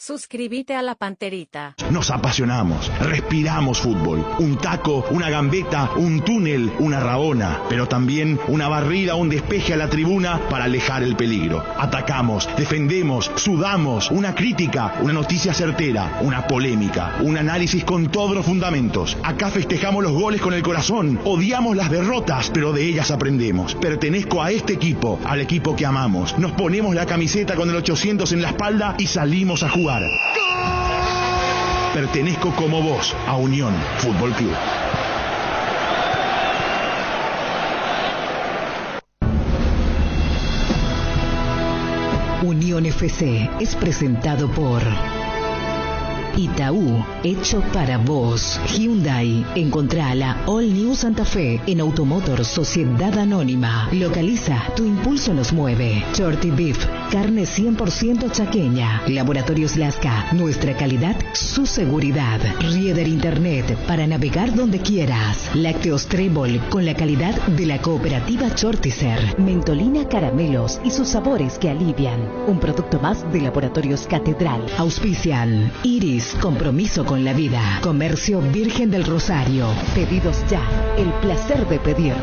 Suscríbete a La Panterita. Nos apasionamos, respiramos fútbol. Un taco, una gambeta, un túnel, una rabona. Pero también una barrida o un despeje a la tribuna para alejar el peligro. Atacamos, defendemos, sudamos. Una crítica, una noticia certera, una polémica. Un análisis con todos los fundamentos. Acá festejamos los goles con el corazón. Odiamos las derrotas, pero de ellas aprendemos. Pertenezco a este equipo, al equipo que amamos. Nos ponemos la camiseta con el 800 en la espalda y salimos a jugar. Pertenezco como vos a Unión Fútbol Club. Unión FC es presentado por Itaú, hecho para vos. Hyundai, encontrá la All New Santa Fe en Automotor Sociedad Anónima. Localiza, tu impulso nos mueve. Shorty Beef, carne 100% chaqueña. Laboratorios Lasca, nuestra calidad, su seguridad. Rieder Internet, para navegar donde quieras. Lácteos Trébol, con la calidad de la cooperativa Chortizer. Mentolina Caramelos y sus sabores que alivian. Un producto más de Laboratorios Catedral. Auspician Iris, compromiso con la vida. Comercio Virgen del Rosario. Pedidos ya. El placer de pedir.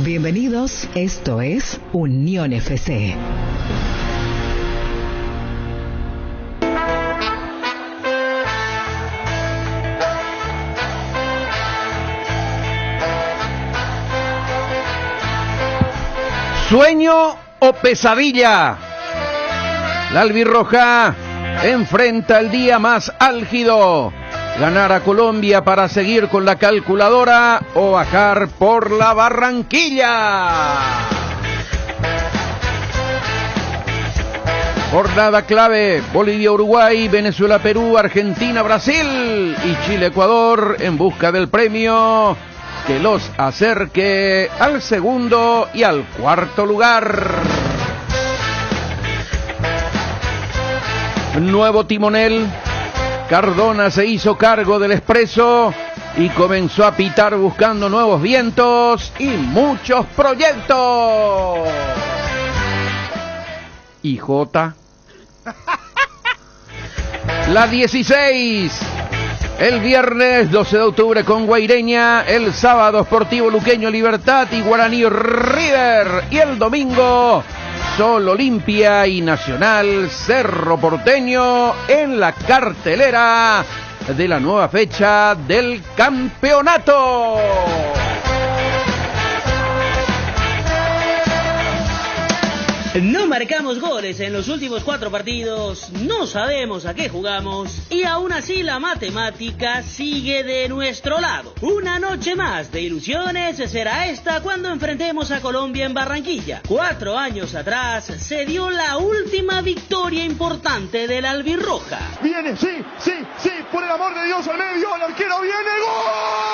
Bienvenidos, esto es Unión FC. ¿Sueño o pesadilla? La albirroja enfrenta el día más álgido. Ganar a Colombia para seguir con la calculadora o bajar por la Barranquilla. Jornada clave: Bolivia-Uruguay, Venezuela-Perú, Argentina-Brasil y Chile-Ecuador en busca del premio que los acerque al segundo y al cuarto lugar. Nuevo timonel. Cardona se hizo cargo del Expreso y comenzó a pitar buscando nuevos vientos y muchos proyectos. ¿Y Jota? La 16. El viernes 12 de octubre con Guaireña, el sábado Sportivo Luqueño Libertad y Guaraní River, y el domingo Sol Olimpia y Nacional Cerro Porteño en la cartelera de la nueva fecha del campeonato. No marcamos goles en los últimos 4 partidos, no sabemos a qué jugamos y aún así la matemática sigue de nuestro lado. Una noche más de ilusiones será esta cuando enfrentemos a Colombia en Barranquilla. 4 años atrás se dio la última victoria importante de la albirroja. Viene, sí, por el amor de Dios al medio, el arquero viene, ¡gol!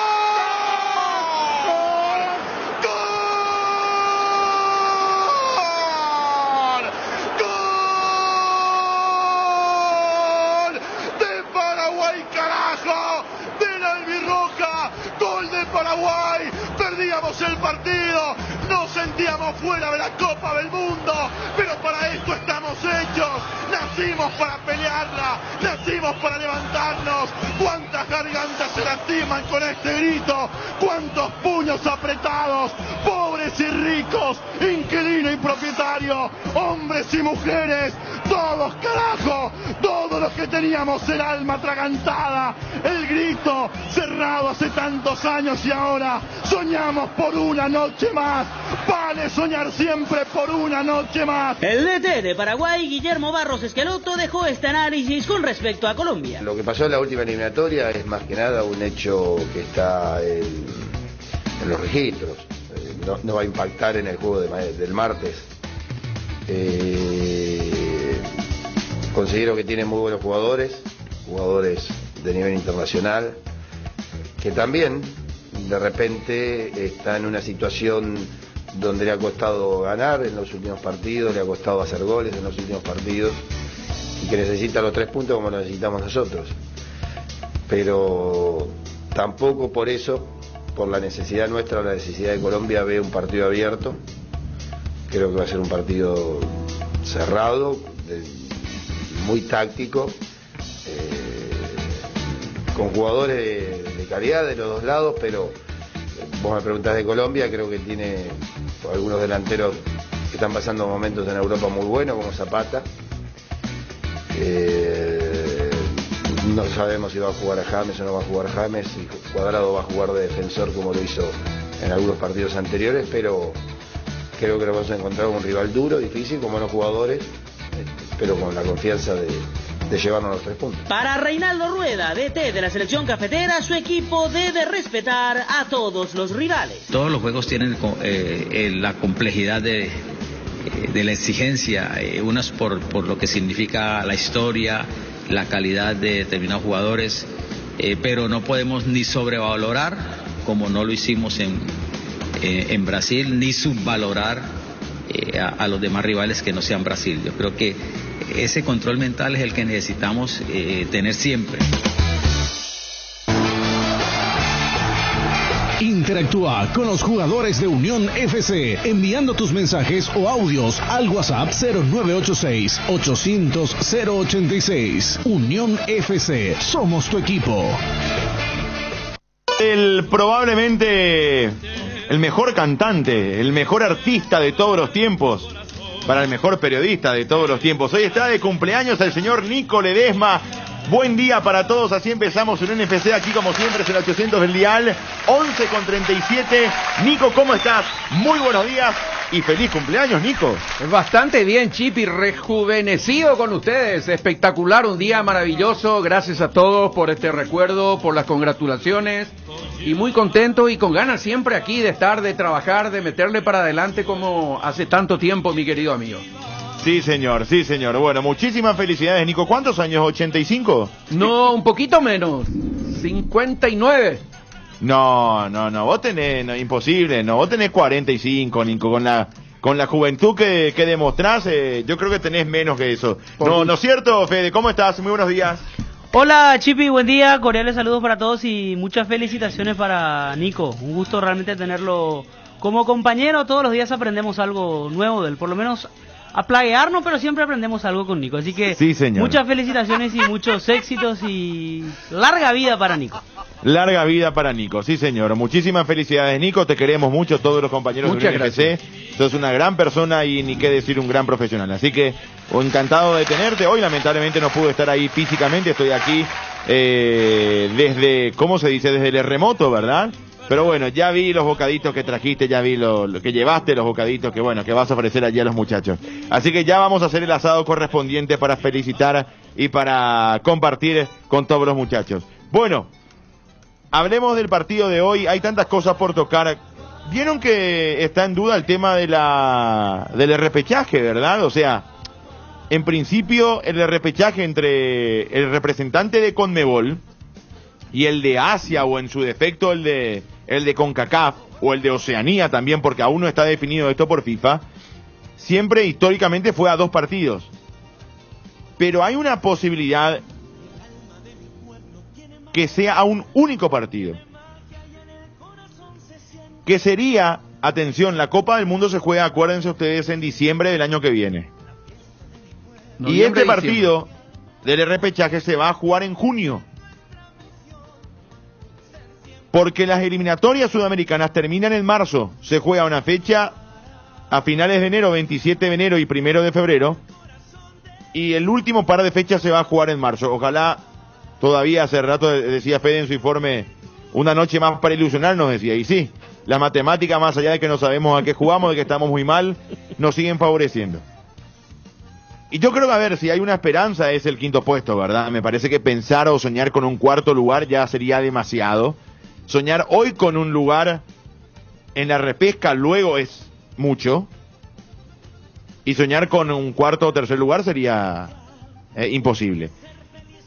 Paraguay, perdíamos el partido, nos sentíamos fuera de la Copa del Mundo, pero para esto estamos hechos, nacimos para pelearla, nacimos para levantarnos. Cuántas gargantas se lastiman con este grito, cuántos puños apretados, pobres y ricos, inquilino y propietario, hombres y mujeres, todos carajo, todos los que teníamos el alma atragantada, el grito cerrado hace tantos años y ahora soñamos por una noche más. Vale soñar siempre por una noche más. El DT de Paraguay, Guillermo Barros Esqueloto, dejó este análisis con respecto a Colombia. Lo que pasó en la última eliminatoria es más que nada un hecho que está en los registros. No va a impactar en el juego del martes. Considero que tiene muy buenos jugadores de nivel internacional, que también de repente está en una situación donde le ha costado ganar en los últimos partidos, le ha costado hacer goles en los últimos partidos y que necesita los 3 puntos como los necesitamos nosotros. Pero tampoco por eso, por la necesidad nuestra, la necesidad de Colombia, ve un partido abierto. Creo que va a ser un partido cerrado. muy táctico, con jugadores de calidad de los dos lados, pero vos me preguntás de Colombia, creo que tiene algunos delanteros que están pasando momentos en Europa muy buenos, como Zapata. No sabemos si va a jugar a James o no va a jugar a James, si Cuadrado va a jugar de defensor como lo hizo en algunos partidos anteriores, pero creo que lo vamos a encontrar un rival duro, difícil, con buenos jugadores, pero con la confianza de llevarnos los 3 puntos. Para Reinaldo Rueda, DT de la selección cafetera, su equipo debe respetar a todos los rivales. Todos los juegos tienen la complejidad de la exigencia, unas por lo que significa la historia, la calidad de determinados jugadores, pero no podemos ni sobrevalorar, como no lo hicimos en Brasil, ni subvalorar a los demás rivales que no sean Brasil. Yo creo que ese control mental es el que necesitamos tener siempre. Interactúa con los jugadores de Unión FC enviando tus mensajes o audios al WhatsApp 0986-800-086. Unión FC, somos tu equipo. Probablemente el mejor cantante, el mejor artista de todos los tiempos, para el mejor periodista de todos los tiempos. Hoy está de cumpleaños el señor Nico Ledesma. Buen día para todos, así empezamos en NFC, aquí como siempre es el 800 del dial, 11:37. Nico, ¿cómo estás? Muy buenos días y feliz cumpleaños, Nico. Bastante bien, Chipi, rejuvenecido con ustedes, espectacular, un día maravilloso, gracias a todos por este recuerdo, por las congratulaciones, y muy contento y con ganas siempre aquí de estar, de trabajar, de meterle para adelante como hace tanto tiempo, mi querido amigo. Sí, señor, sí, señor. Bueno, muchísimas felicidades, Nico. ¿Cuántos años? ¿85? No, un poquito menos. 59. No, vos tenés, no, imposible, no, vos tenés 45, Nico, con la juventud que demostrás, yo creo que tenés menos que eso. ¿No es cierto, Fede? ¿Cómo estás? Muy buenos días. Hola Chipi, buen día, cordiales saludos para todos y muchas felicitaciones para Nico. Un gusto realmente tenerlo como compañero, todos los días aprendemos algo nuevo de él, por lo menos a plaguearnos, pero siempre aprendemos algo con Nico, así que sí, muchas felicitaciones y muchos éxitos y larga vida para Nico. Larga vida para Nico, sí señor, muchísimas felicidades Nico, te queremos mucho todos los compañeros de NFC, sos una gran persona y ni qué decir un gran profesional, así que encantado de tenerte. Hoy lamentablemente no pude estar ahí físicamente, estoy aquí desde, ¿cómo se dice? Desde el remoto, ¿verdad? Pero bueno, ya vi los bocaditos que trajiste, ya vi lo que llevaste, los bocaditos que bueno, que vas a ofrecer allí a los muchachos. Así que ya vamos a hacer el asado correspondiente para felicitar y para compartir con todos los muchachos. Bueno, hablemos del partido de hoy, hay tantas cosas por tocar. Vieron que está en duda el tema del repechaje, ¿verdad? O sea, en principio el repechaje entre el representante de Conmebol y el de Asia, o en su defecto el de CONCACAF, o el de Oceanía también, porque aún no está definido esto por FIFA, siempre históricamente fue a 2 partidos. Pero hay una posibilidad que sea a un único partido. Que sería, atención, la Copa del Mundo se juega, acuérdense ustedes, en diciembre del año que viene. Y este partido del repechaje se va a jugar en junio. Porque las eliminatorias sudamericanas terminan en marzo. Se juega una fecha a finales de enero, 27 de enero y 1 de febrero. Y el último par de fechas se va a jugar en marzo. Ojalá, todavía hace rato decía Fede en su informe, una noche más para ilusionar, nos decía. Y sí, las matemáticas, más allá de que no sabemos a qué jugamos, de que estamos muy mal, nos siguen favoreciendo. Y yo creo que, a ver, si hay una esperanza es el 5º puesto, ¿verdad? Me parece que pensar o soñar con un 4º lugar ya sería demasiado. Soñar hoy con un lugar en la repesca luego es mucho. Y soñar con un 4º o 3er lugar sería imposible.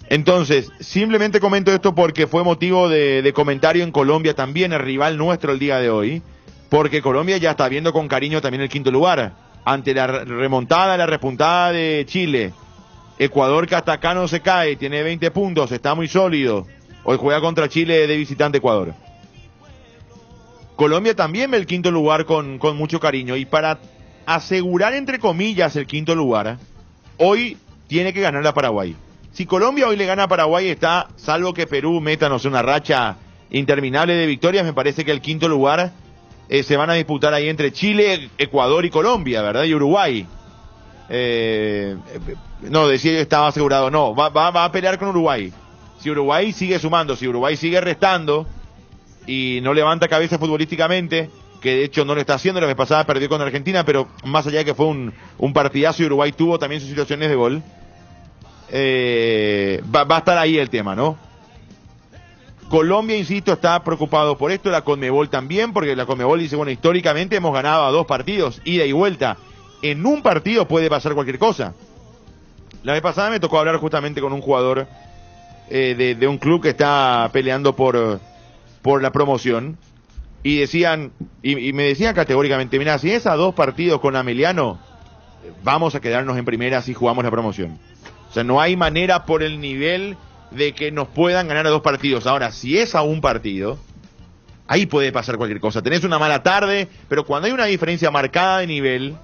Entonces, simplemente comento esto porque fue motivo de comentario en Colombia también, el rival nuestro el día de hoy. Porque Colombia ya está viendo con cariño también el 5º lugar. Ante la remontada, la repuntada de Chile. Ecuador, que hasta acá no se cae, tiene 20 puntos, está muy sólido. Hoy juega contra Chile de visitante Ecuador. Colombia también ve el 5º lugar con mucho cariño. Y para asegurar, entre comillas, el 5º lugar, hoy tiene que ganar a Paraguay. Si Colombia hoy le gana a Paraguay, está, salvo que Perú meta, no sé, una racha interminable de victorias, me parece que el quinto lugar se van a disputar ahí entre Chile, Ecuador y Colombia, ¿verdad? Y Uruguay. No, decía que estaba asegurado, no, va a pelear con Uruguay. Si Uruguay sigue sumando, si Uruguay sigue restando y no levanta cabeza futbolísticamente, que de hecho no lo está haciendo, la vez pasada perdió con Argentina, pero más allá de que fue un partidazo y Uruguay tuvo también sus situaciones de gol, va a estar ahí el tema, ¿no? Colombia, insisto, está preocupado por esto, la Conmebol también, porque la Conmebol dice, bueno, históricamente hemos ganado a 2 partidos, ida y vuelta. En un partido puede pasar cualquier cosa. La vez pasada me tocó hablar justamente con un jugador de un club que está peleando por la promoción, y decían, y me decían categóricamente, mira, si es a 2 partidos con Ameliano, vamos a quedarnos en primera si jugamos la promoción. O sea, no hay manera por el nivel de que nos puedan ganar a 2 partidos. Ahora, si es a 1 partido, ahí puede pasar cualquier cosa. Tenés una mala tarde, pero cuando hay una diferencia marcada de nivel,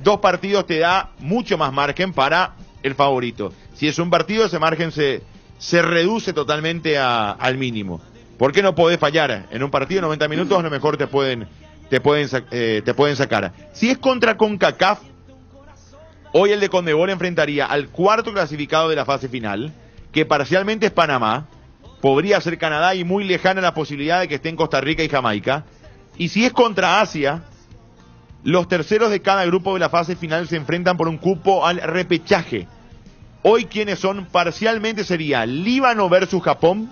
2 partidos te da mucho más margen para el favorito. Si es un partido, ese margen se reduce totalmente al mínimo. ¿Por qué no podés fallar? En un partido 90 minutos a lo mejor te pueden sacar. Si es contra CONCACAF, hoy el de Conmebol enfrentaría al 4º clasificado de la fase final, que parcialmente es Panamá, podría ser Canadá y muy lejana la posibilidad de que estén Costa Rica y Jamaica. Y si es contra Asia, los terceros de cada grupo de la fase final se enfrentan por un cupo al repechaje. Hoy quienes son parcialmente sería Líbano versus Japón,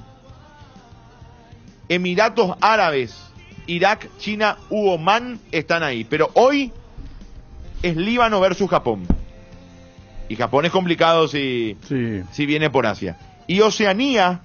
Emiratos Árabes, Irak, China u Omán están ahí. Pero hoy es Líbano versus Japón. Y Japón es complicado si viene por Asia. Y Oceanía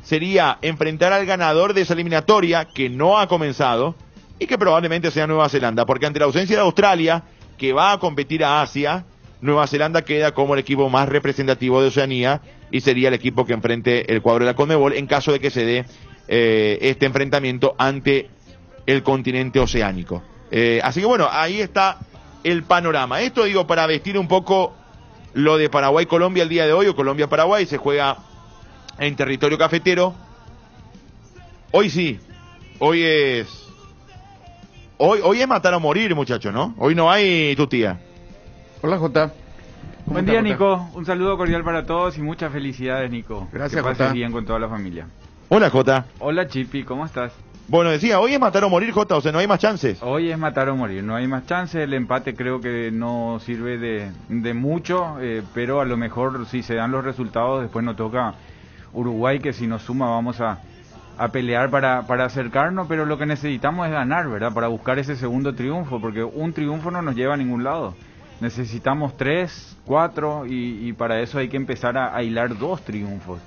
sería enfrentar al ganador de esa eliminatoria, que no ha comenzado, y que probablemente sea Nueva Zelanda, porque ante la ausencia de Australia, que va a competir a Asia, Nueva Zelanda queda como el equipo más representativo de Oceanía, y sería el equipo que enfrente el cuadro de la Conmebol en caso de que se dé este enfrentamiento ante el continente oceánico. Así que bueno, ahí está el panorama. Esto digo para vestir un poco lo de Paraguay-Colombia el día de hoy, o Colombia-Paraguay, se juega en territorio cafetero. Hoy sí, hoy es matar o morir, muchachos, ¿no? Hoy no hay tu tía. Hola, Jota. Buen día, Nico. Un saludo cordial para todos y muchas felicidades, Nico. Gracias, que pases Jota. bien con toda la familia. Hola, Jota. Hola, Chipi, ¿cómo estás? Bueno, decía, hoy es matar o morir, Jota, o sea, no hay más chances. Hoy es matar o morir, no hay más chances. El empate creo que no sirve de mucho, pero a lo mejor si se dan los resultados, después nos toca Uruguay, que si nos suma vamos a pelear para acercarnos, pero lo que necesitamos es ganar, ¿verdad? Para buscar ese segundo triunfo, porque un triunfo no nos lleva a ningún lado. Necesitamos 3, 4 y para eso hay que empezar a hilar 2 triunfos.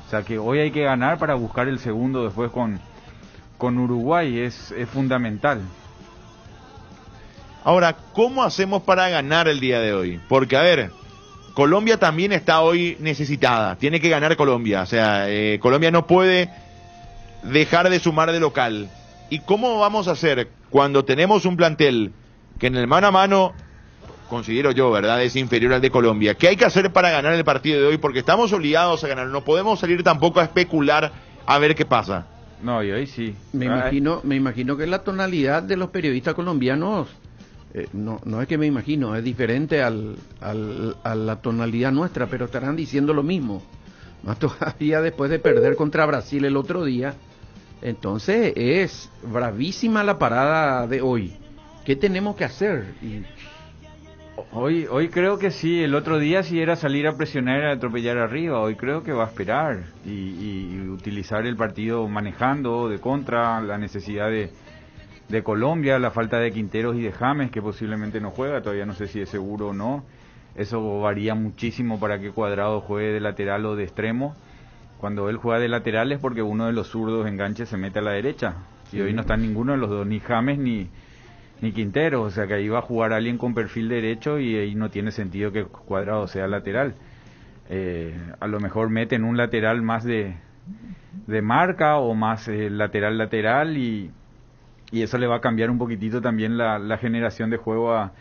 O sea que hoy hay que ganar para buscar el segundo después con Uruguay, es fundamental. Ahora, ¿cómo hacemos para ganar el día de hoy? Porque, a ver, Colombia también está hoy necesitada, tiene que ganar Colombia, o sea, Colombia no puede dejar de sumar de local. ¿Y cómo vamos a hacer cuando tenemos un plantel que en el mano a mano, considero yo, ¿verdad?, es inferior al de Colombia? ¿Qué hay que hacer para ganar el partido de hoy? Porque estamos obligados a ganar, no podemos salir tampoco a especular a ver qué pasa. No, y hoy sí. Me imagino que la tonalidad de los periodistas colombianos, no es que me imagino, es diferente a la tonalidad nuestra, pero estarán diciendo lo mismo. Más todavía después de perder contra Brasil el otro día. Entonces es bravísima la parada de hoy. ¿Qué tenemos que hacer? Hoy creo que sí, el otro día sí era salir a presionar, a atropellar arriba. Hoy creo que va a esperar y utilizar el partido manejando de contra, la necesidad de Colombia, la falta de Quinteros y de James, que posiblemente no juega, todavía no sé si es seguro o no. Eso varía muchísimo para que Cuadrado juegue de lateral o de extremo. Cuando él juega de lateral es porque uno de los zurdos enganches se mete a la derecha. Y hoy no está ninguno de los dos, ni James ni Quintero, o sea que ahí va a jugar alguien con perfil derecho y ahí no tiene sentido que Cuadrado sea lateral. A lo mejor meten un lateral más de marca o más lateral y eso le va a cambiar un poquitito también la generación de juego a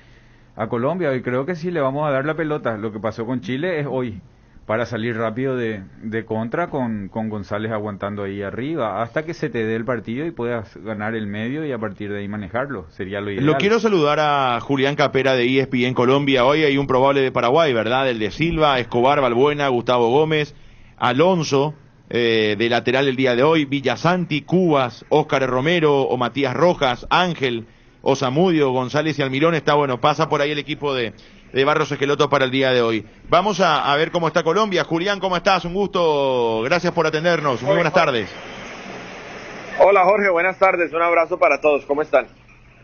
a Colombia. Y creo que sí le vamos a dar la pelota. Lo que pasó con Chile es hoy, para salir rápido de contra con González aguantando ahí arriba, hasta que se te dé el partido y puedas ganar el medio y a partir de ahí manejarlo. Sería lo ideal. Lo quiero saludar a Julián Capera de ESPN Colombia. Hoy hay un probable de Paraguay, ¿verdad? El de Silva, Escobar, Balbuena, Gustavo Gómez, Alonso, de lateral el día de hoy, Villasanti, Cubas, Óscar Romero o Matías Rojas, Ángel, Osamudio, González y Almirón. Está bueno, pasa por ahí el equipo de Barros Esqueloto para el día de hoy. Vamos a ver cómo está Colombia. Julián, ¿cómo estás? Un gusto, gracias por atendernos. Muy buenas tardes. Hola Jorge, buenas tardes, un abrazo para todos, ¿cómo están?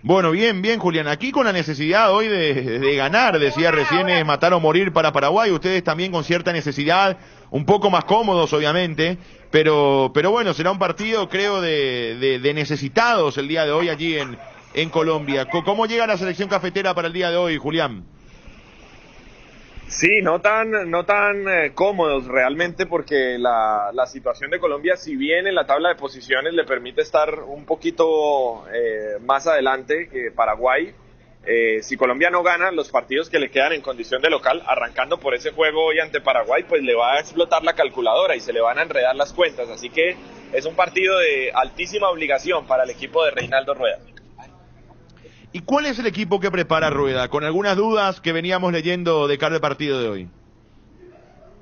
Bueno, bien, Julián, aquí con la necesidad hoy de ganar, decía recién, es matar o morir para Paraguay, ustedes también con cierta necesidad, un poco más cómodos obviamente, pero bueno, será un partido creo de necesitados el día de hoy allí en Colombia. ¿Cómo llega la selección cafetera para el día de hoy, Julián? Sí, no tan cómodos realmente, porque la situación de Colombia, si bien en la tabla de posiciones le permite estar un poquito más adelante que Paraguay, si Colombia no gana los partidos que le quedan en condición de local, arrancando por ese juego hoy ante Paraguay, pues le va a explotar la calculadora y se le van a enredar las cuentas, así que es un partido de altísima obligación para el equipo de Reinaldo Rueda. ¿Y cuál es el equipo que prepara Rueda? Con algunas dudas que veníamos leyendo de cara al partido de hoy.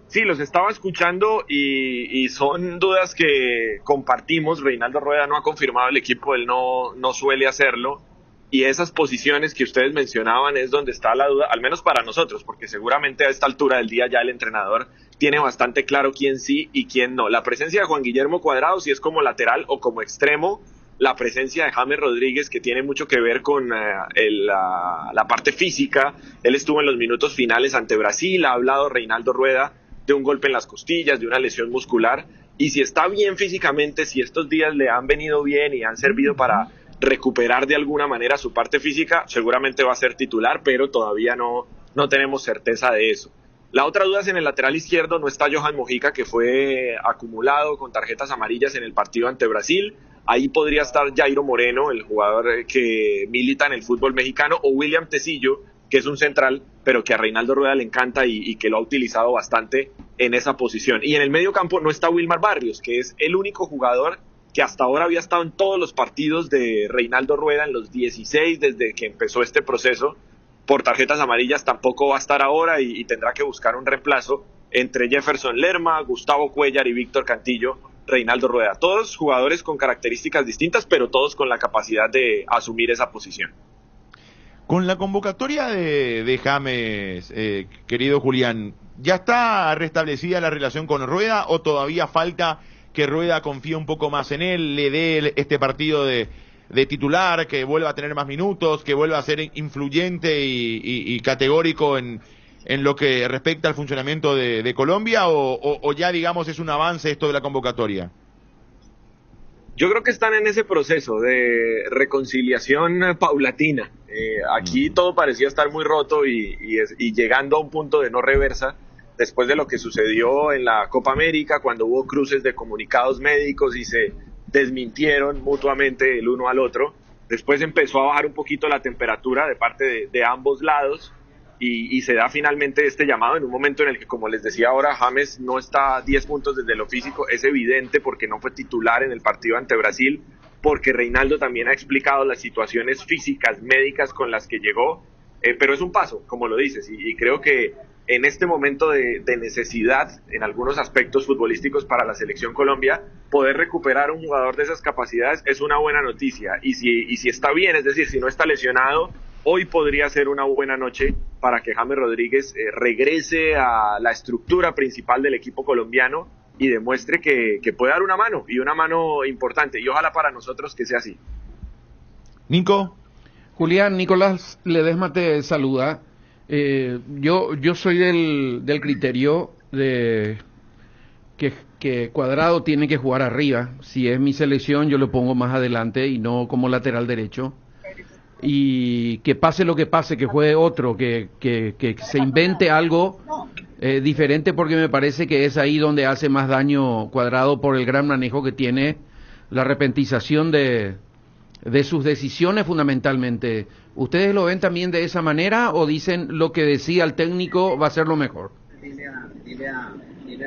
Sí, los estaba escuchando y son dudas que compartimos. Reinaldo Rueda no ha confirmado el equipo, él no suele hacerlo. Y esas posiciones que ustedes mencionaban es donde está la duda, al menos para nosotros, porque seguramente a esta altura del día ya el entrenador tiene bastante claro quién sí y quién no. La presencia de Juan Guillermo Cuadrado, si es como lateral o como extremo, la presencia de James Rodríguez, que tiene mucho que ver con la parte física. Él estuvo en los minutos finales ante Brasil, ha hablado Reinaldo Rueda de un golpe en las costillas, de una lesión muscular, y si está bien físicamente, si estos días le han venido bien y han servido para recuperar de alguna manera su parte física, seguramente va a ser titular, pero todavía no tenemos certeza de eso. La otra duda es en el lateral izquierdo, no está Johan Mojica, que fue acumulado con tarjetas amarillas en el partido ante Brasil. Ahí podría estar Jairo Moreno, el jugador que milita en el fútbol mexicano, o William Tecillo, que es un central, pero que a Reinaldo Rueda le encanta y que lo ha utilizado bastante en esa posición. Y en el medio campo no está Wilmar Barrios, que es el único jugador que hasta ahora había estado en todos los partidos de Reinaldo Rueda, en los 16 desde que empezó este proceso. Por tarjetas amarillas tampoco va a estar ahora y tendrá que buscar un reemplazo entre Jefferson Lerma, Gustavo Cuellar y Víctor Cantillo, Reinaldo Rueda. Todos jugadores con características distintas, pero todos con la capacidad de asumir esa posición. Con la convocatoria de James, querido Julián, ¿ya está restablecida la relación con Rueda o todavía falta que Rueda confíe un poco más en él, le dé este partido de titular, que vuelva a tener más minutos, que vuelva a ser influyente y categórico en lo que respecta al funcionamiento de Colombia, o ya digamos es un avance esto de la convocatoria? Yo creo que están en ese proceso de reconciliación paulatina. Aquí todo parecía estar muy roto y llegando a un punto de no reversa después de lo que sucedió en la Copa América, cuando hubo cruces de comunicados médicos y se desmintieron mutuamente el uno al otro. Después empezó a bajar un poquito la temperatura de parte de ambos lados y se da finalmente este llamado en un momento en el que, como les decía ahora, James no está a 10 puntos desde lo físico. Es evidente porque no fue titular en el partido ante Brasil, porque Reinaldo también ha explicado las situaciones físicas, médicas con las que llegó, pero es un paso, como lo dices, y creo que en este momento de necesidad en algunos aspectos futbolísticos para la selección Colombia, poder recuperar un jugador de esas capacidades es una buena noticia, y si está bien, es decir, si no está lesionado, hoy podría ser una buena noche para que James Rodríguez regrese a la estructura principal del equipo colombiano y demuestre que puede dar una mano, y una mano importante, y ojalá para nosotros que sea así. Nico. Julián, Nicolás Ledesma te saluda. Yo soy del criterio de que Cuadrado tiene que jugar arriba. Si es mi selección, yo lo pongo más adelante y no como lateral derecho. Y que pase lo que pase, que juegue otro, que se invente algo diferente, porque me parece que es ahí donde hace más daño Cuadrado por el gran manejo que tiene, la repentización de de sus decisiones fundamentalmente. ¿Ustedes lo ven también de esa manera o dicen lo que decía el técnico va a ser lo mejor?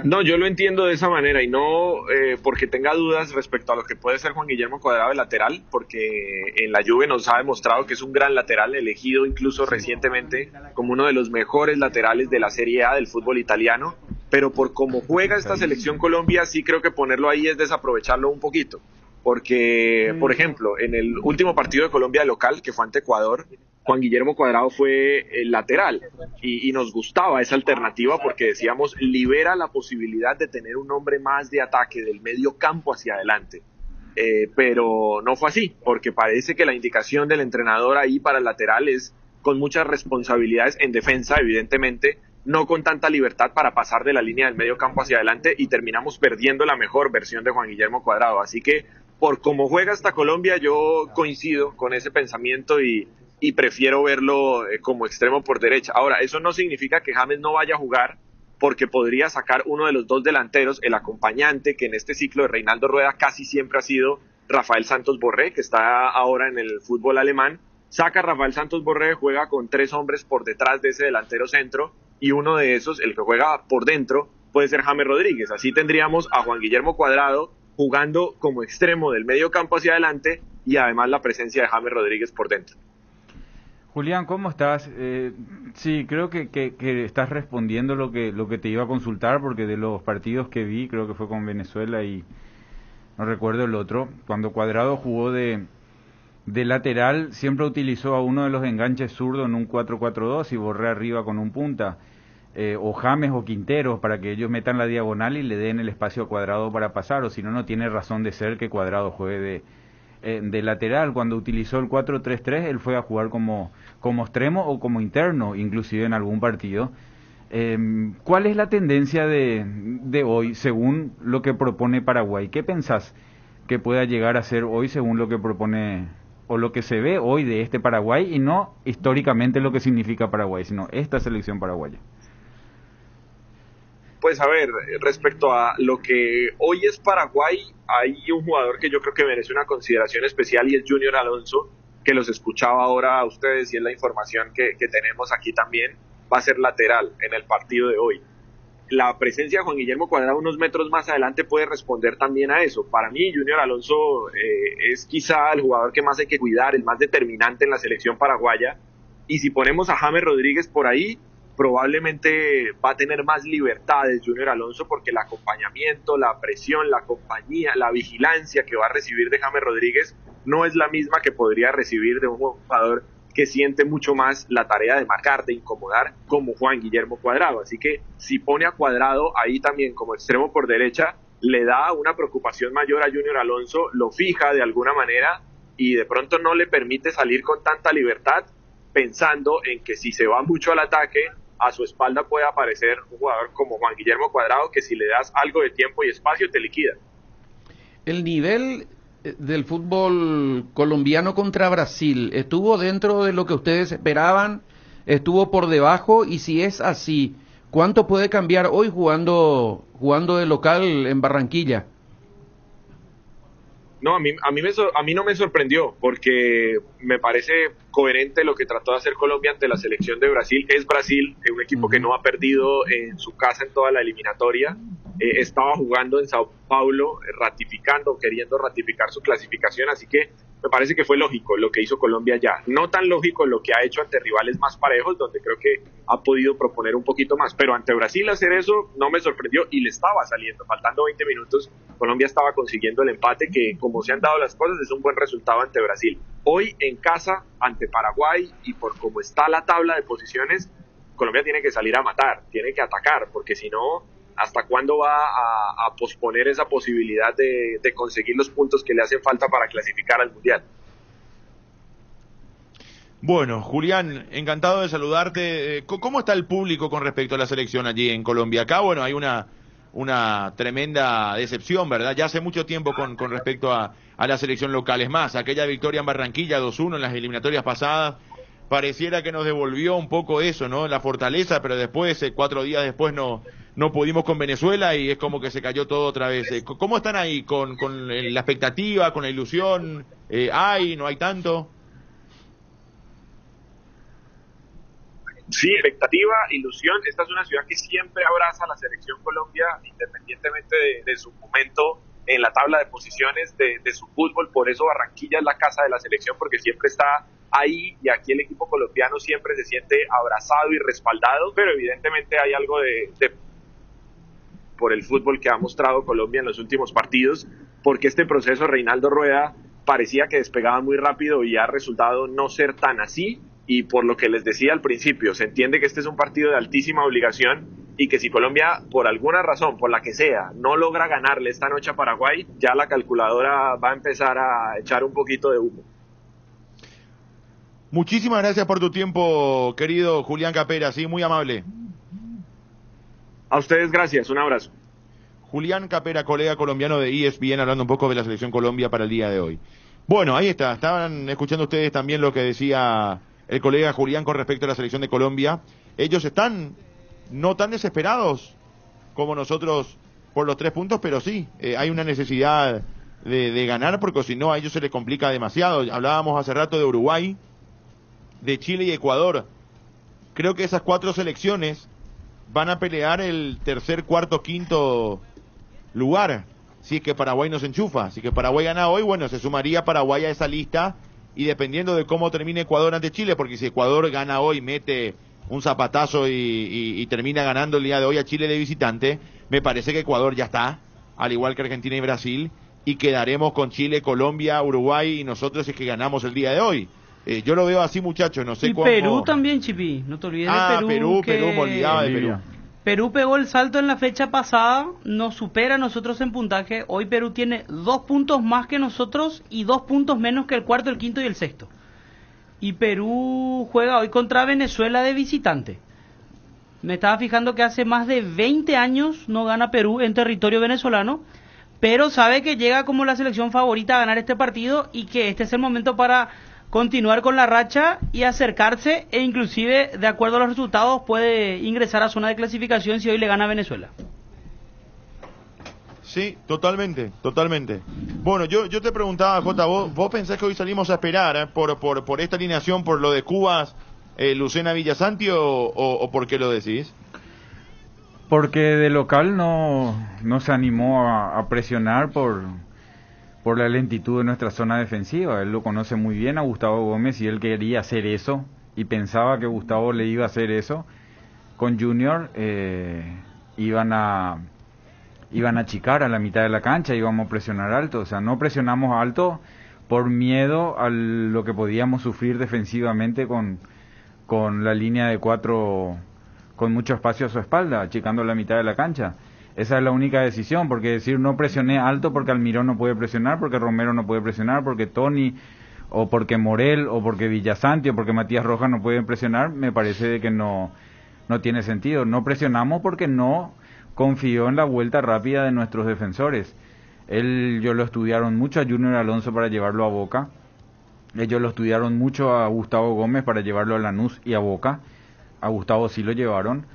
No, yo lo entiendo de esa manera y no porque tenga dudas respecto a lo que puede ser Juan Guillermo Cuadrado de lateral, porque en la Juve nos ha demostrado que es un gran lateral, elegido incluso recientemente como uno de los mejores laterales de la Serie A del fútbol italiano, pero por cómo juega esta selección Colombia, sí creo que ponerlo ahí es desaprovecharlo un poquito, porque, por ejemplo, en el último partido de Colombia de local, que fue ante Ecuador, Juan Guillermo Cuadrado fue el lateral y nos gustaba esa alternativa porque decíamos libera la posibilidad de tener un hombre más de ataque del medio campo hacia adelante, pero no fue así porque parece que la indicación del entrenador ahí para el lateral es con muchas responsabilidades en defensa, evidentemente no con tanta libertad para pasar de la línea del medio campo hacia adelante y terminamos perdiendo la mejor versión de Juan Guillermo Cuadrado, así que por cómo juega esta Colombia yo coincido con ese pensamiento y prefiero verlo como extremo por derecha. Ahora, eso no significa que James no vaya a jugar, porque podría sacar uno de los dos delanteros, el acompañante, que en este ciclo de Reinaldo Rueda casi siempre ha sido Rafael Santos Borré, que está ahora en el fútbol alemán. Saca a Rafael Santos Borré, juega con 3 hombres por detrás de ese delantero centro, y uno de esos, el que juega por dentro, puede ser James Rodríguez. Así tendríamos a Juan Guillermo Cuadrado jugando como extremo del medio campo hacia adelante, y además la presencia de James Rodríguez por dentro. Julián, ¿cómo estás? Sí, creo que estás respondiendo lo que te iba a consultar, porque de los partidos que vi, creo que fue con Venezuela y no recuerdo el otro, cuando Cuadrado jugó de lateral, siempre utilizó a uno de los enganches zurdos en un 4-4-2 y Borré arriba con un punta, o James o Quintero, para que ellos metan la diagonal y le den el espacio a Cuadrado para pasar, o si no, no tiene razón de ser que Cuadrado juegue de lateral. Cuando utilizó el 4-3-3 él fue a jugar como extremo o como interno, inclusive en algún partido. ¿Cuál es la tendencia de hoy según lo que propone Paraguay? ¿Qué pensás que pueda llegar a ser hoy según lo que propone o lo que se ve hoy de este Paraguay, y no históricamente lo que significa Paraguay, sino esta selección paraguaya? Pues a ver, respecto a lo que hoy es Paraguay, hay un jugador que yo creo que merece una consideración especial y es Junior Alonso, que los escuchaba ahora a ustedes y es la información que tenemos aquí también, va a ser lateral en el partido de hoy. La presencia de Juan Guillermo Cuadrado unos metros más adelante puede responder también a eso. Para mí Junior Alonso es quizá el jugador que más hay que cuidar, el más determinante en la selección paraguaya, y si ponemos a James Rodríguez por ahí, probablemente va a tener más libertades Junior Alonso, porque el acompañamiento, la presión, la compañía, la vigilancia que va a recibir de James Rodríguez no es la misma que podría recibir de un jugador que siente mucho más la tarea de marcar, de incomodar, como Juan Guillermo Cuadrado. Así que si pone a Cuadrado ahí también como extremo por derecha, le da una preocupación mayor a Junior Alonso, lo fija de alguna manera y de pronto no le permite salir con tanta libertad, pensando en que si se va mucho al ataque, a su espalda puede aparecer un jugador como Juan Guillermo Cuadrado, que si le das algo de tiempo y espacio te liquida. El nivel del fútbol colombiano contra Brasil, ¿estuvo dentro de lo que ustedes esperaban? ¿Estuvo por debajo? Y si es así, ¿cuánto puede cambiar hoy jugando de local en Barranquilla? No, a mí no me sorprendió, porque me parece coherente lo que trató de hacer Colombia ante la selección de Brasil. Es Brasil, un equipo que no ha perdido en su casa en toda la eliminatoria. Estaba jugando en Sao Paulo, queriendo ratificar su clasificación, así que me parece que fue lógico lo que hizo Colombia ya. No tan lógico lo que ha hecho ante rivales más parejos, donde creo que ha podido proponer un poquito más, pero ante Brasil hacer eso no me sorprendió y le estaba saliendo. Faltando 20 minutos, Colombia estaba consiguiendo el empate, que como se han dado las cosas es un buen resultado ante Brasil. Hoy en casa, ante Paraguay, y por cómo está la tabla de posiciones, Colombia tiene que salir a matar, tiene que atacar, porque si no, ¿hasta cuándo va a posponer esa posibilidad de conseguir los puntos que le hacen falta para clasificar al Mundial? Bueno, Julián, encantado de saludarte. ¿Cómo está el público con respecto a la selección allí en Colombia? Acá, bueno, hay una tremenda decepción, ¿verdad? Ya hace mucho tiempo con respecto a la selección local. Es más, aquella victoria en Barranquilla 2-1 en las eliminatorias pasadas, pareciera que nos devolvió un poco eso, ¿no? La fortaleza, pero después, 4 días después, no no pudimos con Venezuela y es como que se cayó todo otra vez. ¿Cómo están ahí con la expectativa, con la ilusión? ¿No hay tanto? Sí, expectativa, ilusión. Esta es una ciudad que siempre abraza a la selección Colombia, independientemente de su momento en la tabla de posiciones de su fútbol. Por eso Barranquilla es la casa de la selección, porque siempre está ahí, y aquí el equipo colombiano siempre se siente abrazado y respaldado, pero evidentemente hay algo por el fútbol que ha mostrado Colombia en los últimos partidos, porque este proceso Reinaldo Rueda parecía que despegaba muy rápido y ha resultado no ser tan así. Y por lo que les decía al principio, se entiende que este es un partido de altísima obligación y que si Colombia, por alguna razón, por la que sea, no logra ganarle esta noche a Paraguay, ya la calculadora va a empezar a echar un poquito de humo. Muchísimas gracias por tu tiempo, querido Julián Capera, sí, muy amable. A ustedes gracias, un abrazo. Julián Capera, colega colombiano de ESPN, hablando un poco de la selección Colombia para el día de hoy. Bueno, ahí está, estaban escuchando ustedes también lo que decía el colega Julián con respecto a la selección de Colombia. Ellos están no tan desesperados como nosotros por los 3 puntos, pero sí, hay una necesidad de ganar, porque si no a ellos se les complica demasiado. Hablábamos hace rato de Uruguay, de Chile y Ecuador. Creo que esas 4 selecciones van a pelear el tercer, cuarto, quinto lugar, si es que Paraguay no se enchufa. Si es que Paraguay gana hoy, bueno, se sumaría Paraguay a esa lista, y dependiendo de cómo termine Ecuador ante Chile, porque si Ecuador gana hoy, mete un zapatazo y termina ganando el día de hoy a Chile de visitante, me parece que Ecuador ya está, al igual que Argentina y Brasil, y quedaremos con Chile, Colombia, Uruguay y nosotros si es que ganamos el día de hoy. Yo lo veo así, muchachos, no sé y cómo... Perú también, Chipi, no te olvides de Perú. Perú, me olvidaba de Perú. Perú pegó el salto en la fecha pasada, nos supera a nosotros en puntaje. Hoy Perú tiene 2 puntos más que nosotros y 2 puntos menos que el cuarto, el quinto y el sexto. Y Perú juega hoy contra Venezuela de visitante. Me estaba fijando que hace más de 20 años no gana Perú en territorio venezolano, pero sabe que llega como la selección favorita a ganar este partido y que este es el momento para continuar con la racha y acercarse, e inclusive de acuerdo a los resultados puede ingresar a zona de clasificación si hoy le gana a Venezuela. Sí, totalmente. Bueno, yo te preguntaba, Jota, ¿vos pensás que hoy salimos a esperar por esta alineación, por lo de Cubas, Lucena Villasanti, o por qué lo decís? Porque de local no se animó a presionar por la lentitud de nuestra zona defensiva. Él lo conoce muy bien a Gustavo Gómez y él quería hacer eso y pensaba que Gustavo le iba a hacer eso. Con Junior iban a achicar a la mitad de la cancha, íbamos a presionar alto. O sea, no presionamos alto por miedo a lo que podíamos sufrir defensivamente con la línea de 4 con mucho espacio a su espalda, achicando la mitad de la cancha. Esa es la única decisión, porque decir no presioné alto porque Almirón no puede presionar, porque Romero no puede presionar, porque Tony, o porque Morel, o porque Villasanti, o porque Matías Rojas no pueden presionar, me parece de que no tiene sentido. No presionamos porque no confió en la vuelta rápida de nuestros defensores. Ellos lo estudiaron mucho a Junior Alonso para llevarlo a Boca, ellos lo estudiaron mucho a Gustavo Gómez para llevarlo a Lanús y a Boca, a Gustavo sí lo llevaron.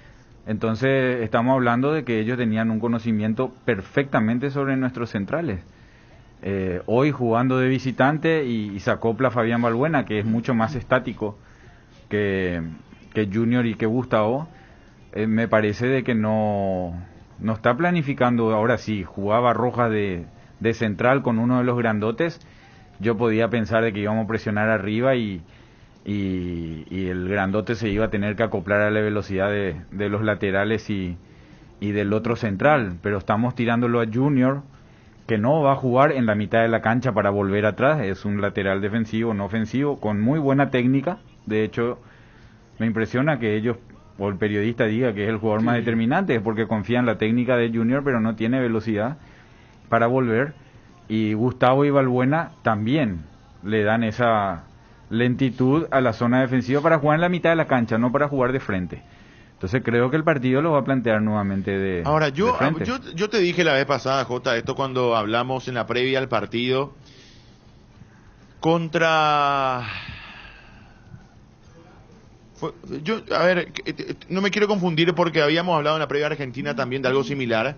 Entonces estamos hablando de que ellos tenían un conocimiento perfectamente sobre nuestros centrales. Hoy jugando de visitante y se acopla Fabián Balbuena, que es mucho más estático que Junior y que Gustavo, me parece de que no está planificando. Ahora sí, jugaba Rojas de central con uno de los grandotes, yo podía pensar de que íbamos a presionar arriba y el grandote se iba a tener que acoplar a la velocidad de los laterales y del otro central, pero estamos tirándolo a Junior, que no va a jugar en la mitad de la cancha para volver atrás. Es un lateral defensivo, no ofensivo, con muy buena técnica. De hecho, me impresiona que ellos, o el periodista diga que es el jugador más determinante, es porque confía en la técnica de Junior, pero no tiene velocidad para volver. Y Gustavo y Balbuena también le dan esa lentitud a la zona defensiva para jugar en la mitad de la cancha, no para jugar de frente. Entonces creo que el partido lo va a plantear nuevamente de Ahora, yo te dije la vez pasada, Jota, esto cuando hablamos en la previa al partido, contra A ver, no me quiero confundir porque habíamos hablado en la previa Argentina también de algo similar.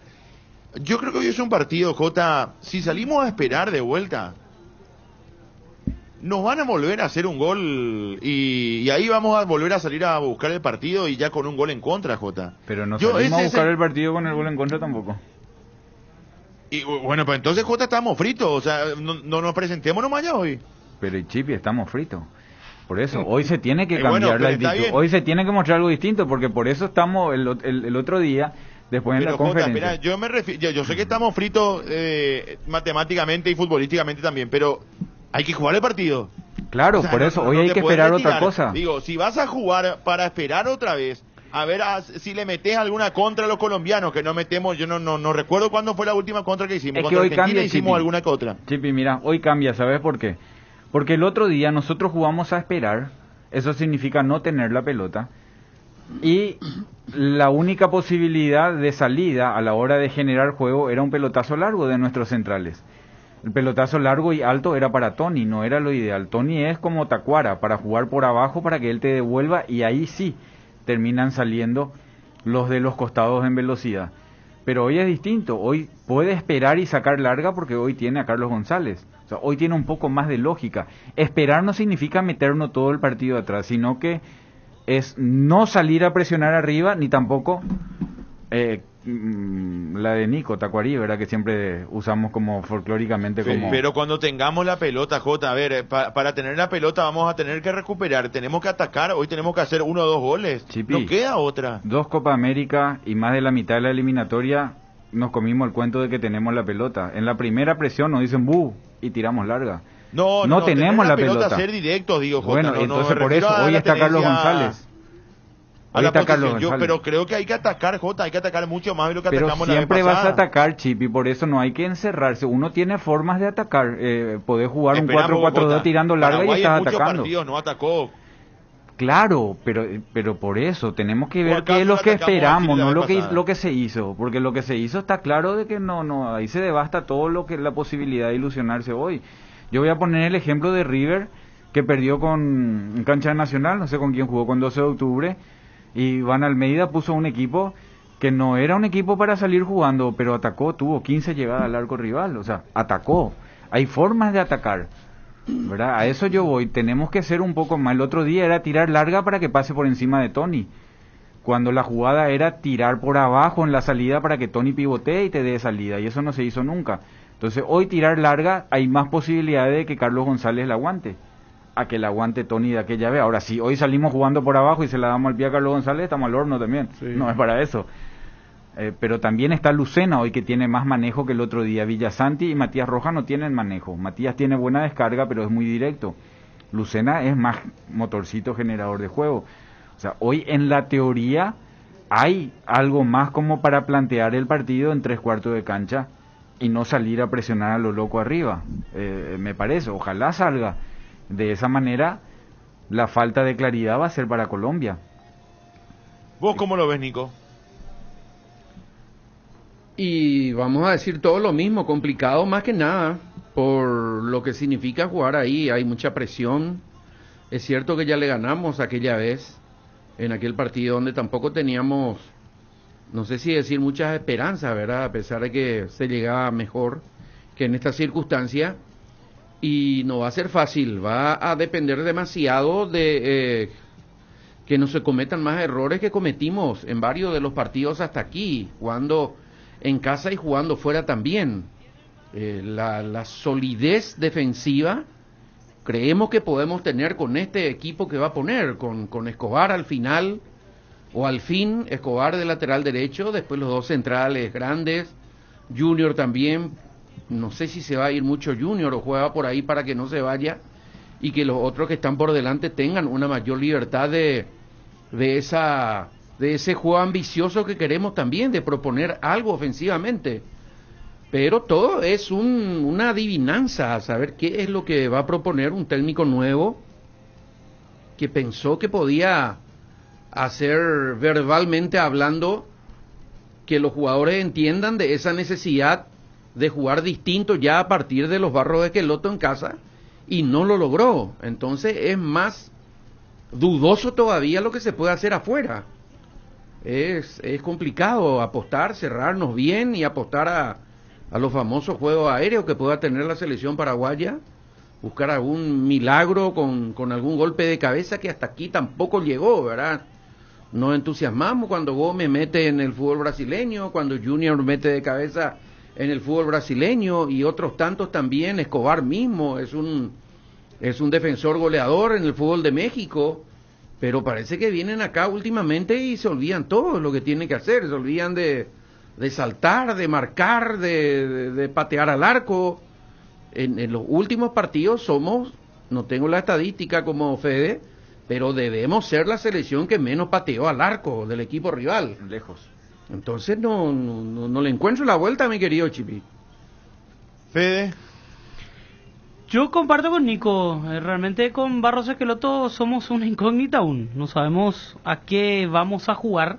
Yo creo que hoy es un partido, Jota, si salimos a esperar de vuelta, nos van a volver a hacer un gol y ahí vamos a volver a salir a buscar el partido y ya con un gol en contra, Jota. Pero no salimos a buscar el partido con el gol en contra tampoco. Y bueno, pues entonces, Jota, estamos fritos, o sea, no nos presentemos nomás ya hoy. Pero y Chipi, estamos fritos. Por eso, hoy se tiene que cambiar la actitud. Hoy se tiene que mostrar algo distinto, porque por eso estamos el otro día, después en la conferencia. Espera, yo sé que estamos fritos matemáticamente y futbolísticamente también, pero hay que jugar el partido. Claro, o sea, por eso, hoy hay que esperar otra cosa. Digo, si vas a jugar para esperar otra vez, a ver si le metes alguna contra a los colombianos, que no metemos, yo no recuerdo cuándo fue la última contra que hicimos. Es que hoy cambia, hicimos Chipi. Alguna contra. Chipi, mira, hoy cambia, ¿sabes por qué? Porque el otro día nosotros jugamos a esperar, eso significa no tener la pelota, y la única posibilidad de salida a la hora de generar juego era un pelotazo largo de nuestros centrales. El pelotazo largo y alto era para Tony, no era lo ideal. Tony es como Tacuara, para jugar por abajo, para que él te devuelva, y ahí sí terminan saliendo los de los costados en velocidad. Pero hoy es distinto, hoy puede esperar y sacar larga porque hoy tiene a Carlos González. O sea, hoy tiene un poco más de lógica. Esperar no significa meternos todo el partido atrás, sino que es no salir a presionar arriba, ni tampoco la de Nico Tacuarí, ¿verdad? Que siempre usamos como folclóricamente como... Pero cuando tengamos la pelota, Jota, a ver, para tener la pelota vamos a tener que recuperar, tenemos que atacar, hoy tenemos que hacer 1 o 2 goles, Chipi, no queda otra. 2 Copa América y más de la mitad de la eliminatoria nos comimos el cuento de que tenemos la pelota. En la primera presión nos dicen ¡bu! Y tiramos larga. No tenemos la pelota. Ser directos, digo, Jota. Bueno, entonces por eso hoy está Carlos González. Pero creo que hay que atacar, Jota, hay que atacar mucho más de lo que atacamos la vez pasada. Pero siempre vas a atacar, Chipi, por eso no hay que encerrarse. Uno tiene formas de atacar. Podés jugar un 4-4-2 tirando larga Paraguay y estás en muchos atacando. Partidos no atacó. Claro, pero por eso tenemos que ver qué es lo que esperamos, no lo que se hizo, porque lo que se hizo está claro de que no ahí se devasta todo lo que es la posibilidad de ilusionarse hoy. Yo voy a poner el ejemplo de River, que perdió en cancha nacional, no sé con quién jugó, con 12 de octubre, y Iván Almeida puso un equipo que no era un equipo para salir jugando, pero atacó, tuvo 15 llegadas al arco rival, o sea, atacó. Hay formas de atacar, ¿verdad? A eso yo voy, tenemos que ser un poco más. El otro día era tirar larga para que pase por encima de Tony, cuando la jugada era tirar por abajo en la salida para que Tony pivotee y te dé salida, y eso no se hizo nunca. Entonces hoy tirar larga hay más posibilidades de que Carlos González la aguante, a que la aguante Tony de aquella vez. Ahora, si hoy salimos jugando por abajo y se la damos al pie a Carlos González, estamos al horno también, sí. No es para eso. Pero también está Lucena hoy, que tiene más manejo que el otro día. Villasanti y Matías Rojas no tienen manejo. Matías tiene buena descarga, pero es muy directo. Lucena es más motorcito generador de juego. O sea, hoy en la teoría hay algo más como para plantear el partido en 3/4 de cancha y no salir a presionar a lo loco arriba. Me parece, ojalá salga. De esa manera, la falta de claridad va a ser para Colombia. ¿Vos cómo lo ves, Nico? Y vamos a decir todo lo mismo, complicado más que nada, por lo que significa jugar ahí, hay mucha presión. Es cierto que ya le ganamos aquella vez, en aquel partido donde tampoco teníamos, no sé si decir muchas esperanzas, ¿verdad? A pesar de que se llegaba mejor que en esta circunstancia. Y no va a ser fácil, va a depender demasiado de que no se cometan más errores que cometimos en varios de los partidos hasta aquí, jugando en casa y jugando fuera también. La solidez defensiva creemos que podemos tener con este equipo que va a poner, con Escobar al final, o al fin Escobar de lateral derecho, después los 2 centrales grandes, Junior también. No sé si se va a ir mucho Junior o juega por ahí para que no se vaya y que los otros que están por delante tengan una mayor libertad de ese juego ambicioso que queremos también, de proponer algo ofensivamente. Pero todo es una adivinanza, a saber qué es lo que va a proponer un técnico nuevo que pensó que podía hacer verbalmente hablando que los jugadores entiendan de esa necesidad de jugar distinto ya a partir de los Barros de Queloto en casa, y no lo logró. Entonces es más dudoso todavía lo que se puede hacer afuera. Es complicado apostar, cerrarnos bien y apostar a los famosos juegos aéreos que pueda tener la selección paraguaya, buscar algún milagro con algún golpe de cabeza que hasta aquí tampoco llegó, ¿verdad? Nos entusiasmamos cuando Gómez mete en el fútbol brasileño, cuando Junior mete de cabeza en el fútbol brasileño y otros tantos también. Escobar mismo es un defensor goleador en el fútbol de México, pero parece que vienen acá últimamente y se olvidan todo lo que tienen que hacer, se olvidan de saltar, de marcar, de patear al arco. En los últimos partidos no tengo la estadística como Fede, pero debemos ser la selección que menos pateó al arco del equipo rival. Lejos. Entonces no le encuentro la vuelta, mi querido Chipi. Fede. Yo comparto con Nico, realmente con Barros Esqueloto somos una incógnita aún, no sabemos a qué vamos a jugar.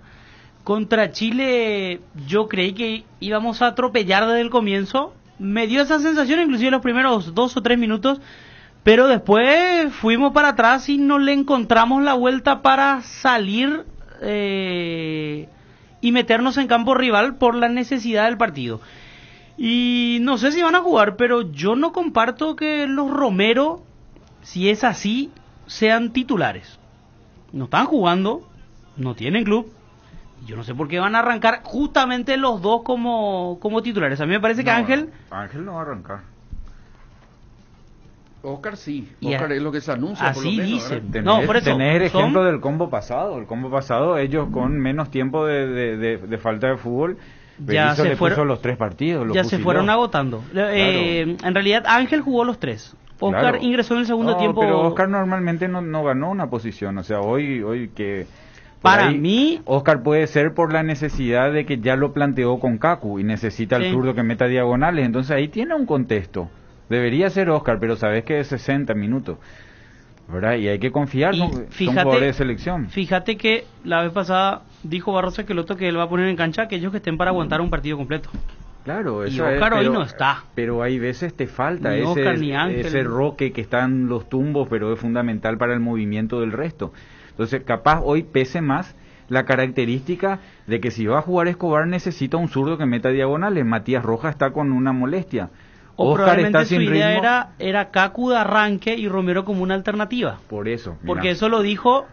Contra Chile yo creí que íbamos a atropellar desde el comienzo, me dio esa sensación inclusive los primeros 2 o 3 minutos, pero después fuimos para atrás y no le encontramos la vuelta para salir y meternos en campo rival por la necesidad del partido. Y no sé si van a jugar, pero yo no comparto que los Romero, si es así, sean titulares. No están jugando, no tienen club. Yo no sé por qué van a arrancar justamente los dos como titulares. A mí me parece que Ángel no va a arrancar. Oscar sí, Oscar es lo que se anuncia. Así por lo menos, dicen. No, por eso, tener ejemplo del combo pasado. El combo pasado, ellos con menos tiempo de falta de fútbol, ya se fueron los 3 partidos. Ya se fueron agotando. Claro. En realidad Ángel jugó los 3. Oscar ingresó en el segundo tiempo. Pero Oscar normalmente no ganó una posición. O sea, hoy que... Para mí, Oscar puede ser por la necesidad de que ya lo planteó con Kaku y necesita el zurdo que meta diagonales. Entonces ahí tiene un contexto. Debería ser Oscar, pero sabes que es 60 minutos, ¿verdad? Y hay que confiar, son jugadores de selección. Fíjate que la vez pasada dijo Barros Esqueloto que él va a poner en cancha a aquellos que estén para aguantar un partido completo. Claro, y Oscar hoy no está. Pero hay veces te falta ni Oscar, ni Ángel, ese roque que está en los tumbos, pero es fundamental para el movimiento del resto. Entonces, capaz hoy pese más la característica de que si va a jugar Escobar necesita un zurdo que meta diagonales. Matías Rojas está con una molestia. O Oscar probablemente está sin su idea ritmo. era Kaku de arranque y Romero como una alternativa. Por eso. Mira. Porque eso lo dijo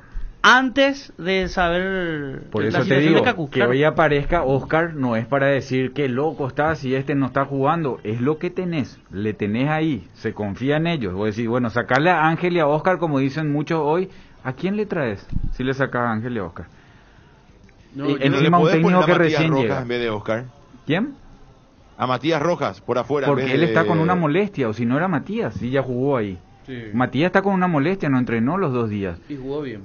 antes de saber por la eso situación te digo, de Kaku. Que hoy aparezca Oscar no es para decir que loco está si no está jugando, es lo que tenés, le tenés ahí, se confía en ellos. Vos decís, bueno, sacarle a Ángel y a Oscar, como dicen muchos hoy, ¿a quién le traes si le sacas a Ángel y a Oscar? No, y encima un técnico que recién Rojas llega. En vez de Oscar. ¿Quién? A Matías Rojas, por afuera. Porque él está con una molestia, o si no era Matías, sí ya jugó ahí. Sí. Matías está con una molestia, no entrenó los 2 días. Y jugó bien.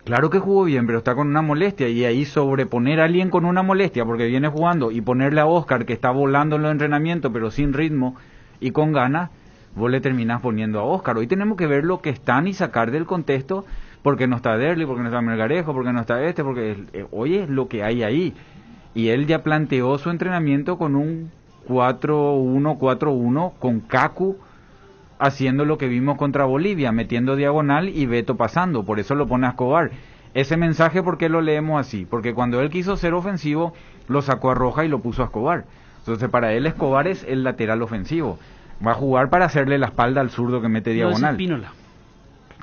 Claro que jugó bien, pero está con una molestia, y ahí sobreponer a alguien con una molestia, porque viene jugando, y ponerle a Oscar, que está volando en los entrenamientos, pero sin ritmo y con ganas, vos le terminás poniendo a Oscar. Hoy tenemos que ver lo que están y sacar del contexto, porque no está Derli, porque no está Melgarejo, porque no está porque hoy es lo que hay ahí. Y él ya planteó su entrenamiento con un 4-1, 4-1, con Kaku haciendo lo que vimos contra Bolivia, metiendo diagonal y Beto pasando, por eso lo pone a Escobar. Ese mensaje, ¿por qué lo leemos así? Porque cuando él quiso ser ofensivo, lo sacó a Roja y lo puso a Escobar. Entonces para él Escobar es el lateral ofensivo. Va a jugar para hacerle la espalda al zurdo que mete diagonal.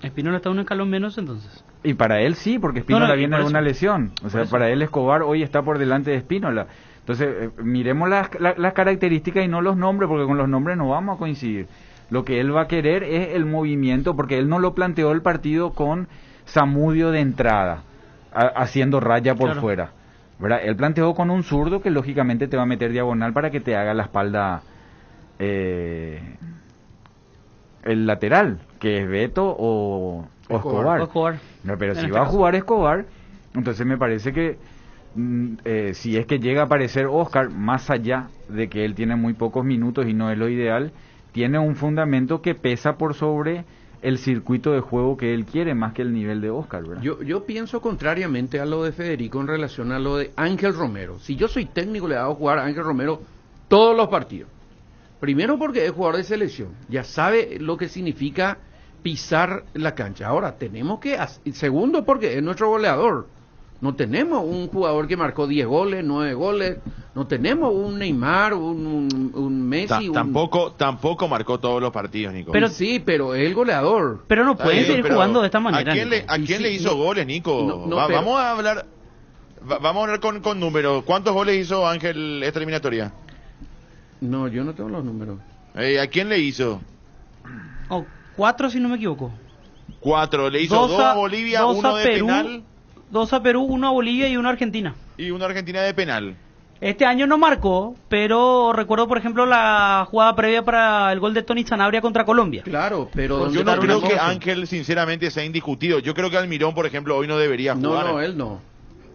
Espínola está un escalón menos entonces. Y para él sí, porque Espínola viene de una lesión. O sea, para él Escobar hoy está por delante de Espínola. Entonces, miremos las características y no los nombres, porque con los nombres no vamos a coincidir. Lo que él va a querer es el movimiento, porque él no lo planteó el partido con Zamudio de entrada, haciendo raya por fuera, ¿verdad? Él planteó con un zurdo que lógicamente te va a meter diagonal para que te haga la espalda el lateral, que es Beto o Escobar. No, pero si va a jugar Escobar, entonces me parece que si es que llega a aparecer Oscar, más allá de que él tiene muy pocos minutos y no es lo ideal, tiene un fundamento que pesa por sobre el circuito de juego que él quiere, más que el nivel de Oscar, ¿verdad? Yo pienso contrariamente a lo de Federico en relación a lo de Ángel Romero. Si yo soy técnico, le hago jugar a Ángel Romero todos los partidos. Primero porque es jugador de selección, ya sabe lo que significa pisar la cancha. Ahora, tenemos que... Segundo, porque es nuestro goleador. No tenemos un jugador que marcó 10 goles, 9 goles. No tenemos un Neymar, un Messi. Tampoco marcó todos los partidos, Nico. Pero sí, pero es el goleador. Pero no puede seguir jugando de esta manera. ¿A quién le hizo goles, Nico? Vamos a hablar con números. ¿Cuántos goles hizo Ángel esta eliminatoria? No, yo no tengo los números. ¿A quién le hizo? 4 si no me equivoco. 4. Le hizo 2 a Bolivia, 1 de Perú, penal. 2 a Perú, 1 a Bolivia y 1 a Argentina. Y 1 a Argentina de penal. Este año no marcó, pero recuerdo, por ejemplo, la jugada previa para el gol de Tony Sanabria contra Colombia. Claro, pero... Yo no creo que Ángel, sinceramente, sea indiscutido. Yo creo que Almirón, por ejemplo, hoy no debería jugar. No, él no.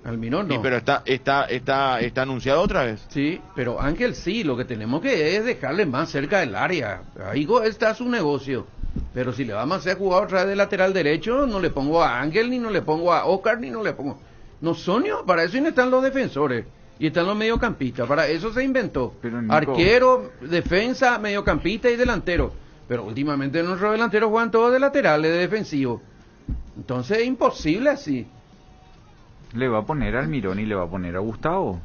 Almirón no. Sí, pero está anunciado otra vez. Sí, pero Ángel sí, lo que tenemos que es dejarle más cerca del área. Ahí está su negocio. Pero si le vamos a hacer jugar otra vez de lateral derecho, no le pongo a Ángel, ni no le pongo a Oscar, ni no le pongo... No, Sonio, para eso están los defensores. Y están los mediocampistas, para eso se inventó. Pero, Nico... Arquero, defensa, mediocampista y delantero. Pero últimamente nuestros delanteros juegan todos de laterales, de defensivo. Entonces es imposible así. Le va a poner a Almirón y le va a poner a Gustavo.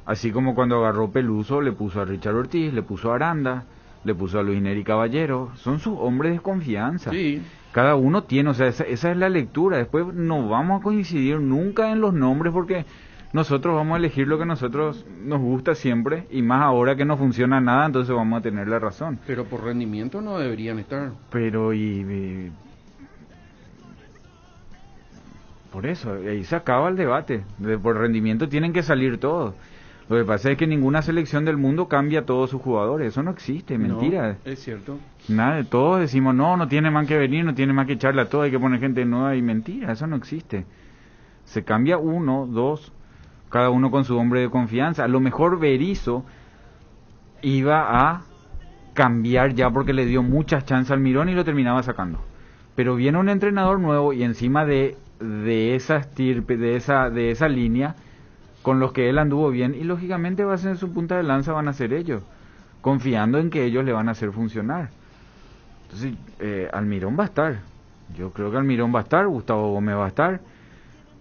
Así como cuando agarró Peluso, le puso a Richard Ortiz, le puso a Aranda, le puso a Luis Neri Caballero. Son sus hombres de confianza. Sí. Cada uno tiene, o sea, esa es la lectura. Después no vamos a coincidir nunca en los nombres porque nosotros vamos a elegir lo que a nosotros nos gusta siempre, y más ahora que no funciona nada, entonces vamos a tener la razón. Pero por rendimiento no deberían estar. Pero por eso, ahí se acaba el debate. Por rendimiento tienen que salir todos. Lo que pasa es que ninguna selección del mundo cambia a todos sus jugadores. Eso no existe, mentira. No, es cierto. Nada, todos decimos, no tiene más que venir, no tiene más que echarle a todo, hay que poner gente nueva, y mentira, eso no existe. Se cambia 1, 2, cada uno con su hombre de confianza. A lo mejor Berizzo iba a cambiar ya porque le dio muchas chances al Almirón y lo terminaba sacando. Pero viene un entrenador nuevo y encima de esa estirpe, de esa línea con los que él anduvo bien, y lógicamente va a ser su punta de lanza, van a ser ellos, confiando en que ellos le van a hacer funcionar. Entonces, Almirón va a estar. Yo creo que Almirón va a estar, Gustavo Gómez va a estar.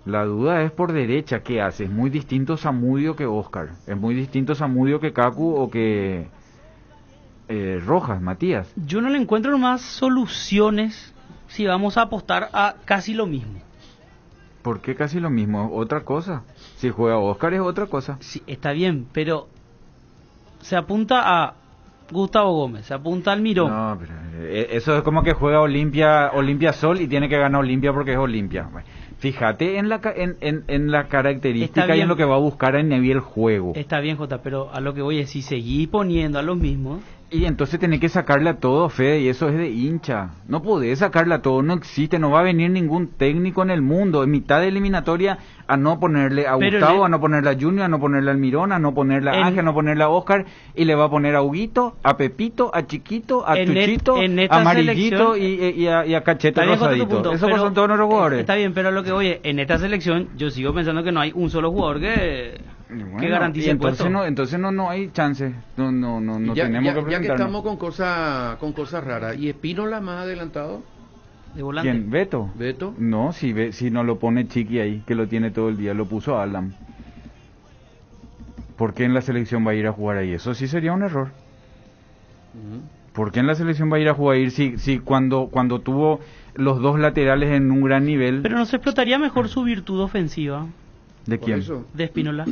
La duda es por derecha, ¿qué hace? Es muy distinto Zamudio que Oscar. Es muy distinto Zamudio que Cacu o que Rojas, Matías. Yo no le encuentro más soluciones si vamos a apostar a casi lo mismo. ¿Por qué casi lo mismo? Otra cosa. Si juega Oscar es otra cosa. Sí, está bien, pero se apunta a Gustavo Gómez, se apunta al Almirón. No, pero eso es como que juega Olimpia Sol y tiene que ganar Olimpia porque es Olimpia. Fíjate en la característica y en lo que va a buscar en el juego. Está bien, Jota, pero a lo que voy es, si seguís poniendo a los mismos... Y entonces tenés que sacarle a todo, Fede, y eso es de hincha. No podés sacarle a todo, no existe, no va a venir ningún técnico en el mundo en mitad de eliminatoria a no ponerle a Gustavo, a no ponerle a Junior, a no ponerle a Almirón, a no ponerle a Ángel, a no ponerle a Oscar, y le va a poner a Huguito, a Pepito, a Chiquito, a Tuchito, a Amarillito y a Cachete Rosadito. Esos son todos nuestros jugadores. Está bien, pero lo que voy, en esta selección yo sigo pensando que no hay un solo jugador que garantice el puesto. Entonces no hay chance, no ya, tenemos que presentarnos. Ya que estamos con cosas raras, ¿y Espínola más adelantado? De volante. ¿Quién? ¿Beto? No, si no lo pone Chiqui ahí, que lo tiene todo el día, lo puso Alan. ¿Por qué en la selección va a ir a jugar ahí? Eso sí sería un error. ¿Por qué en la selección va a ir a jugar ahí si cuando tuvo los dos laterales en un gran nivel? Pero no se explotaría mejor su virtud ofensiva. ¿De quién? De Espínola.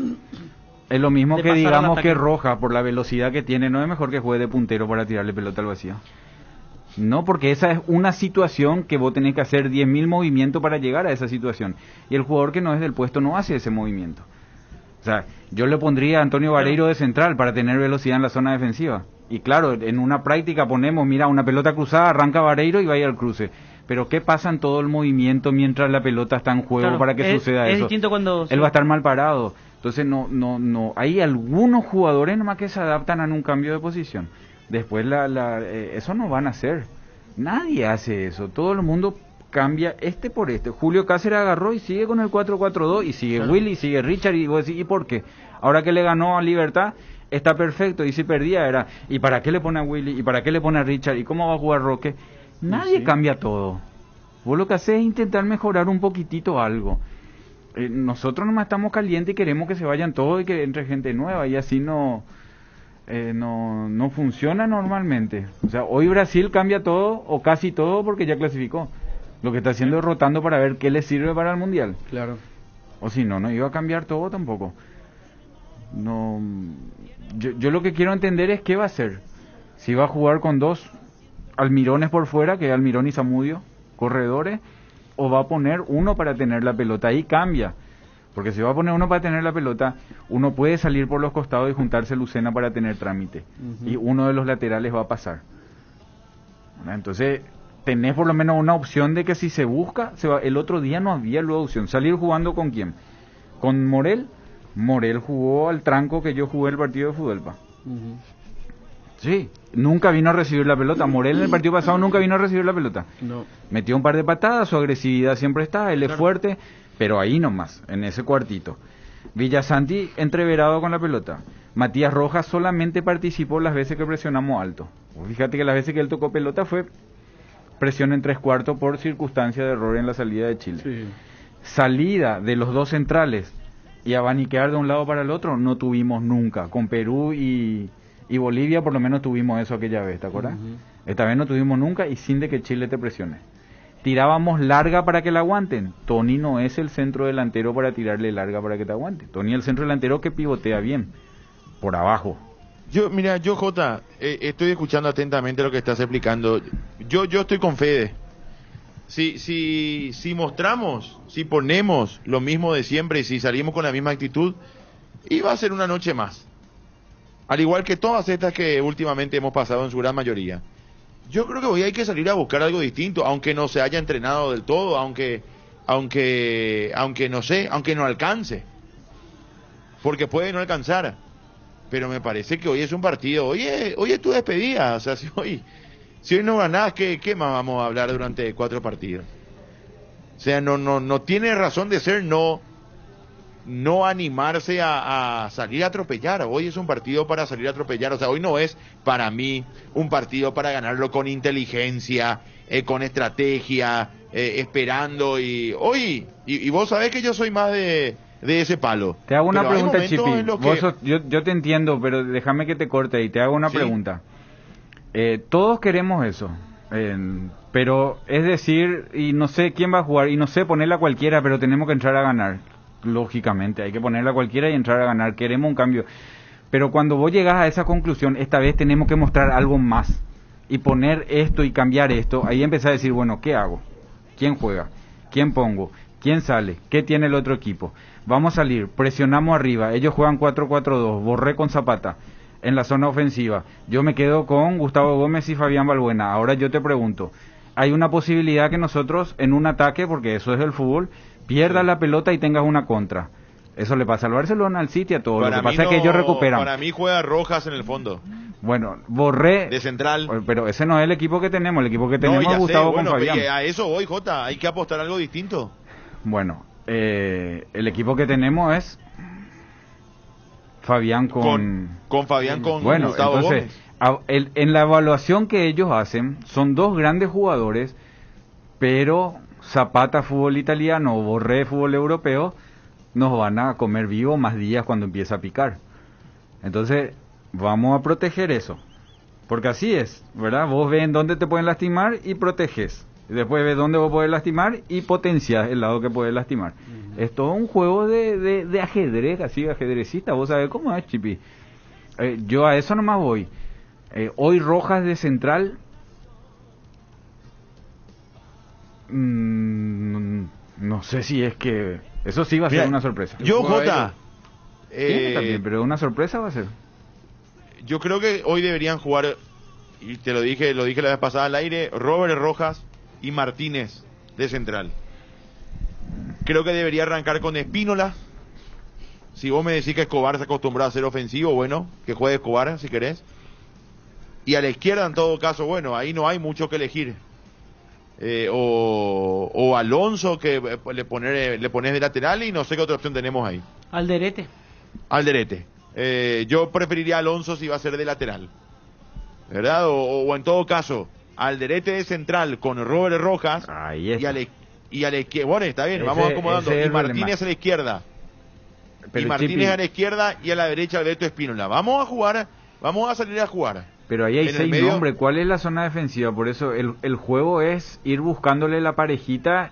Es lo mismo que digamos que Roja, por la velocidad que tiene, no es mejor que juegue de puntero para tirarle pelota al vacío. No, porque esa es una situación que vos tenés que hacer 10.000 movimientos para llegar a esa situación. Y el jugador que no es del puesto no hace ese movimiento. O sea, yo le pondría a Antonio Vareiro de central para tener velocidad en la zona defensiva. Y claro, en una práctica ponemos, mira, una pelota cruzada, arranca Vareiro y va a ir al cruce. Pero ¿qué pasa en todo el movimiento mientras la pelota está en juego para que suceda eso? Es distinto cuando... Él va a estar mal parado. Entonces no hay algunos jugadores nomás que se adaptan a un cambio de posición. Después eso no van a hacer. Nadie hace eso. Todo el mundo cambia por este. Julio Cáceres agarró y sigue con el 4-4-2 y sigue Willy, sigue Richard y vos decís, ¿y por qué? Ahora que le ganó a Libertad está perfecto, y si perdía era, ¿y para qué le pone a Willy? ¿Y para qué le pone a Richard? ¿Y cómo va a jugar Roque? Nadie cambia todo. Vos lo que haces es intentar mejorar un poquitito algo. Nosotros nomás estamos calientes y queremos que se vayan todos y que entre gente nueva, y así no funciona normalmente. O sea, hoy Brasil cambia todo o casi todo porque ya clasificó. Lo que está haciendo es rotando para ver qué le sirve para el Mundial. Claro. O si no iba a cambiar todo tampoco. No, yo lo que quiero entender es qué va a hacer. Si va a jugar con dos almirones por fuera, que es Almirón y Zamudio, corredores, o va a poner uno para tener la pelota. Ahí cambia. Porque si va a poner uno para tener la pelota, uno puede salir por los costados y juntarse Lucena para tener trámite. Y uno de los laterales va a pasar. Entonces, tenés por lo menos una opción de que si se busca, se va. El otro día no había luego opción. ¿Salir jugando con quién? ¿Con Morel? Morel jugó al tranco que yo jugué el partido de fútbol. Sí, nunca vino a recibir la pelota. Morel en el partido pasado nunca vino a recibir la pelota. No. Metió un par de patadas, su agresividad siempre está, él es fuerte, pero ahí nomás, en ese cuartito. Villasanti entreverado con la pelota. Matías Rojas solamente participó las veces que presionamos alto. Fíjate que las veces que él tocó pelota fue presión en 3/4 por circunstancia de error en la salida de Chile. Sí. Salida de los dos centrales y abaniquear de un lado para el otro no tuvimos nunca. Con Perú y Bolivia por lo menos tuvimos eso aquella vez, ¿te acuerdas? Esta vez no tuvimos nunca y sin de que Chile te presione. Tirábamos larga para que la aguanten. Tony no es el centro delantero para tirarle larga para que te aguante. Tony es el centro delantero que pivotea bien, por abajo. Yo, Jota, estoy escuchando atentamente lo que estás explicando. Yo estoy con Fede. Si mostramos, si ponemos lo mismo de siempre y si salimos con la misma actitud, iba a ser una noche más. Al igual que todas estas que últimamente hemos pasado en su gran mayoría. Yo creo que hoy hay que salir a buscar algo distinto, aunque no se haya entrenado del todo, aunque no sé, aunque no alcance. Porque puede no alcanzar. Pero me parece que hoy es un partido, hoy es tu despedida. O sea, si hoy no ganás, ¿qué más vamos a hablar durante 4 partidos? O sea, no tiene razón de ser no animarse a salir a atropellar. Hoy es un partido para salir a atropellar. O sea, hoy no es para mí un partido para ganarlo con inteligencia, con estrategia, esperando. Y vos sabés que yo soy más de ese palo. Te hago una pero pregunta, Chipi. Que... Yo te entiendo, pero déjame que te corte y te hago una pregunta. Todos queremos eso. Pero es decir, y no sé quién va a jugar, y no sé ponerla a cualquiera, pero tenemos que entrar a ganar. Lógicamente, hay que ponerla a cualquiera y entrar a ganar. Queremos un cambio. Pero cuando vos llegás a esa conclusión, esta vez tenemos que mostrar algo más. Y poner esto y cambiar esto. Ahí empezás a decir, bueno, ¿qué hago? ¿Quién juega? ¿Quién pongo? ¿Quién sale? ¿Qué tiene el otro equipo? Vamos a salir, presionamos arriba. Ellos juegan 4-4-2. Borré con Zapata en la zona ofensiva. Yo me quedo con Gustavo Gómez y Fabián Balbuena. Ahora yo te pregunto, ¿hay una posibilidad que nosotros en un ataque, porque eso es el fútbol, pierdas la pelota y tengas una contra? Eso le pasa al Barcelona, al City, a todo. Lo que pasa es que ellos recuperan. Para mí juega Rojas en el fondo. Bueno, Borré de central. Pero ese no es el equipo que tenemos. El equipo que tenemos es Gustavo con Fabián. A eso voy, Jota. Hay que apostar algo distinto. Bueno, el equipo que tenemos es Fabián con Fabián con bueno, Gustavo entonces, Gómez. En la evaluación que ellos hacen, son dos grandes jugadores, pero Zapata fútbol italiano o Borré fútbol europeo nos van a comer vivo más días cuando empieza a picar. Entonces vamos a proteger eso, porque así es, ¿verdad? Vos ves en dónde te pueden lastimar y proteges. Después ves dónde vos podés lastimar y potencias el lado que podés lastimar. Es todo un juego de ajedrez, así ajedrecista. Vos sabés cómo es, Chipi. Yo a eso nomás voy. Hoy Rojas de central, no sé si es que eso sí va a ser una sorpresa. Yo, Jota, también, pero una sorpresa va a ser. Yo creo que hoy deberían jugar, y te lo dije la vez pasada al aire, Robert Rojas y Martínez de central. Creo que debería arrancar con Espínola. Si vos me decís que Escobar se acostumbró a ser ofensivo, bueno, que juegue Escobar si querés. Y a la izquierda, en todo caso, bueno, ahí no hay mucho que elegir. O Alonso, que le pones de lateral, y no sé qué otra opción tenemos ahí. Alderete. Yo preferiría a Alonso si va a ser de lateral, ¿verdad? O en todo caso, al derecho de central con Robert Rojas. Ahí está. Y a la izquierda. Bueno, está bien, Ese- vamos acomodando. ese es Y el Martínez problema. a la izquierda. Pero, y Martínez Chipi, a la izquierda y a la derecha Alberto Espínola. Vamos a salir a jugar. pero ahí hay en el 6 medio- nombres. ¿Cuál es la zona defensiva? Por eso el juego es ir buscándole la parejita,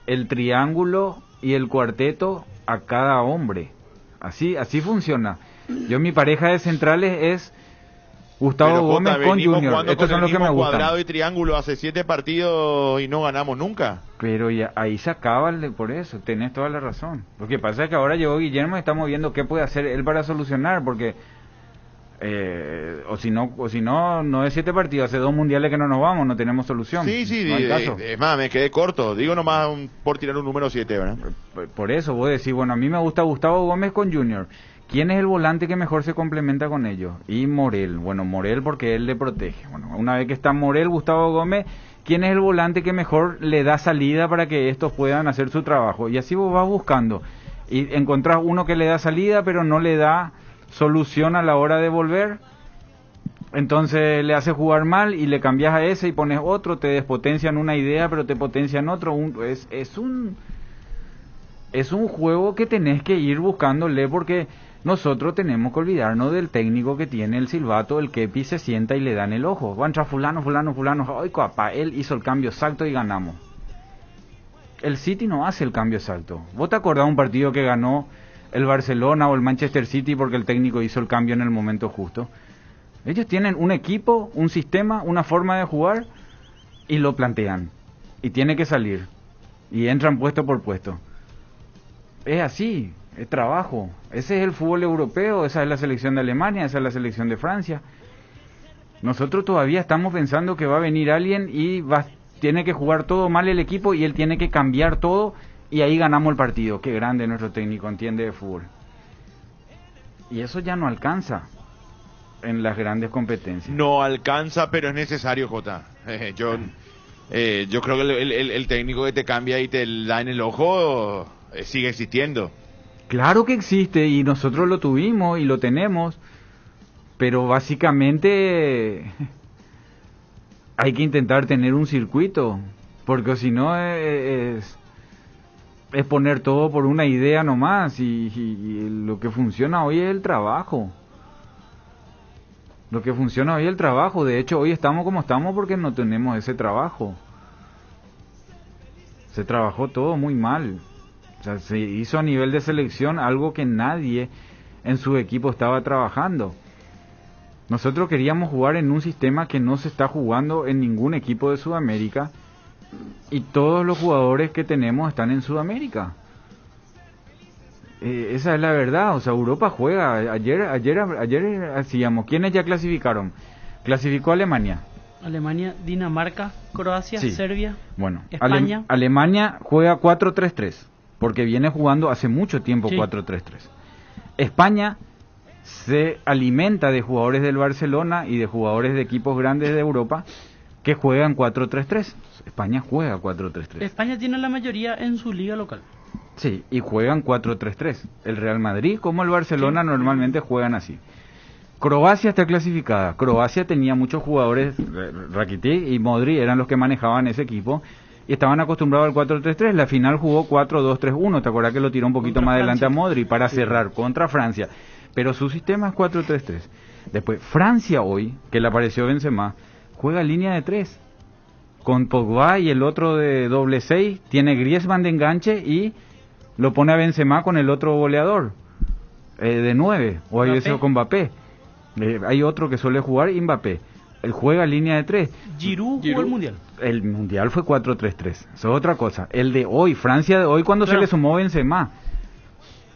el triángulo y el cuarteto a cada hombre. Así funciona. Yo mi pareja de centrales es Gustavo Pero, Gómez Jota, con venimos Junior. jugando Estos con son el los que me mismo gustan. cuadrado y triángulo hace 7 partidos y no ganamos nunca. Pero ya, ahí se acaba por eso, tenés toda la razón. Lo que pasa es que ahora llegó Guillermo y estamos viendo qué puede hacer él para solucionar, porque o si no, no es 7 partidos, hace 2 mundiales que no nos vamos, no tenemos solución. Sí, no hay caso. es más, me quedé corto. Digo nomás por tirar un número 7, ¿verdad? Por eso vos decís, bueno, a mí me gusta Gustavo Gómez con Junior. ¿Quién es el volante que mejor se complementa con ellos? Y Morel. Bueno, Morel porque él le protege. Bueno, una vez que está Morel, Gustavo Gómez, ¿quién es el volante que mejor le da salida para que estos puedan hacer su trabajo? Y así vos vas buscando. Y encontrás uno que le da salida, pero no le da solución a la hora de volver. Entonces le hace jugar mal y le cambias a ese y pones otro, te despotencian una idea, pero te potencian otro. Es un juego que tenés que ir buscándole, porque nosotros tenemos que olvidarnos del técnico que tiene el silbato, el kepi se sienta y le dan el ojo. Va a entrar fulano, ay papá, él hizo el cambio exacto y ganamos. El City no hace el cambio exacto. ¿Vos te acordás de un partido que ganó el Barcelona o el Manchester City porque el técnico hizo el cambio en el momento justo? Ellos tienen un equipo, un sistema, una forma de jugar y lo plantean. Y tiene que salir. Y entran puesto por puesto. Es así, es trabajo. Ese es el fútbol europeo, esa es la selección de Alemania, esa es la selección de Francia. Nosotros todavía estamos pensando que va a venir alguien y tiene que jugar todo mal el equipo y él tiene que cambiar todo y ahí ganamos el partido. Qué grande nuestro técnico, entiende de fútbol. Y eso ya no alcanza en las grandes competencias. No alcanza, pero es necesario, Jota. Yo creo que el técnico que te cambia y te da en el ojo sigue existiendo. Claro que existe y nosotros lo tuvimos y lo tenemos, pero básicamente hay que intentar tener un circuito, porque si no es poner todo por una idea nomás y lo que funciona hoy es el trabajo. Lo que funciona hoy es el trabajo. De hecho, hoy estamos como estamos porque no tenemos ese trabajo. Se trabajó todo muy mal. O sea, se hizo a nivel de selección algo que nadie en su equipo estaba trabajando. Nosotros queríamos jugar en un sistema que no se está jugando en ningún equipo de Sudamérica y todos los jugadores que tenemos están en Sudamérica. Esa es la verdad. O sea, Europa juega. Ayer hacíamos. ¿Quiénes ya clasificaron? Clasificó Alemania. Alemania, Dinamarca, Croacia, Sí. Serbia, Bueno, España. Alemania juega 4-3-3, porque viene jugando hace mucho tiempo Sí. 4-3-3. España se alimenta de jugadores del Barcelona y de jugadores de equipos grandes de Europa que juegan 4-3-3. España juega 4-3-3. España tiene la mayoría en su liga local. Sí, y juegan 4-3-3. El Real Madrid como el Barcelona normalmente juegan así. Croacia está clasificada. Croacia tenía muchos jugadores, Rakitic y Modric eran los que manejaban ese equipo y estaban acostumbrados al 4-3-3. La final jugó 4-2-3-1. ¿Te acuerdas que lo tiró un poquito Contra más adelante a Francia. Modric para cerrar contra Francia? Pero su sistema es 4-3-3. Después, Francia hoy, que le apareció Benzema, juega línea de 3. Con Pogba y el otro de doble 6, tiene Griezmann de enganche y lo pone a Benzema con el otro goleador de 9, o hay veces con Mbappé. Hay otro que suele jugar, Mbappé. Él juega línea de 3. Giroud jugó el Mundial. El Mundial fue 4-3-3. Eso es otra cosa. El de hoy, Francia de hoy, cuando se le sumó Benzema.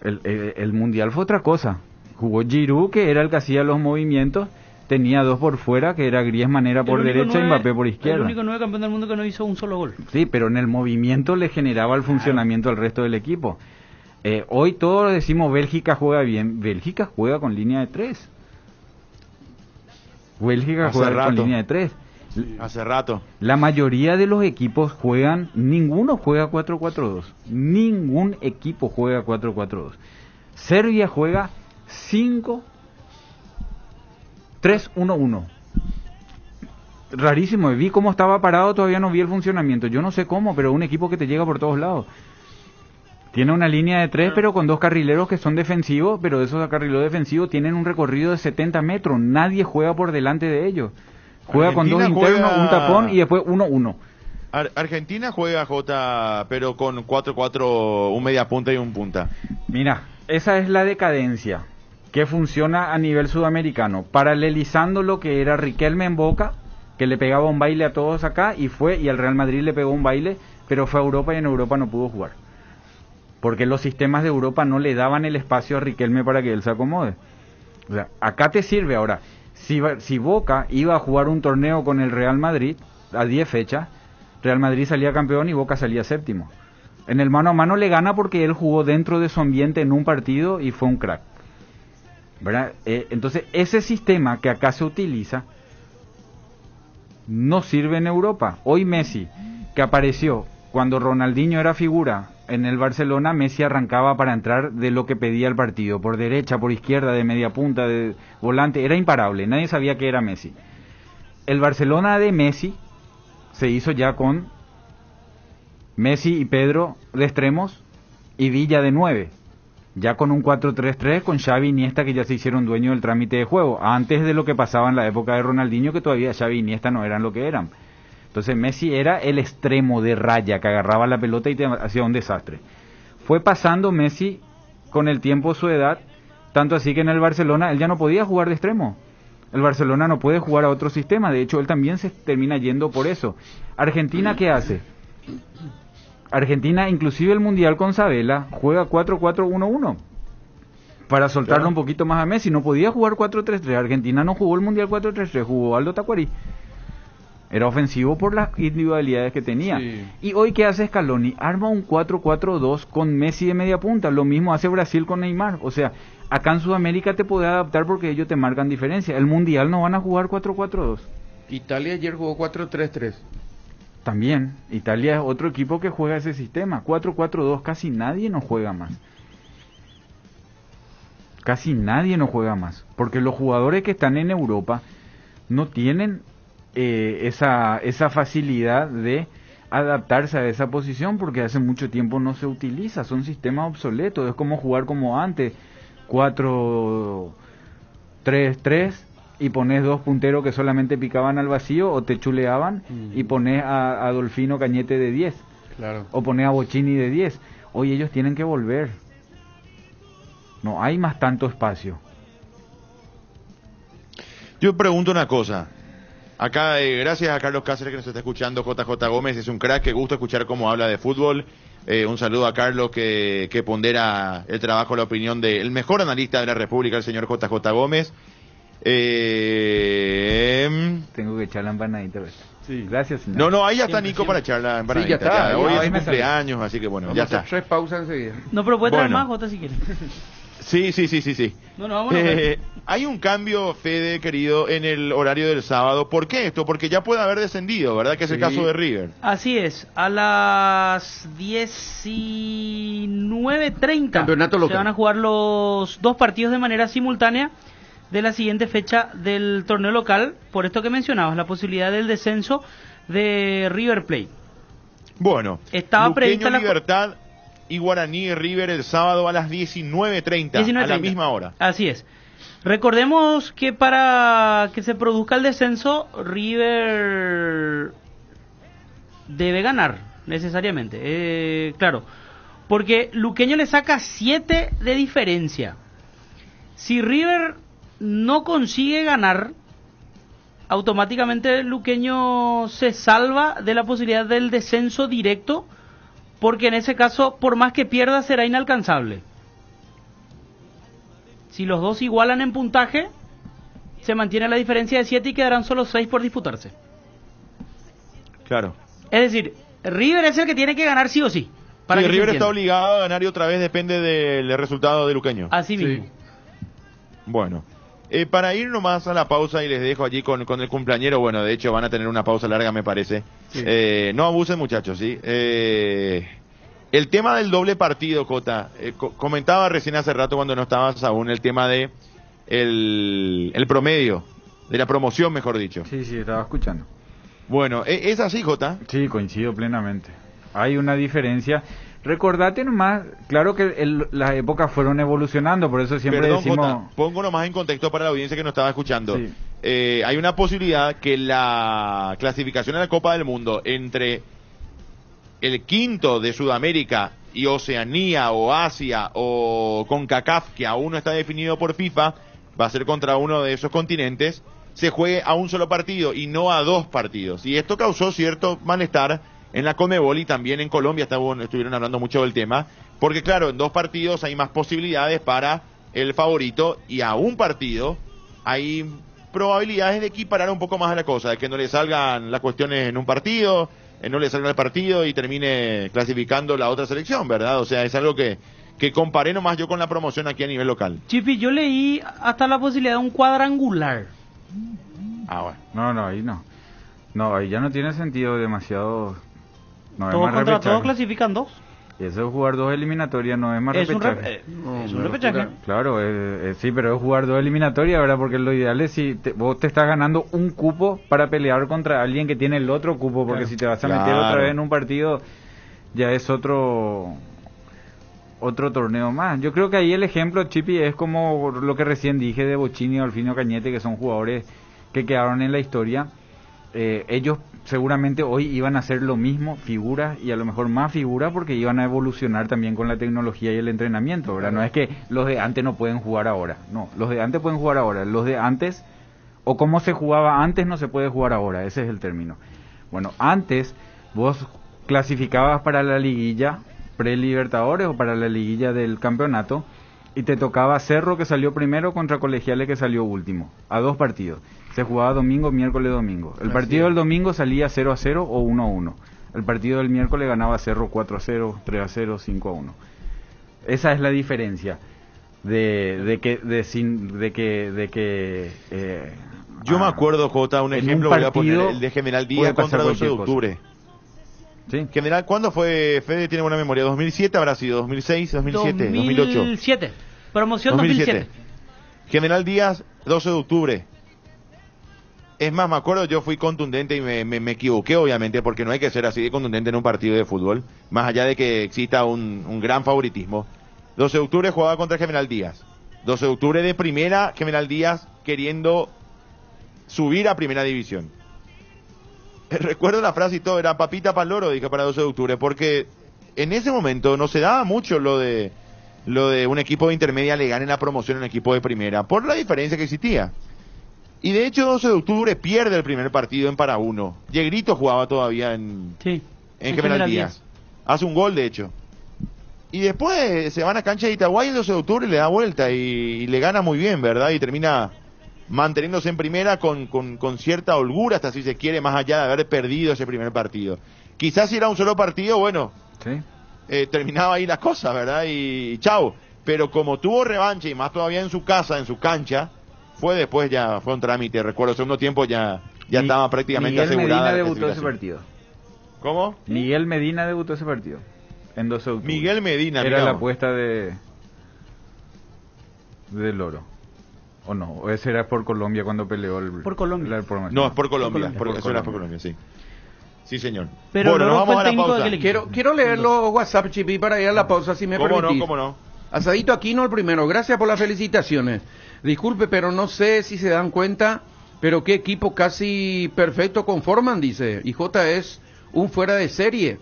El Mundial fue otra cosa. Jugó Giroud, que era el que hacía los movimientos. Tenía 2 por fuera, que era Griezmann era por derecha y Mbappé por izquierda. El único 9 campeón del mundo que no hizo un solo gol. Sí, pero en el movimiento le generaba el funcionamiento al resto del equipo. Hoy todos decimos Bélgica juega bien. Bélgica juega con línea de 3. Bélgica Hace juega con rato. línea de 3. Hace rato. La mayoría de los equipos juegan, ninguno juega 4-4-2. Ningún equipo juega 4-4-2. Serbia juega 5-3-1-1. rarísimo. Vi cómo estaba parado, todavía no vi el funcionamiento. Yo no sé cómo, pero un equipo que te llega por todos lados. Tiene una línea de 3, pero con 2 carrileros que son defensivos, pero esos carrileros defensivos tienen un recorrido de 70 metros. Nadie juega por delante de ellos. Juega Argentina con 2 internos, un tapón y después 1-1. Argentina juega, Jota, pero con 4-4, un media punta y un punta. Mira, esa es la decadencia que funciona a nivel sudamericano, paralelizando lo que era Riquelme en Boca, que le pegaba un baile a todos acá, y al Real Madrid le pegó un baile, pero fue a Europa y en Europa no pudo jugar. Porque los sistemas de Europa no le daban el espacio a Riquelme para que él se acomode. O sea, acá te sirve ahora. Si Boca iba a jugar un torneo con el Real Madrid a 10 fechas, Real Madrid salía campeón y Boca salía séptimo. En el mano a mano le gana porque él jugó dentro de su ambiente en un partido y fue un crack, ¿verdad? Entonces ese sistema que acá se utiliza no sirve en Europa. Hoy Messi, que apareció cuando Ronaldinho era figura en el Barcelona, Messi arrancaba para entrar de lo que pedía el partido, por derecha, por izquierda, de media punta, de volante, era imparable, nadie sabía que era Messi. El Barcelona de Messi se hizo ya con Messi y Pedro de extremos y Villa de 9, ya con un 4-3-3 con Xavi y Iniesta, que ya se hicieron dueños del trámite de juego, antes de lo que pasaba en la época de Ronaldinho, que todavía Xavi y Iniesta no eran lo que eran. Entonces Messi era el extremo de raya que agarraba la pelota y te hacía un desastre. Fue pasando Messi con el tiempo su edad, tanto así que en el Barcelona él ya no podía jugar de extremo. El Barcelona no puede jugar a otro sistema, de hecho él también se termina yendo por eso. Argentina, ¿qué hace? Argentina, inclusive el Mundial con Sabella, juega 4-4-1-1 para soltarlo un poquito más a Messi. No podía jugar 4-3-3. Argentina no jugó el Mundial 4-3-3, jugó Aldo Tacuarí. Era ofensivo por las individualidades que tenía. Sí. Y hoy, ¿qué hace Scaloni? Arma un 4-4-2 con Messi de media punta. Lo mismo hace Brasil con Neymar. O sea, acá en Sudamérica te podés adaptar porque ellos te marcan diferencia. El Mundial no van a jugar 4-4-2. Italia ayer jugó 4-3-3. También, Italia es otro equipo que juega ese sistema. 4-4-2, casi nadie no juega más. Casi nadie no juega más. Porque los jugadores que están en Europa no tienen esa facilidad de adaptarse a esa posición, porque hace mucho tiempo no se utiliza. Son sistemas obsoletos. Es como jugar como antes, 4-3-3, y pones 2 punteros que solamente picaban al vacío o te chuleaban, y pones a Adolfino Cañete de 10, claro, o pones a Bocini de 10. Hoy ellos tienen que volver, no hay más tanto espacio. Yo pregunto una cosa acá, gracias a Carlos Cáceres que nos está escuchando. JJ Gómez es un crack, que gusta escuchar cómo habla de fútbol. Un saludo a Carlos que pondera el trabajo, la opinión del mejor analista de la República, el señor JJ Gómez. Tengo que echar la empanadita. Sí. Gracias, señor. No, ahí ya está Nico para echar la empanadita. Sí, ya está. Hoy es cumpleaños, así que bueno, ya está. 3 pausas enseguida. No, pero puede traer más, Jota, si quiere. Sí. No, vamos a ver. Hay un cambio, Fede, querido, en el horario del sábado. ¿Por qué esto? Porque ya puede haber descendido, ¿verdad? Que es el caso de River. Así es. A las 19:30 Campeonato local. se van a jugar los 2 partidos de manera simultánea de la siguiente fecha del torneo local, por esto que mencionabas, la posibilidad del descenso de River Plate. Bueno, estaba prevista la Libertad y Guaraní y River el sábado a las 19:30, a la misma hora. Así es. Recordemos que para que se produzca el descenso, River debe ganar necesariamente, claro, porque Luqueño le saca 7 de diferencia. Si River no consigue ganar, automáticamente Luqueño se salva de la posibilidad del descenso directo, porque en ese caso, por más que pierda, será inalcanzable. Si los dos igualan en puntaje, se mantiene la diferencia de 7 y quedarán solo 6 por disputarse. Claro. Es decir, River es el que tiene que ganar sí o sí. Sí, River está obligado a ganar y otra vez depende del resultado de Luqueño. Así mismo. Bueno. Para ir nomás a la pausa y les dejo allí con el cumpleañero, bueno, de hecho van a tener una pausa larga, me parece. Sí. No abusen, muchachos, ¿sí? El tema del doble partido, Cota, comentaba recién hace rato cuando no estabas aún el tema de el promedio, de la promoción, mejor dicho. Sí, estaba escuchando. Bueno, ¿es así, Jota? Sí, coincido plenamente. Hay una diferencia. Recordate nomás, claro que las épocas fueron evolucionando, por eso siempre decimos... Jota, pongo nomás en contexto para la audiencia que nos estaba escuchando. Sí. Hay una posibilidad que la clasificación a la Copa del Mundo entre el quinto de Sudamérica y Oceanía o Asia o CONCACAF, que aún no está definido por FIFA, va a ser contra uno de esos continentes, se juegue a un solo partido y no a dos partidos. Y esto causó cierto malestar en la Conmebol y también en Colombia estuvieron hablando mucho del tema, porque claro, en dos partidos hay más posibilidades para el favorito y a un partido hay probabilidades de equiparar un poco más a la cosa, de que no le salgan las cuestiones en un partido, no le salga el partido y termine clasificando la otra selección, ¿verdad? O sea, es algo que comparé nomás yo con la promoción aquí a nivel local. Chipi, yo leí hasta la posibilidad de un cuadrangular. Bueno. No, ahí no. No, ahí ya no tiene sentido demasiado. No Todo es más contra repechaje. todo clasifican dos. Eso es jugar dos eliminatorias, no es más Es repechaje. es un repechaje. Claro, sí, pero es jugar dos eliminatorias, ¿verdad? Porque lo ideal es si vos te estás ganando un cupo para pelear contra alguien que tiene el otro cupo, porque si te vas a meter otra vez en un partido, ya es otro torneo más. Yo creo que ahí el ejemplo, Chipi, es como lo que recién dije de Bochini y Alfino Cañete, que son jugadores que quedaron en la historia. Ellos seguramente hoy iban a hacer lo mismo, figuras, y a lo mejor más figuras, porque iban a evolucionar también con la tecnología y el entrenamiento, ¿verdad? No es que los de antes no pueden jugar ahora, no, los de antes pueden jugar ahora, los de antes, o como se jugaba antes, no se puede jugar ahora, ese es el término. Bueno, antes vos clasificabas para la liguilla pre-Libertadores o para la liguilla del campeonato, y te tocaba Cerro, que salió primero, contra Colegiales, que salió último, a 2 partidos. Se jugaba domingo, miércoles, domingo. El partido del domingo salía 0-0 o 1-1. El partido del miércoles ganaba Cerro 4-0, 3-0, 5-1. Esa es la diferencia Yo me acuerdo, Jota, un ejemplo, voy a poner el de General Díaz contra 12 de octubre. ¿Sí? General, ¿cuándo fue? Fede tiene buena memoria. ¿2007 habrá sido? ¿2006? ¿2007? ¿2008? 2007. Promoción 2007. General Díaz, 12 de octubre. Es más, me acuerdo, yo fui contundente y me equivoqué, obviamente, porque no hay que ser así de contundente en un partido de fútbol, más allá de que exista un gran favoritismo. 12 de octubre jugaba contra General Díaz. 12 de octubre de primera, General Díaz queriendo subir a primera división. Recuerdo la frase y todo, era papita para el loro, dije, para 12 de octubre, porque en ese momento no se daba mucho lo de un equipo de intermedia le gane la promoción a un equipo de primera, por la diferencia que existía. Y de hecho 12 de octubre pierde el primer partido en para 1. Yegrito jugaba todavía en General Díaz. Hace un gol, de hecho. Y después se van a cancha de Itaguay el 12 de octubre y le da vuelta y le gana muy bien, ¿verdad? Y termina manteniéndose en primera con cierta holgura, hasta si se quiere, más allá de haber perdido ese primer partido. Quizás si era un solo partido, bueno, terminaba ahí la cosa, ¿verdad? Y chao. Pero como tuvo revancha, y más todavía en su casa, en su cancha, fue después, ya fue un trámite. Recuerdo, segundo tiempo ya estaba prácticamente asegurada. Miguel Medina debutó ese partido. ¿Cómo? Miguel Medina debutó ese partido. En 12 de octubre. Miguel Medina, era la apuesta del Oro. ¿O no? ¿O ese era por Colombia cuando peleó por Colombia? No, es por Colombia. Eso era por Colombia, sí. Sí, señor. Pero bueno, nos vamos a la pausa. Quiero leer los WhatsApp, Chipi, para ir a la pausa, si me permitís. ¿Cómo no? Asadito Aquino el primero. Gracias por las felicitaciones. Disculpe, pero no sé si se dan cuenta, pero qué equipo casi perfecto conforman, dice. Y J es un fuera de serie.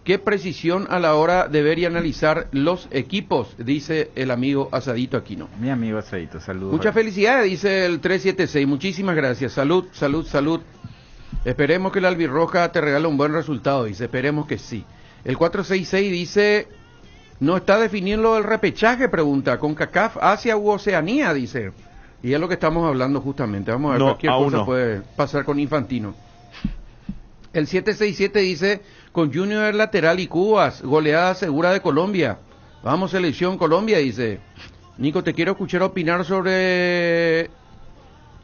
Qué precisión a la hora de ver y analizar los equipos, dice el amigo Asadito Aquino. Mi amigo Asadito, saludos. Muchas felicidades, dice el 376. Muchísimas gracias. Salud, salud, salud. Esperemos que la albirroja te regale un buen resultado, dice. Esperemos que sí. El 466 dice... No está definiendo el repechaje, pregunta. CONCACAF, Asia u Oceanía, dice. Y es lo que estamos hablando justamente. Vamos a ver, cualquier cosa puede pasar con Infantino. El 767 dice, con Junior lateral y Cubas, goleada segura de Colombia. Vamos, selección Colombia, dice. Nico, te quiero escuchar opinar sobre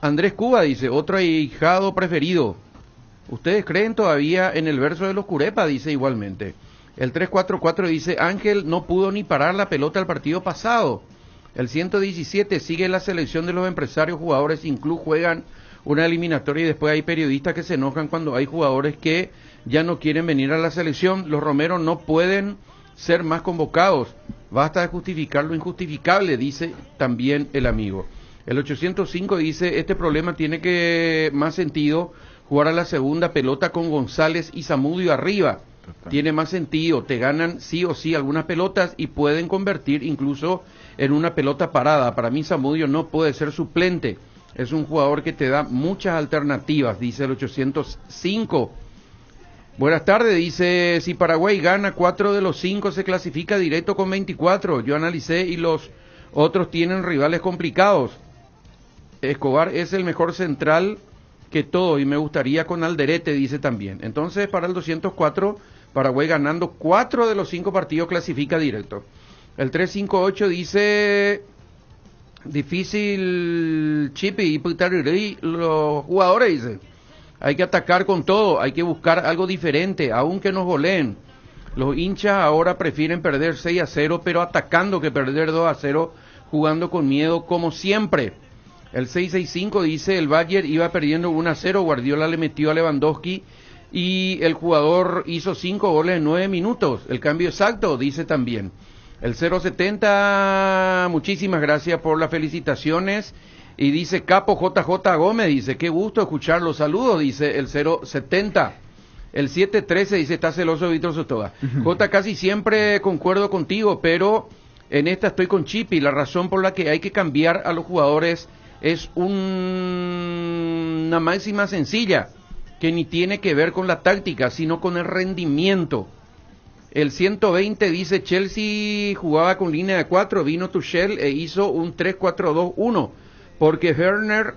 Andrés Cuba, dice. Otro ahijado preferido. ¿Ustedes creen todavía en el verso de los Curepa? Dice igualmente. El 344 dice, Ángel no pudo ni parar la pelota el partido pasado. El 117 sigue la selección de los empresarios jugadores sin club juegan una eliminatoria y después hay periodistas que se enojan cuando hay jugadores que ya no quieren venir a la selección. Los Romero no pueden ser más convocados. Basta de justificar lo injustificable, dice también el amigo. El 805 dice, este problema tiene que más sentido jugar a la segunda pelota con González y Zamudio arriba. Tiene más sentido, te ganan sí o sí algunas pelotas y pueden convertir incluso en una pelota parada. Para mí Zamudio no puede ser suplente, es un jugador que te da muchas alternativas, dice el 805. Buenas tardes, dice, si Paraguay gana 4 de los 5 se clasifica directo con 24. Yo analicé y los otros tienen rivales complicados. Escobar es el mejor central que todo y me gustaría con Alderete, dice también. Entonces, para el 204, Paraguay ganando 4 de los 5 partidos clasifica directo. El 358 dice, difícil Chipi y los jugadores, dice, hay que atacar con todo, hay que buscar algo diferente, aunque nos goleen. Los hinchas ahora prefieren perder 6-0, pero atacando que perder 2-0, jugando con miedo como siempre. El 665 dice, el Bayern iba perdiendo 1-0, Guardiola le metió a Lewandowski y el jugador hizo 5 goles en 9 minutos. El cambio exacto, dice también. El 070, muchísimas gracias por las felicitaciones. Y dice Capo JJ Gómez, dice, qué gusto escuchar los saludos, dice el 070. El 713 dice, está celoso Víctor Sotoga. J, casi siempre concuerdo contigo, pero en esta estoy con Chipi. La razón por la que hay que cambiar a los jugadores es una máxima sencilla, que ni tiene que ver con la táctica, sino con el rendimiento. El 120 dice, Chelsea jugaba con línea de 4, vino Tuchel e hizo un 3-4-2-1, porque Werner,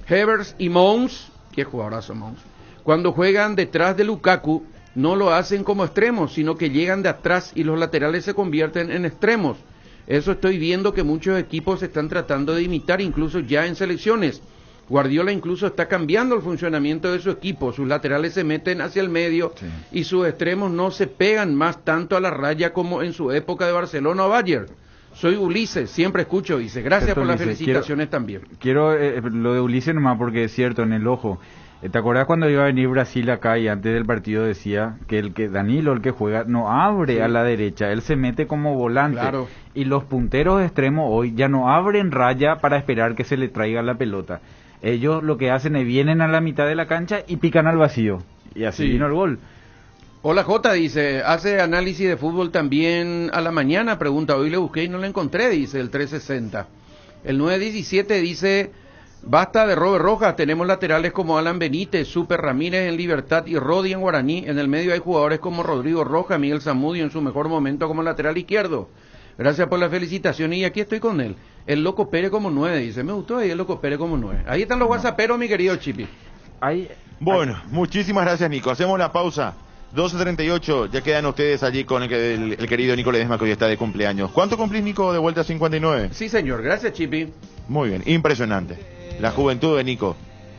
Havertz y Mons, qué jugadorazo Mons, cuando juegan detrás de Lukaku, no lo hacen como extremos, sino que llegan de atrás y los laterales se convierten en extremos. Eso estoy viendo que muchos equipos están tratando de imitar, incluso ya en selecciones. Guardiola incluso está cambiando el funcionamiento de su equipo, sus laterales se meten hacia el medio y sus extremos no se pegan más tanto a la raya como en su época de Barcelona o Bayern. Soy Ulises, siempre escucho, dice, gracias por las felicitaciones también. Quiero lo de Ulises nomás porque es cierto, en el ojo. ¿Te acordás cuando iba a venir Brasil acá y antes del partido decía que Danilo, el que juega, no abre a la derecha, él se mete como volante? Claro. Y los punteros extremos hoy ya no abren raya para esperar que se le traiga la pelota. Ellos lo que hacen es vienen a la mitad de la cancha y pican al vacío. Y así vino el gol. Hola Jota, dice, hace análisis de fútbol también a la mañana, pregunta, hoy le busqué y no le encontré, dice el 360. El 917 dice, basta de Robert Rojas, tenemos laterales como Alan Benítez, Super Ramírez en Libertad y Rodi en Guaraní, en el medio hay jugadores como Rodrigo Rojas, Miguel Zamudio en su mejor momento como lateral izquierdo. Gracias por la felicitación y aquí estoy con él. El Loco Pérez como 9, dice, me gustó ahí el Loco Pérez como 9. Ahí están los whatsapperos, mi querido Chipi. Bueno, muchísimas gracias, Nico. Hacemos la pausa. 12:38, ya quedan ustedes allí con el querido Nico Ledesma, que hoy está de cumpleaños. ¿Cuánto cumplís, Nico, de vuelta a 59? Sí, señor, gracias, Chipi. Muy bien, impresionante. La juventud de Nico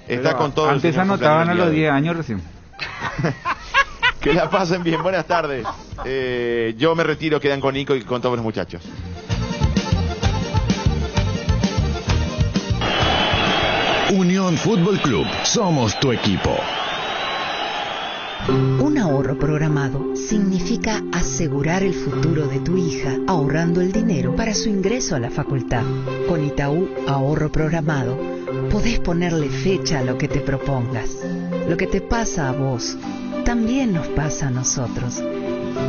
está Pero con todo. antes anotaban a los 10 años recién. Que la pasen bien, buenas tardes. Yo me retiro, quedan con Nico y con todos los muchachos. Unión Fútbol Club, somos tu equipo. Un ahorro programado significa asegurar el futuro de tu hija ahorrando el dinero para su ingreso a la facultad. Con Itaú Ahorro Programado podés ponerle fecha a lo que te propongas. Lo que te pasa a vos también nos pasa a nosotros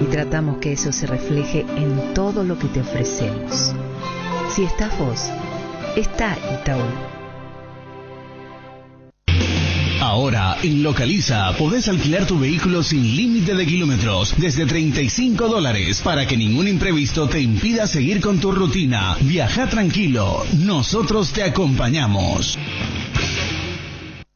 y tratamos que eso se refleje en todo lo que te ofrecemos. Si estás vos, está Itaú. Ahora, en Localiza, podés alquilar tu vehículo sin límite de kilómetros desde $35 para que ningún imprevisto te impida seguir con tu rutina. Viaja tranquilo, nosotros te acompañamos.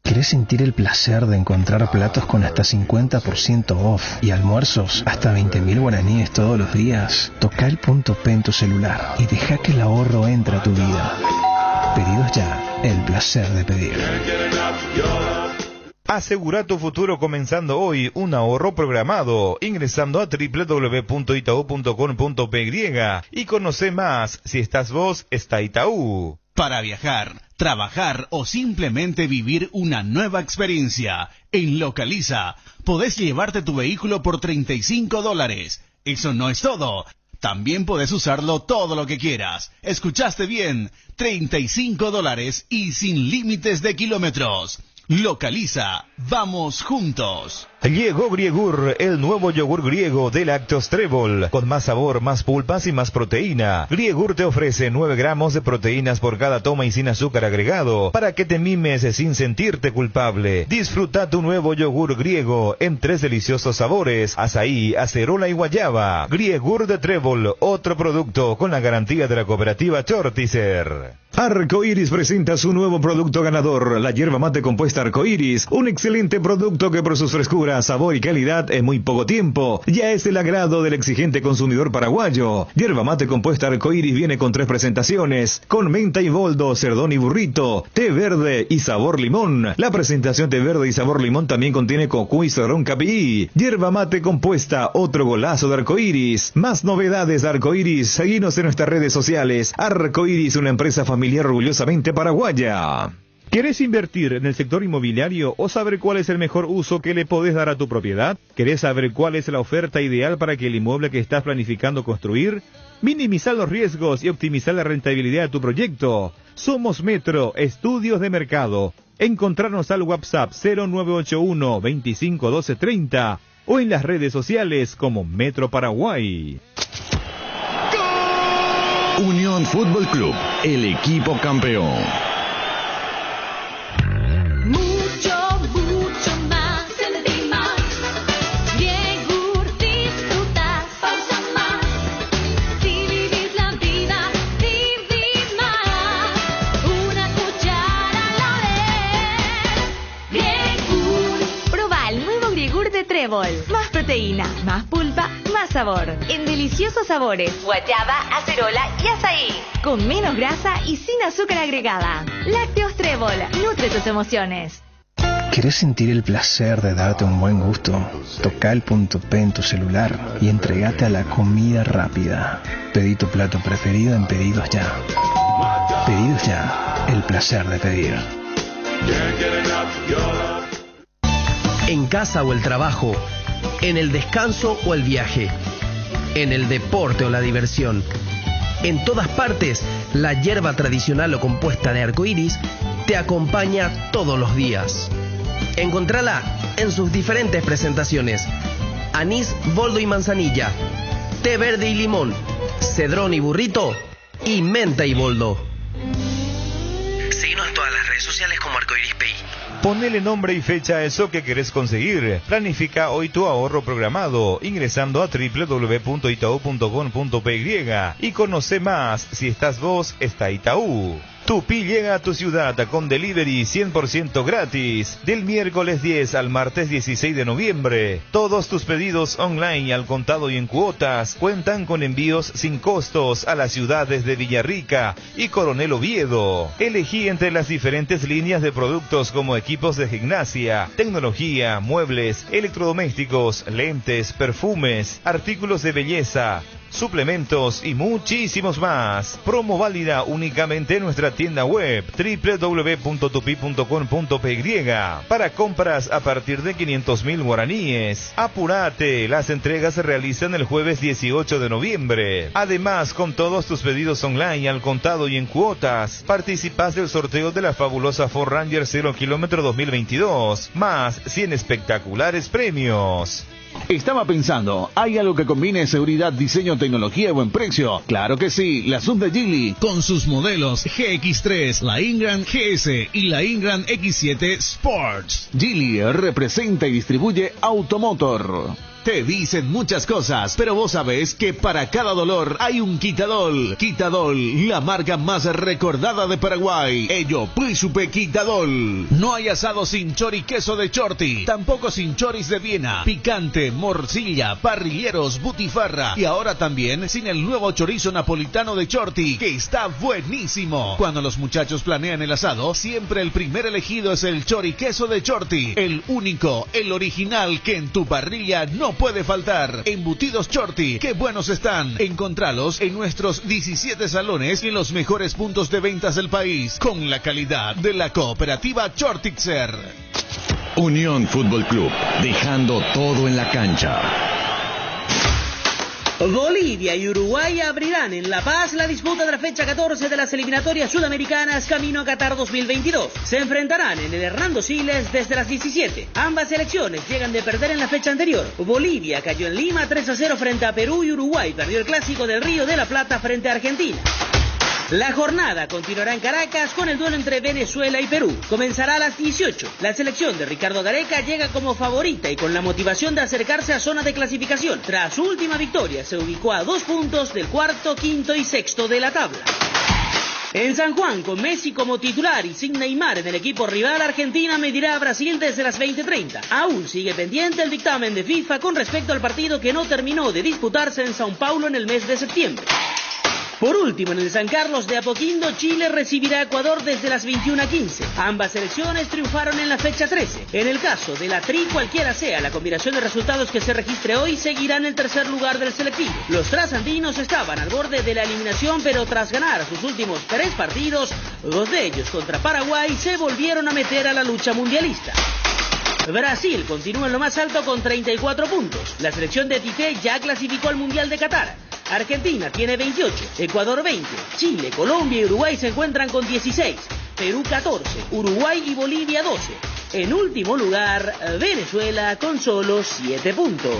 ¿Querés sentir el placer de encontrar platos con hasta 50% off y almuerzos hasta 20.000 guaraníes todos los días? Toca el punto P en tu celular y deja que el ahorro entre a tu vida. Pedidos ya, el placer de pedir. Asegura tu futuro comenzando hoy un ahorro programado ingresando a www.itau.com.py y conoce más. Si estás vos, está Itaú. Para viajar, trabajar o simplemente vivir una nueva experiencia. En Localiza podés llevarte tu vehículo por $35. Eso no es todo. También podés usarlo todo lo que quieras. ¿Escuchaste bien? $35 y sin límites de kilómetros. Localiza, vamos juntos. Llegó Griegur, el nuevo yogur griego de Lácteos Trébol, con más sabor, más pulpas y más proteína. Griegur te ofrece 9 gramos de proteínas por cada toma y sin azúcar agregado, para que te mimes sin sentirte culpable. Disfruta tu nuevo yogur griego en 3 deliciosos sabores: azaí, acerola y guayaba. Griegur de Trébol, otro producto con la garantía de la cooperativa Chortizer. Arcoiris presenta su nuevo producto ganador, la yerba mate compuesta Arcoiris, un excelente producto que por sus frescuras, sabor y calidad en muy poco tiempo ya es el agrado del exigente consumidor paraguayo. Yerba mate compuesta Arcoiris viene con 3 presentaciones, con menta y boldo, cerdón y burrito, té verde y sabor limón. La presentación té verde y sabor limón también contiene cocuy y cedrón capií. Yerba mate compuesta, otro golazo de Arcoiris. Más novedades de Arcoiris, seguinos en nuestras redes sociales. Arcoiris, una empresa familiar orgullosamente paraguaya. ¿Querés invertir en el sector inmobiliario o saber cuál es el mejor uso que le podés dar a tu propiedad? ¿Querés saber cuál es la oferta ideal para que el inmueble que estás planificando construir? Minimizar los riesgos y optimizar la rentabilidad de tu proyecto. Somos Metro, estudios de mercado. Encontrarnos al WhatsApp 0981 25 12 30 o en las redes sociales como Metro Paraguay. Unión Fútbol Club, el equipo campeón. Trébol, más proteína, más pulpa, más sabor. En deliciosos sabores, guayaba, acerola y azaí. Con menos grasa y sin azúcar agregada. Lácteos Trébol, nutre tus emociones. ¿Querés sentir el placer de darte un buen gusto? Toca el punto P en tu celular y entregate a la comida rápida. Pedí tu plato preferido en Pedidos Ya. Pedidos Ya, el placer de pedir. En casa o el trabajo, en el descanso o el viaje, en el deporte o la diversión. En todas partes, la hierba tradicional o compuesta de Arcoiris te acompaña todos los días. Encontrala en sus diferentes presentaciones: anís, boldo y manzanilla, té verde y limón, cedrón y burrito y menta y boldo. Síguenos en todas las redes sociales como Arcoiris Pay. Ponele nombre y fecha a eso que querés conseguir. Planifica hoy tu ahorro programado ingresando a www.itau.com.py y conoce más. Si estás vos, está Itaú. Tupi llega a tu ciudad con delivery 100% gratis del miércoles 10 al martes 16 de noviembre. Todos tus pedidos online al contado y en cuotas cuentan con envíos sin costos a las ciudades de Villarrica y Coronel Oviedo. Elegí entre las diferentes líneas de productos como equipos de gimnasia, tecnología, muebles, electrodomésticos, lentes, perfumes, artículos de belleza, suplementos y muchísimos más. Promo válida únicamente en nuestra tienda web www.tupi.com.py para compras a partir de 500.000 guaraníes. Apúrate, las entregas se realizan el jueves 18 de noviembre. Además, con todos tus pedidos online al contado y en cuotas, participas del sorteo de la fabulosa Ford Ranger 0 km 2022, más 100 espectaculares premios. Estaba pensando, ¿hay algo que combine seguridad, diseño, tecnología y buen precio? Claro que sí, la Hyundai Geely, con sus modelos GX3, la Ingram GS y la Ingram X7 Sports. Geely representa y distribuye Automotor. Te dicen muchas cosas, pero vos sabés que para cada dolor hay un Quitadol. Quitadol, la marca más recordada de Paraguay. Ello, Príncipe Quitadol. No hay asado sin chori queso de Chorti, tampoco sin choris de Viena, picante, morcilla, parrilleros, butifarra y ahora también sin el nuevo chorizo napolitano de Chorti, que está buenísimo. Cuando los muchachos planean el asado, siempre el primer elegido es el chori queso de Chorti, el único, el original que en tu parrilla no puede faltar. Embutidos Chorti, qué buenos están. Encontralos en nuestros 17 salones y en los mejores puntos de ventas del país, con la calidad de la cooperativa Chortixer. Unión Fútbol Club, dejando todo en la cancha. Bolivia y Uruguay abrirán en La Paz la disputa de la fecha 14 de las eliminatorias sudamericanas camino a Qatar 2022. Se enfrentarán en el Hernando Siles desde las 17. Ambas selecciones llegan de perder en la fecha anterior. Bolivia cayó en Lima 3-0 frente a Perú y Uruguay perdió el clásico del Río de la Plata frente a Argentina. La jornada continuará en Caracas con el duelo entre Venezuela y Perú. Comenzará a las 18. La selección de Ricardo Gareca llega como favorita y con la motivación de acercarse a zona de clasificación. Tras su última victoria, se ubicó a 2 puntos del cuarto, quinto y sexto de la tabla. En San Juan, con Messi como titular y sin Neymar en el equipo rival, Argentina medirá a Brasil desde las 20:30. Aún sigue pendiente el dictamen de FIFA con respecto al partido que no terminó de disputarse en São Paulo en el mes de septiembre. Por último, en el San Carlos de Apoquindo, Chile recibirá a Ecuador desde las 21:15. Ambas selecciones triunfaron en la fecha 13. En el caso de la Tri, cualquiera sea la combinación de resultados que se registre hoy, seguirán en el tercer lugar del selectivo. Los trasandinos estaban al borde de la eliminación, pero tras ganar sus últimos 3 partidos, 2 de ellos contra Paraguay, se volvieron a meter a la lucha mundialista. Brasil continúa en lo más alto con 34 puntos. La selección de Tite ya clasificó al Mundial de Qatar. Argentina tiene 28, Ecuador 20, Chile, Colombia y Uruguay se encuentran con 16, Perú 14, Uruguay y Bolivia 12. En último lugar, Venezuela con solo 7 puntos.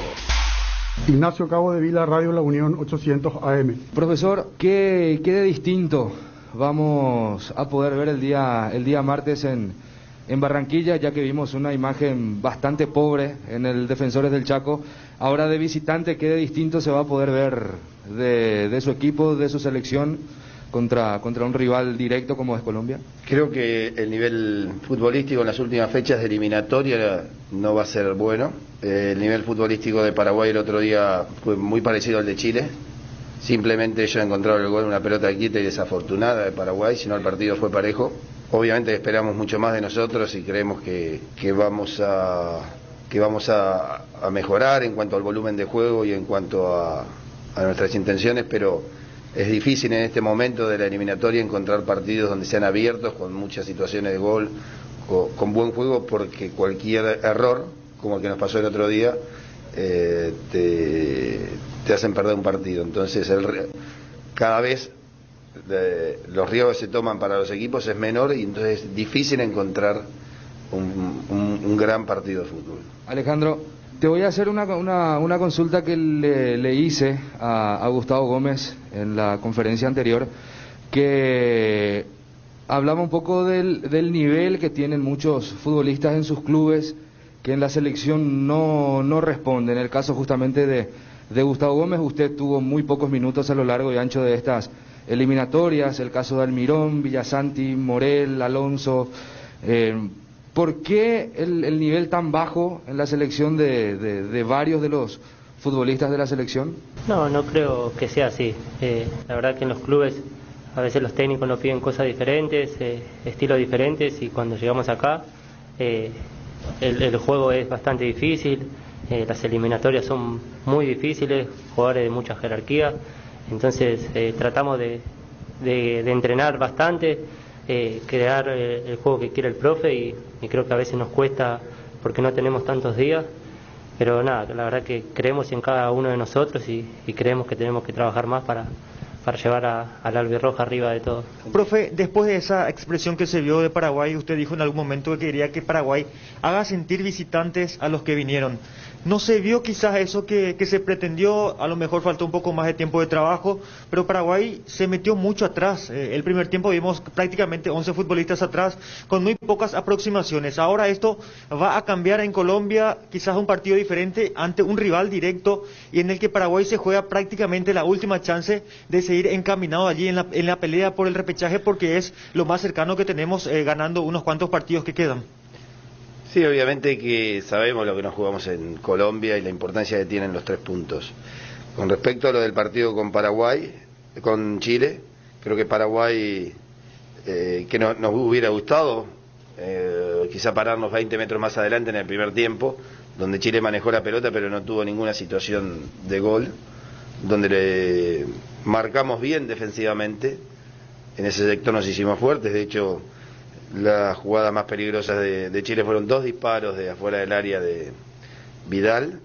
Ignacio Cabo de Vila, Radio La Unión 800 AM. Profesor, ¿qué de distinto vamos a poder ver el día martes en Barranquilla, ya que vimos una imagen bastante pobre en el Defensores del Chaco? Ahora de visitante, ¿qué de distinto se va a poder ver de su equipo, de su selección, contra un rival directo como es Colombia? Creo que el nivel futbolístico en las últimas fechas de eliminatoria no va a ser bueno. El nivel futbolístico de Paraguay el otro día fue muy parecido al de Chile. Simplemente ellos encontraron el gol en una pelota quieta y desafortunada de Paraguay, si no el partido fue parejo. Obviamente esperamos mucho más de nosotros y creemos que vamos a mejorar en cuanto al volumen de juego y en cuanto a nuestras intenciones, pero es difícil en este momento de la eliminatoria encontrar partidos donde sean abiertos, con muchas situaciones de gol, con buen juego, porque cualquier error, como el que nos pasó el otro día, te hacen perder un partido. Entonces cada vez los riesgos que se toman para los equipos es menor y entonces es difícil encontrar un gran partido de fútbol. Alejandro, te voy a hacer una consulta que le hice a Gustavo Gómez en la conferencia anterior, que hablaba un poco del nivel que tienen muchos futbolistas en sus clubes, que en la selección no responden. En el caso justamente de Gustavo Gómez, usted tuvo muy pocos minutos a lo largo y ancho de estas eliminatorias, el caso de Almirón, Villasanti, Morel, Alonso. ¿Por qué el nivel tan bajo en la selección de varios de los futbolistas de la selección? No creo que sea así. La verdad que en los clubes a veces los técnicos nos piden cosas diferentes, estilos diferentes, y cuando llegamos acá el juego es bastante difícil, las eliminatorias son muy difíciles, jugadores de mucha jerarquía, entonces tratamos de entrenar bastante, crear el juego que quiere el profe, y creo que a veces nos cuesta porque no tenemos tantos días, pero nada, la verdad que creemos en cada uno de nosotros y creemos que tenemos que trabajar más para llevar al albirroja arriba de todo. Profe, después de esa expresión que se vio de Paraguay, usted dijo en algún momento que quería que Paraguay haga sentir visitantes a los que vinieron. ¿No se vio quizás eso que se pretendió? A lo mejor faltó un poco más de tiempo de trabajo, pero Paraguay se metió mucho atrás. El primer tiempo vimos prácticamente 11 futbolistas atrás, con muy pocas aproximaciones. Ahora esto va a cambiar en Colombia, quizás un partido diferente ante un rival directo, y en el que Paraguay se juega prácticamente la última chance de seguir encaminado allí en la pelea por el repechaje, porque es lo más cercano que tenemos, ganando unos cuantos partidos que quedan. Sí, obviamente que sabemos lo que nos jugamos en Colombia y la importancia que tienen los 3 puntos. Con respecto a lo del partido con Chile, creo que Paraguay, que nos hubiera gustado, quizá pararnos 20 metros más adelante en el primer tiempo, donde Chile manejó la pelota pero no tuvo ninguna situación de gol, donde le marcamos bien defensivamente. En ese sector nos hicimos fuertes. De hecho, las jugadas más peligrosas de Chile fueron 2 disparos de afuera del área de Vidal.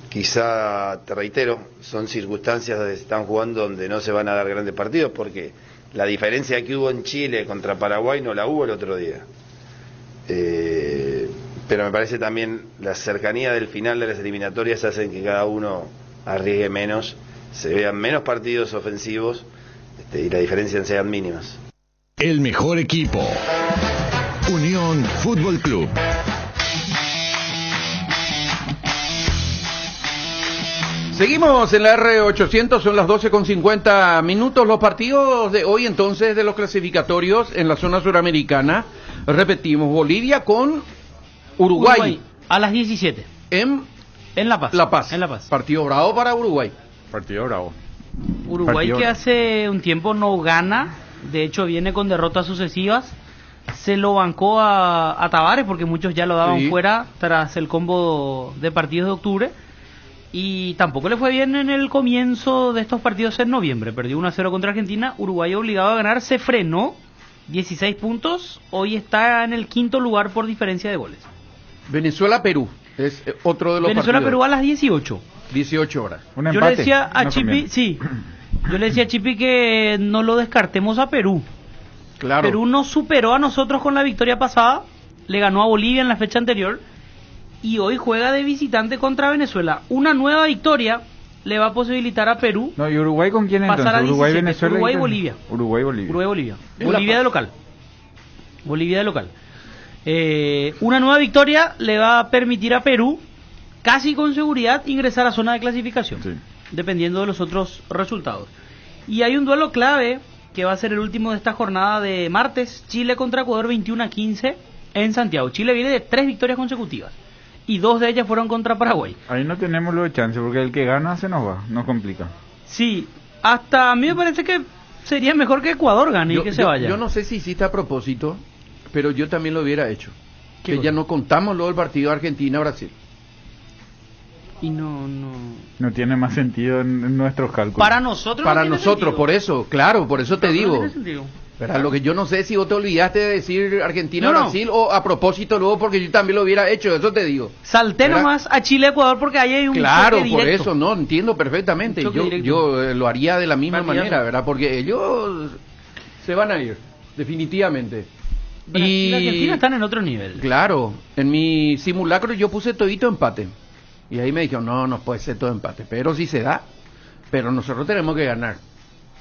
Quizá, te reitero, son circunstancias donde se están jugando donde no se van a dar grandes partidos, porque la diferencia que hubo en Chile contra Paraguay no la hubo el otro día. Pero me parece también la cercanía del final de las eliminatorias hacen que cada uno arriesgue menos, se vean menos partidos ofensivos y las diferencias sean mínimas. El mejor equipo. Unión Fútbol Club. Seguimos en la R800, son las 12:50. Los partidos de hoy entonces de los clasificatorios en la zona suramericana. Repetimos, Bolivia con Uruguay. A las 17. En La Paz. En La Paz. Partido bravo para Uruguay. Partido bravo. Uruguay que hace un tiempo no gana, de hecho viene con derrotas sucesivas. Se lo bancó a Tavares porque muchos ya lo daban fuera tras el combo de partidos de octubre. Y tampoco le fue bien en el comienzo de estos partidos en noviembre. Perdió 1-0 contra Argentina. Uruguay obligado a ganar, se frenó. 16 puntos. Hoy está en el 5º lugar por diferencia de goles. Venezuela-Perú es otro de los Venezuela-Perú a las 18. 18 horas. Yo le decía a Chipi, yo le decía a Chipi que no lo descartemos a Perú. Claro. Perú nos superó a nosotros con la victoria pasada. Le ganó a Bolivia en la fecha anterior. Y hoy juega de visitante contra Venezuela. Una nueva victoria le va a posibilitar a Perú. No, ¿y Uruguay con quién entonces? Uruguay, Venezuela. Uruguay-Bolivia. Uruguay-Bolivia. Uruguay-Bolivia. Bolivia de local. Bolivia de local. Una nueva victoria le va a permitir a Perú, casi con seguridad, ingresar a zona de clasificación. Sí. Dependiendo de los otros resultados. Y hay un duelo clave que va a ser el último de esta jornada de martes. Chile contra Ecuador 21-15 en Santiago. Chile viene de 3 victorias consecutivas. Y 2 de ellas fueron contra Paraguay. Ahí no tenemos lo de chance, porque el que gana se nos va, nos complica. Sí, hasta a mí me parece que sería mejor que Ecuador gane y que se vaya. Yo no sé si hiciste a propósito, pero yo también lo hubiera hecho. Que ya no contamos luego el partido Argentina-Brasil. Y no tiene más sentido en nuestros cálculos. Para nosotros Para nosotros, por eso, claro, por eso te digo. No tiene sentido. Pero lo que yo no sé si vos te olvidaste de decir Argentina-Brasil o a propósito luego porque yo también lo hubiera hecho, eso te digo. Salté nomás a Chile-Ecuador porque ahí hay un claro, choque por directo. eso, no, entiendo perfectamente. Yo lo haría de la misma manera, ¿verdad? Porque ellos se van a ir, definitivamente. Brasil y Argentina están en otro nivel. Claro, en mi simulacro yo puse todito empate. Y ahí me dijeron, no puede ser todo empate, pero sí se da. Pero nosotros tenemos que ganar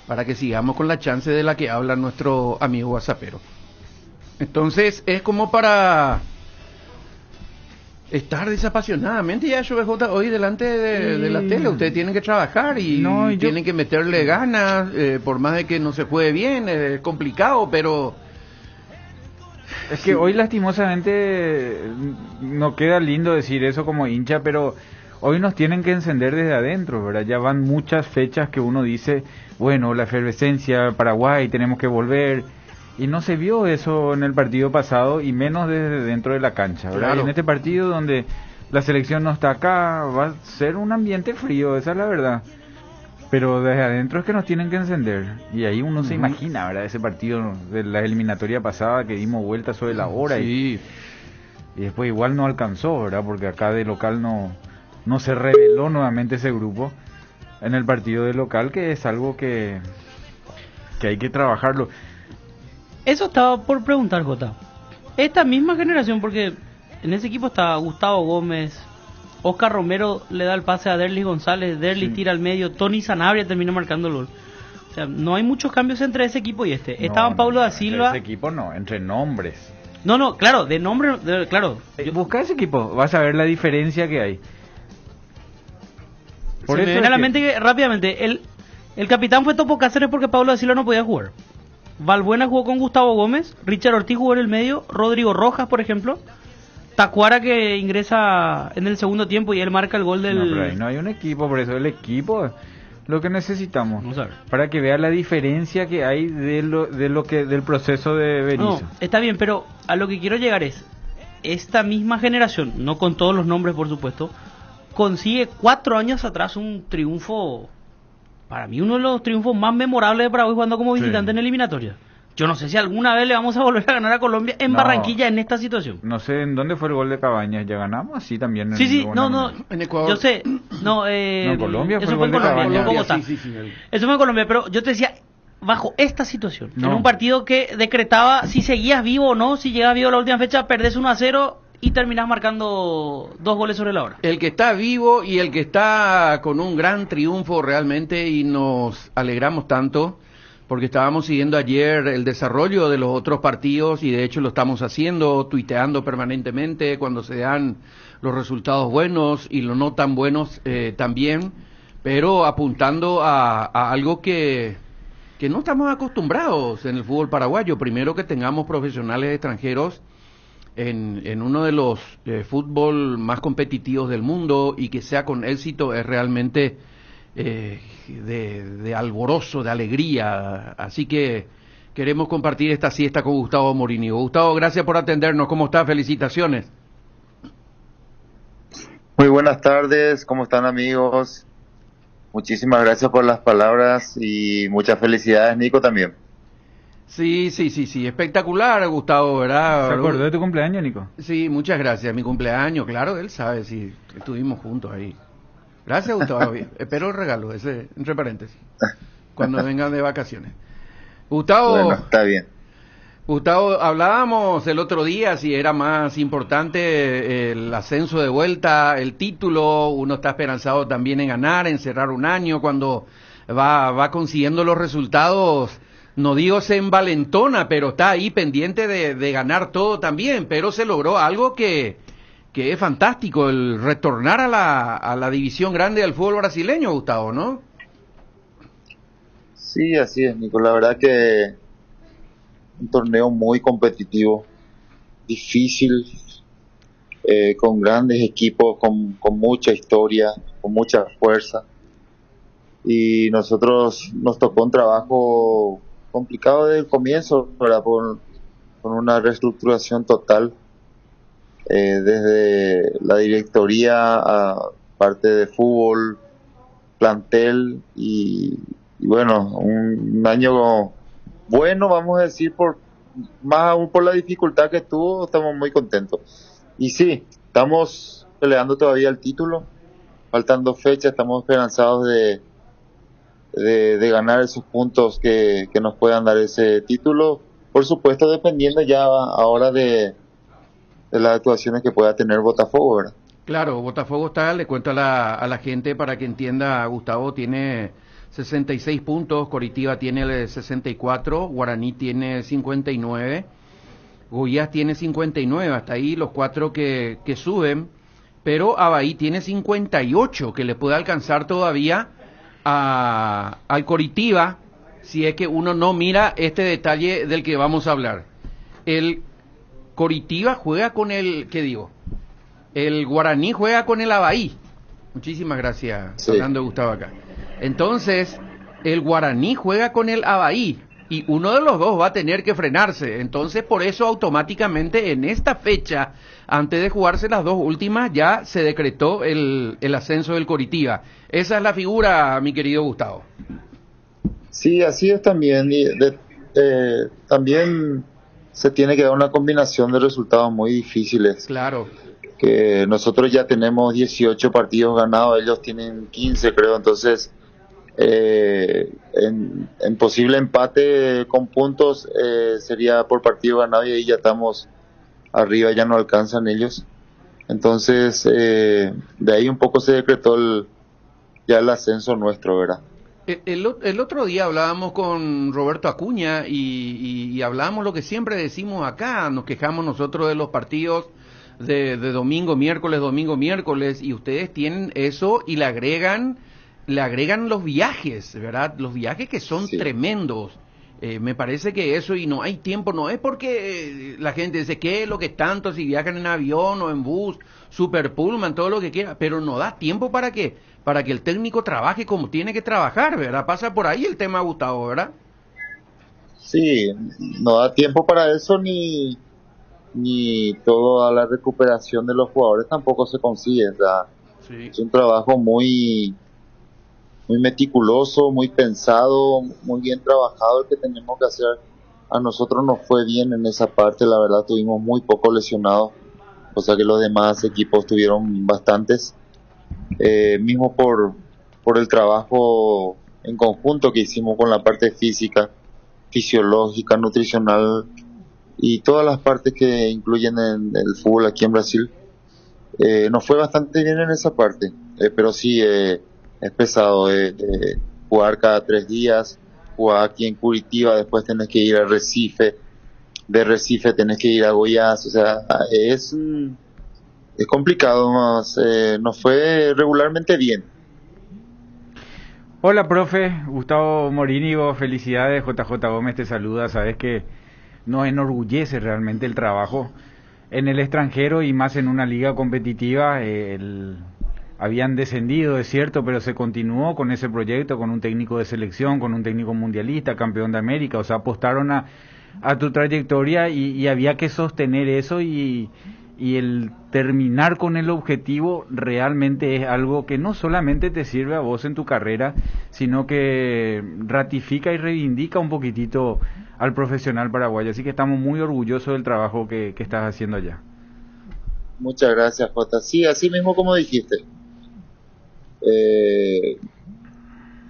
para que sigamos con la chance de la que habla nuestro amigo WhatsAppero. Entonces es como para estar desapasionadamente ya BJ hoy delante de la tele. Ustedes tienen que trabajar y tienen que meterle ganas, por más de que no se juegue bien, es complicado, pero es que hoy lastimosamente no queda lindo decir eso como hincha, pero hoy nos tienen que encender desde adentro, ¿verdad? Ya van muchas fechas que uno dice, bueno, la efervescencia, Paraguay, tenemos que volver, y no se vio eso en el partido pasado, y menos desde dentro de la cancha, ¿verdad? Claro. Y en este partido donde la selección no está acá, va a ser un ambiente frío, esa es la verdad. Pero desde adentro es que nos tienen que encender, y ahí uno se imagina, ¿verdad? Ese partido de la eliminatoria pasada que dimos vueltas sobre la hora, y después igual no alcanzó, ¿verdad? Porque acá de local no se reveló nuevamente ese grupo en el partido de local, que es algo que hay que trabajarlo. Eso estaba por preguntar, Jota. Esta misma generación, porque en ese equipo está Gustavo Gómez, Oscar Romero le da el pase a Derlis González, Derlis tira al medio, Tony Sanabria termina marcando el gol. O sea, no hay muchos cambios entre ese equipo y este. Estaban Paulo da Silva. Ese equipo no, entre nombres. No, claro, de nombre, claro. Busca ese equipo, vas a ver la diferencia que hay. Por se me viene a la mente que rápidamente el capitán fue Topo Cáceres porque Pablo da Silva no podía jugar. Valbuena jugó con Gustavo Gómez, Richard Ortiz jugó en el medio, Rodrigo Rojas, por ejemplo, Tacuara que ingresa en el segundo tiempo y él marca el gol del... No, pero ahí no hay un equipo, por eso el equipo lo que necesitamos. Vamos a ver. Para que vea la diferencia que hay del proceso de Berizzo. No, está bien, pero a lo que quiero llegar es, esta misma generación, no con todos los nombres por supuesto, consigue 4 años atrás un triunfo, para mí uno de los triunfos más memorables de Paraguay jugando como visitante en eliminatoria. Yo no sé si alguna vez le vamos a volver a ganar a Colombia en Barranquilla en esta situación. No sé en dónde fue el gol de Cabañas, ya ganamos así también. En Ecuador. Yo sé, en Colombia eso fue en Colombia, en Bogotá. Eso fue en Colombia, pero yo te decía, bajo esta situación, en un partido que decretaba si seguías vivo o no, si llegabas vivo a la última fecha, perdés 1-0 y terminás marcando 2 goles sobre la hora. El que está vivo y el que está con un gran triunfo realmente, y nos alegramos tanto porque estábamos siguiendo ayer el desarrollo de los otros partidos y de hecho lo estamos haciendo, tuiteando permanentemente cuando se dan los resultados buenos y los no tan buenos también, pero apuntando a algo que no estamos acostumbrados en el fútbol paraguayo. Primero, que tengamos profesionales extranjeros en uno de los fútbol más competitivos del mundo y que sea con éxito es realmente de alborozo, de alegría. Así que queremos compartir esta siesta con Gustavo Morínigo. Gustavo, gracias por atendernos. ¿Cómo está? Felicitaciones. Muy buenas tardes, ¿cómo están, amigos? Muchísimas gracias por las palabras y muchas felicidades, Nico, también. Sí, espectacular, Gustavo, ¿verdad? ¿Se acordó de tu cumpleaños, Nico? Sí, muchas gracias. Mi cumpleaños, claro, él sabe, sí, estuvimos juntos ahí. Gracias, Gustavo. Espero el regalo, ese, entre paréntesis, cuando vengan de vacaciones. Gustavo. Bueno, está bien. Gustavo, hablábamos el otro día si era más importante el ascenso de vuelta, el título. Uno está esperanzado también en ganar, en cerrar un año. Cuando va consiguiendo los resultados, no digo se envalentona, pero está ahí pendiente de ganar todo también. Pero se logró algo que es fantástico, el retornar a la división grande del fútbol brasileño, Gustavo, ¿no? Sí, así es, Nico. La verdad que un torneo muy competitivo, difícil, con grandes equipos, con mucha historia, con mucha fuerza. Y nosotros nos tocó un trabajo complicado desde el comienzo, ¿verdad? Con una reestructuración total, desde la directoría a parte de fútbol, plantel y bueno, un año bueno, vamos a decir, más aún por la dificultad que tuvo, estamos muy contentos. Y sí, estamos peleando todavía el título, faltan 2 fechas, estamos esperanzados de ganar esos puntos que nos puedan dar ese título, por supuesto dependiendo ya ahora de las actuaciones que pueda tener Botafogo, ¿verdad? Claro, Botafogo está, le cuento a la gente para que entienda, Gustavo, tiene 66 puntos, Coritiba tiene 64, Guaraní tiene 59, Goiás tiene 59, hasta ahí los 4 que suben, pero Avaí tiene 58, que le puede alcanzar todavía al Coritiba, si es que uno no mira este detalle del que vamos a hablar. El Coritiba juega con el Guaraní juega con el Avaí. Muchísimas gracias, Fernando Gustavo acá. Entonces, el Guaraní juega con el Avaí y uno de los dos va a tener que frenarse. Entonces, por eso automáticamente en esta fecha, antes de jugarse las 2 últimas, ya se decretó el ascenso del Coritiba. Esa es la figura, mi querido Gustavo. Sí, así es también. También se tiene que dar una combinación de resultados muy difíciles. Claro. Que nosotros ya tenemos 18 partidos ganados, ellos tienen 15, creo, entonces en posible empate con puntos sería por partido ganado y ahí ya estamos arriba, ya no alcanzan ellos. Entonces de ahí un poco se decretó ya el ascenso nuestro, ¿verdad? El otro día hablábamos con Roberto Acuña y hablábamos lo que siempre decimos acá, nos quejamos nosotros de los partidos de domingo, miércoles, y ustedes tienen eso y le agregan los viajes, ¿verdad? Los viajes que son tremendos. Me parece que eso, y no hay tiempo, no es porque la gente dice, ¿qué es lo que es tanto si viajan en avión o en bus, super pullman, todo lo que quiera? Pero no da tiempo para que el técnico trabaje como tiene que trabajar, ¿verdad? Pasa por ahí el tema, Gustavo, ¿verdad? Sí, no da tiempo para eso ni ni toda la recuperación de los jugadores tampoco se consigue. O sea, es un trabajo muy meticuloso, muy pensado, muy bien trabajado el que tenemos que hacer. A nosotros nos fue bien en esa parte, la verdad tuvimos muy pocos lesionados, o sea que los demás equipos tuvieron bastantes, mismo por el trabajo en conjunto que hicimos con la parte física, fisiológica, nutricional y todas las partes que incluyen en el fútbol aquí en Brasil. Nos fue bastante bien en esa parte, pero sí es pesado jugar cada 3 días, jugar aquí en Curitiba, después tenés que ir a Recife, de Recife tenés que ir a Goiás, o sea, es complicado, más nos fue regularmente bien. Hola, profe, Gustavo Morini, vos, felicidades, JJ Gómez te saluda, sabes que nos enorgullece realmente el trabajo en el extranjero y más en una liga competitiva. Habían descendido, es cierto, pero se continuó con ese proyecto, con un técnico de selección, con un técnico mundialista, campeón de América, o sea, apostaron a tu trayectoria y había que sostener eso y el terminar con el objetivo realmente es algo que no solamente te sirve a vos en tu carrera, sino que ratifica y reivindica un poquitito al profesional paraguayo, así que estamos muy orgullosos del trabajo que estás haciendo allá. Muchas gracias, Jota. Sí, así mismo como dijiste.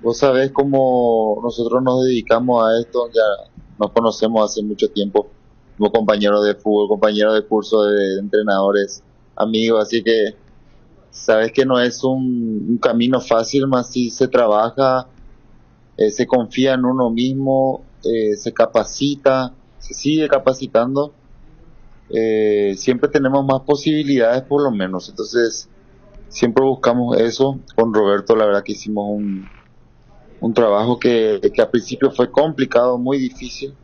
Vos sabés cómo nosotros nos dedicamos a esto, ya nos conocemos hace mucho tiempo, como compañeros de fútbol, compañeros de curso de entrenadores, amigos, así que sabes que no es un camino fácil, más si se trabaja, se confía en uno mismo, se capacita, se sigue capacitando, siempre tenemos más posibilidades por lo menos, entonces siempre buscamos eso. Con Roberto la verdad que hicimos un trabajo que al principio fue complicado, muy difícil,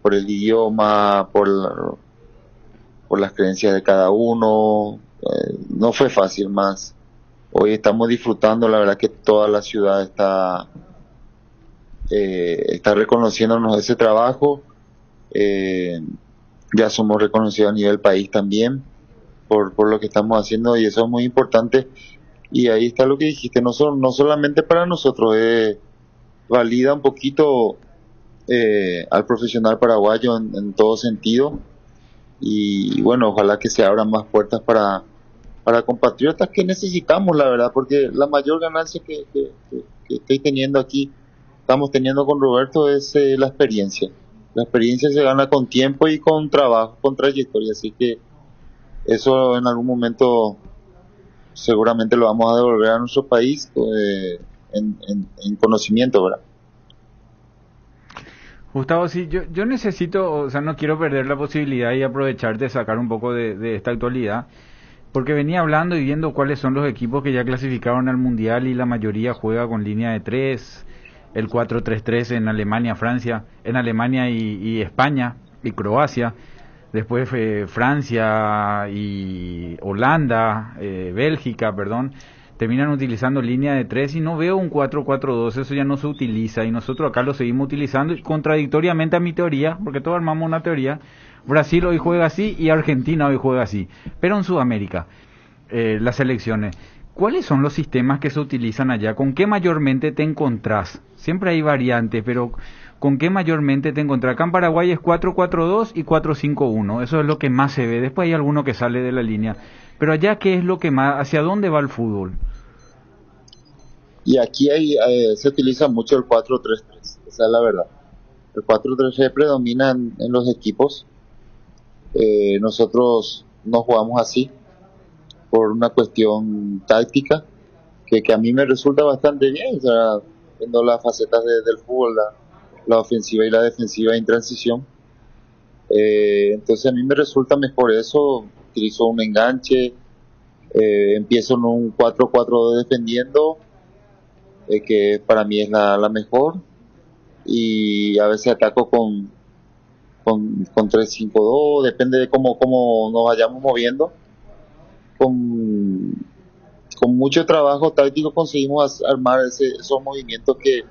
por el idioma, por las creencias de cada uno, no fue fácil, más hoy estamos disfrutando, la verdad que toda la ciudad está reconociéndonos ese trabajo, ya somos reconocidos a nivel país también por lo que estamos haciendo y eso es muy importante. Y ahí está lo que dijiste, no solamente para nosotros, valida un poquito al profesional paraguayo en todo sentido, y bueno, ojalá que se abran más puertas para compatriotas que necesitamos, la verdad, porque la mayor ganancia que estoy teniendo aquí, estamos teniendo con Roberto, es la experiencia. La experiencia se gana con tiempo y con trabajo, con trayectoria, así que eso en algún momento seguramente lo vamos a devolver a nuestro país en conocimiento, ¿verdad? Gustavo, sí, yo necesito, o sea, no quiero perder la posibilidad y aprovechar de sacar un poco de esta actualidad, porque venía hablando y viendo cuáles son los equipos que ya clasificaron al Mundial y la mayoría juega con línea de 3, el 4-3-3 en Alemania, Francia, en Alemania y España y Croacia. Después Francia y Holanda, Bélgica, perdón, terminan utilizando línea de 3 y no veo un 4-4-2, eso ya no se utiliza y nosotros acá lo seguimos utilizando y contradictoriamente a mi teoría, porque todos armamos una teoría, Brasil hoy juega así y Argentina hoy juega así, pero en Sudamérica, las selecciones, ¿cuáles son los sistemas que se utilizan allá? ¿Con qué mayormente te encontrás? Siempre hay variantes, pero ¿con qué mayormente te encontrás? Acá en Paraguay es 4-4-2 y 4-5-1, eso es lo que más se ve, después hay alguno que sale de la línea, pero allá ¿qué es lo que más, hacia dónde va el fútbol? Y aquí se utiliza mucho el 4-3-3, esa es la verdad. El 4-3-3 predomina en los equipos, nosotros no jugamos así por una cuestión táctica que a mí me resulta bastante bien, o sea, viendo las facetas del fútbol, la ofensiva y la defensiva en transición, entonces a mí me resulta mejor eso. Utilizo un enganche, empiezo en un 4-4 defendiendo, que para mí es la mejor, y a veces ataco con 3-5-2, depende de cómo nos vayamos moviendo. Con mucho trabajo táctico conseguimos armar esos movimientos que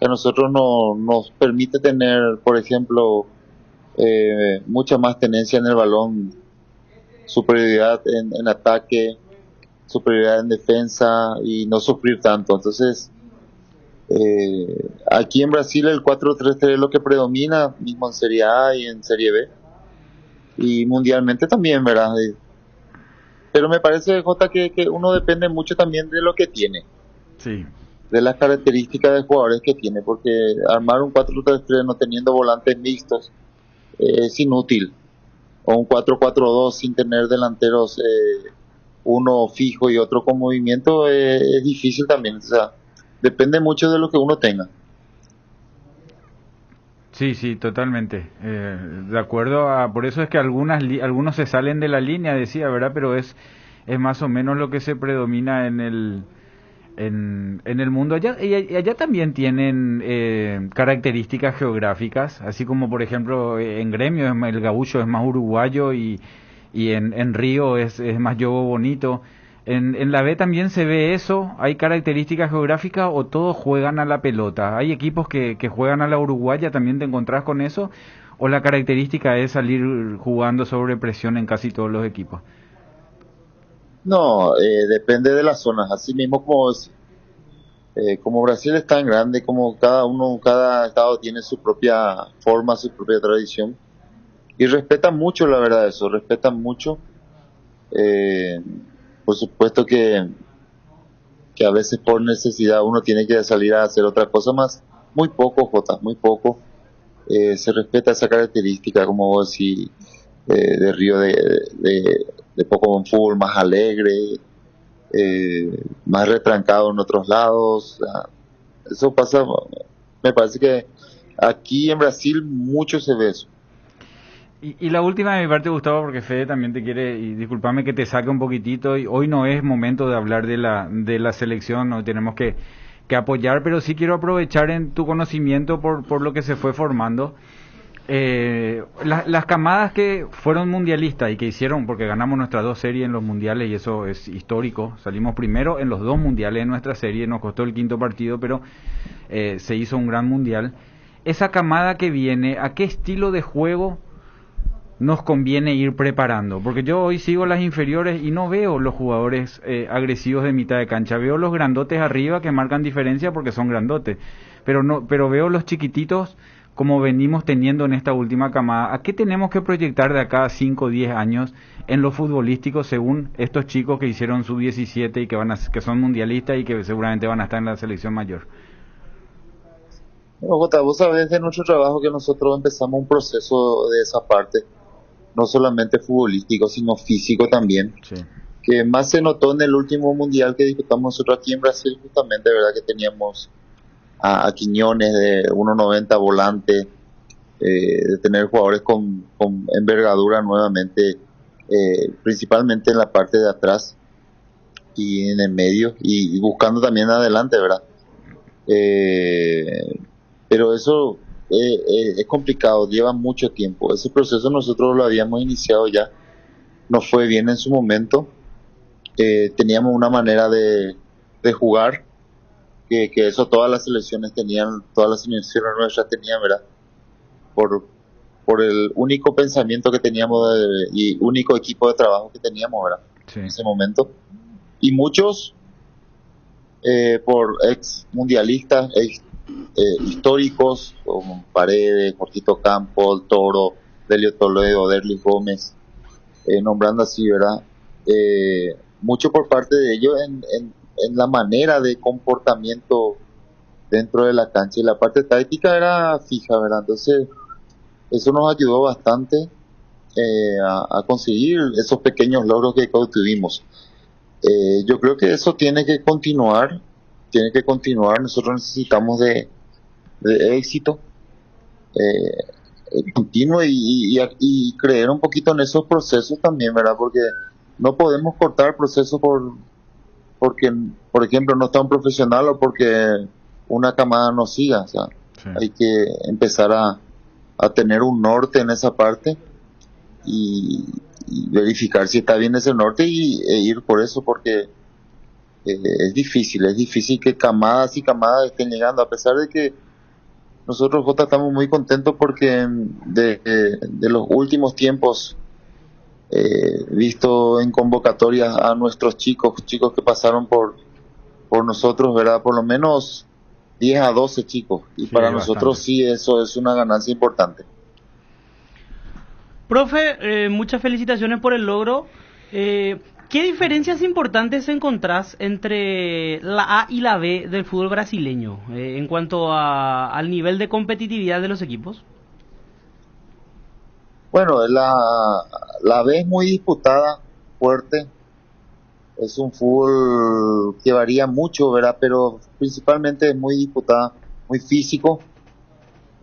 a nosotros nos permite tener, por ejemplo, mucha más tenencia en el balón, superioridad en ataque, superioridad en defensa y no sufrir tanto. Entonces, aquí en Brasil el 4-3-3 es lo que predomina, mismo en Serie A y en Serie B, y mundialmente también, ¿verdad? Pero me parece, Jota, que uno depende mucho también de lo que tiene. Sí. De las características de jugadores que tiene, porque armar un 4-3-3 no teniendo volantes mixtos es inútil, o un 4-4-2 sin tener delanteros, uno fijo y otro con movimiento, es difícil también. O sea, depende mucho de lo que uno tenga. Sí, sí, totalmente. De acuerdo por eso es que algunos se salen de la línea, decía, ¿verdad? Pero es más o menos lo que se predomina en el mundo. Allá también tienen características geográficas, así como por ejemplo en Gremio el gaucho es más uruguayo y en Río es más yobo bonito. En la B también se ve eso. ¿Hay características geográficas o todos juegan a la pelota? ¿Hay equipos que juegan a la uruguaya? ¿También te encontrás con eso? ¿O la característica es salir jugando sobre presión en casi todos los equipos? No, depende de las zonas. Así mismo como Brasil es tan grande, como cada estado tiene su propia forma, su propia tradición, y respetan mucho, la verdad, eso, respetan mucho. Por supuesto que a veces por necesidad uno tiene que salir a hacer otra cosa más, muy poco, Jota, muy poco. Se respeta esa característica, como vos decís, de Río, de poco en fútbol, más alegre, más retrancado en otros lados. Eso pasa, me parece que aquí en Brasil mucho se ve eso. Y la última de mi parte, Gustavo, porque Fede también te quiere, y discúlpame que te saque un poquitito, y hoy no es momento de hablar de la selección, hoy tenemos que apoyar, pero sí quiero aprovechar en tu conocimiento por lo que se fue formando. Las camadas que fueron mundialistas y que hicieron, porque ganamos nuestras 2 series en los mundiales y eso es histórico, salimos primero en los 2 mundiales de nuestra serie, nos costó el 5º partido, pero se hizo un gran mundial. Esa camada que viene, ¿a qué estilo de juego nos conviene ir preparando? Porque yo hoy sigo las inferiores y no veo los jugadores agresivos de mitad de cancha, veo los grandotes arriba que marcan diferencia porque son grandotes, pero veo los chiquititos como venimos teniendo en esta última camada. ¿A qué tenemos que proyectar de acá a 5 o 10 años en lo futbolístico según estos chicos que hicieron sub-17 y que son mundialistas y que seguramente van a estar en la selección mayor? Bueno, Jota, vos sabés de nuestro trabajo que nosotros empezamos un proceso de esa parte, no solamente futbolístico, sino físico también, sí, que más se notó en el último mundial que disputamos nosotros aquí en Brasil, justamente, verdad, que teníamos a Quiñones de 1.90 volante, de tener jugadores con envergadura nuevamente, principalmente en la parte de atrás y en el medio, y buscando también adelante, ¿verdad? Pero eso es complicado, lleva mucho tiempo. Ese proceso nosotros lo habíamos iniciado ya, nos fue bien en su momento. Teníamos una manera de jugar que eso todas las selecciones tenían, todas las selecciones nuestras tenían, ¿verdad? Por el único pensamiento que teníamos y único equipo de trabajo que teníamos, ¿verdad? Sí. En ese momento. Y muchos por ex mundialistas, históricos, como Paredes, Jorgito Campos, El Toro, Delio Toledo, Derlis Gómez, nombrando así, ¿verdad? Mucho por parte de ellos en la manera de comportamiento dentro de la cancha, y la parte táctica era fija, ¿verdad? Entonces eso nos ayudó bastante a conseguir esos pequeños logros que obtuvimos. Yo creo que eso tiene que continuar, nosotros necesitamos de éxito continuo y creer un poquito en esos procesos también, ¿verdad? Porque no podemos cortar procesos porque, por ejemplo, no está un profesional o porque una camada no siga, o sea, sí, hay que empezar a tener un norte en esa parte y verificar si está bien ese norte e ir por eso, porque es difícil que camadas y camadas estén llegando, a pesar de que nosotros, Jota, estamos muy contentos porque de los últimos tiempos, visto en convocatorias a nuestros chicos que pasaron por nosotros, ¿verdad? Por lo menos 10 a 12 chicos. Y Sí, para bastante. nosotros sí, eso es una ganancia importante. Profe, muchas felicitaciones por el logro. ¿Qué diferencias importantes encontrás entre la A y la B del fútbol brasileño en cuanto al nivel de competitividad de los equipos? Bueno, la B es muy disputada, fuerte. Es un fútbol que varía mucho, ¿verdad? Pero principalmente es muy disputada, muy físico,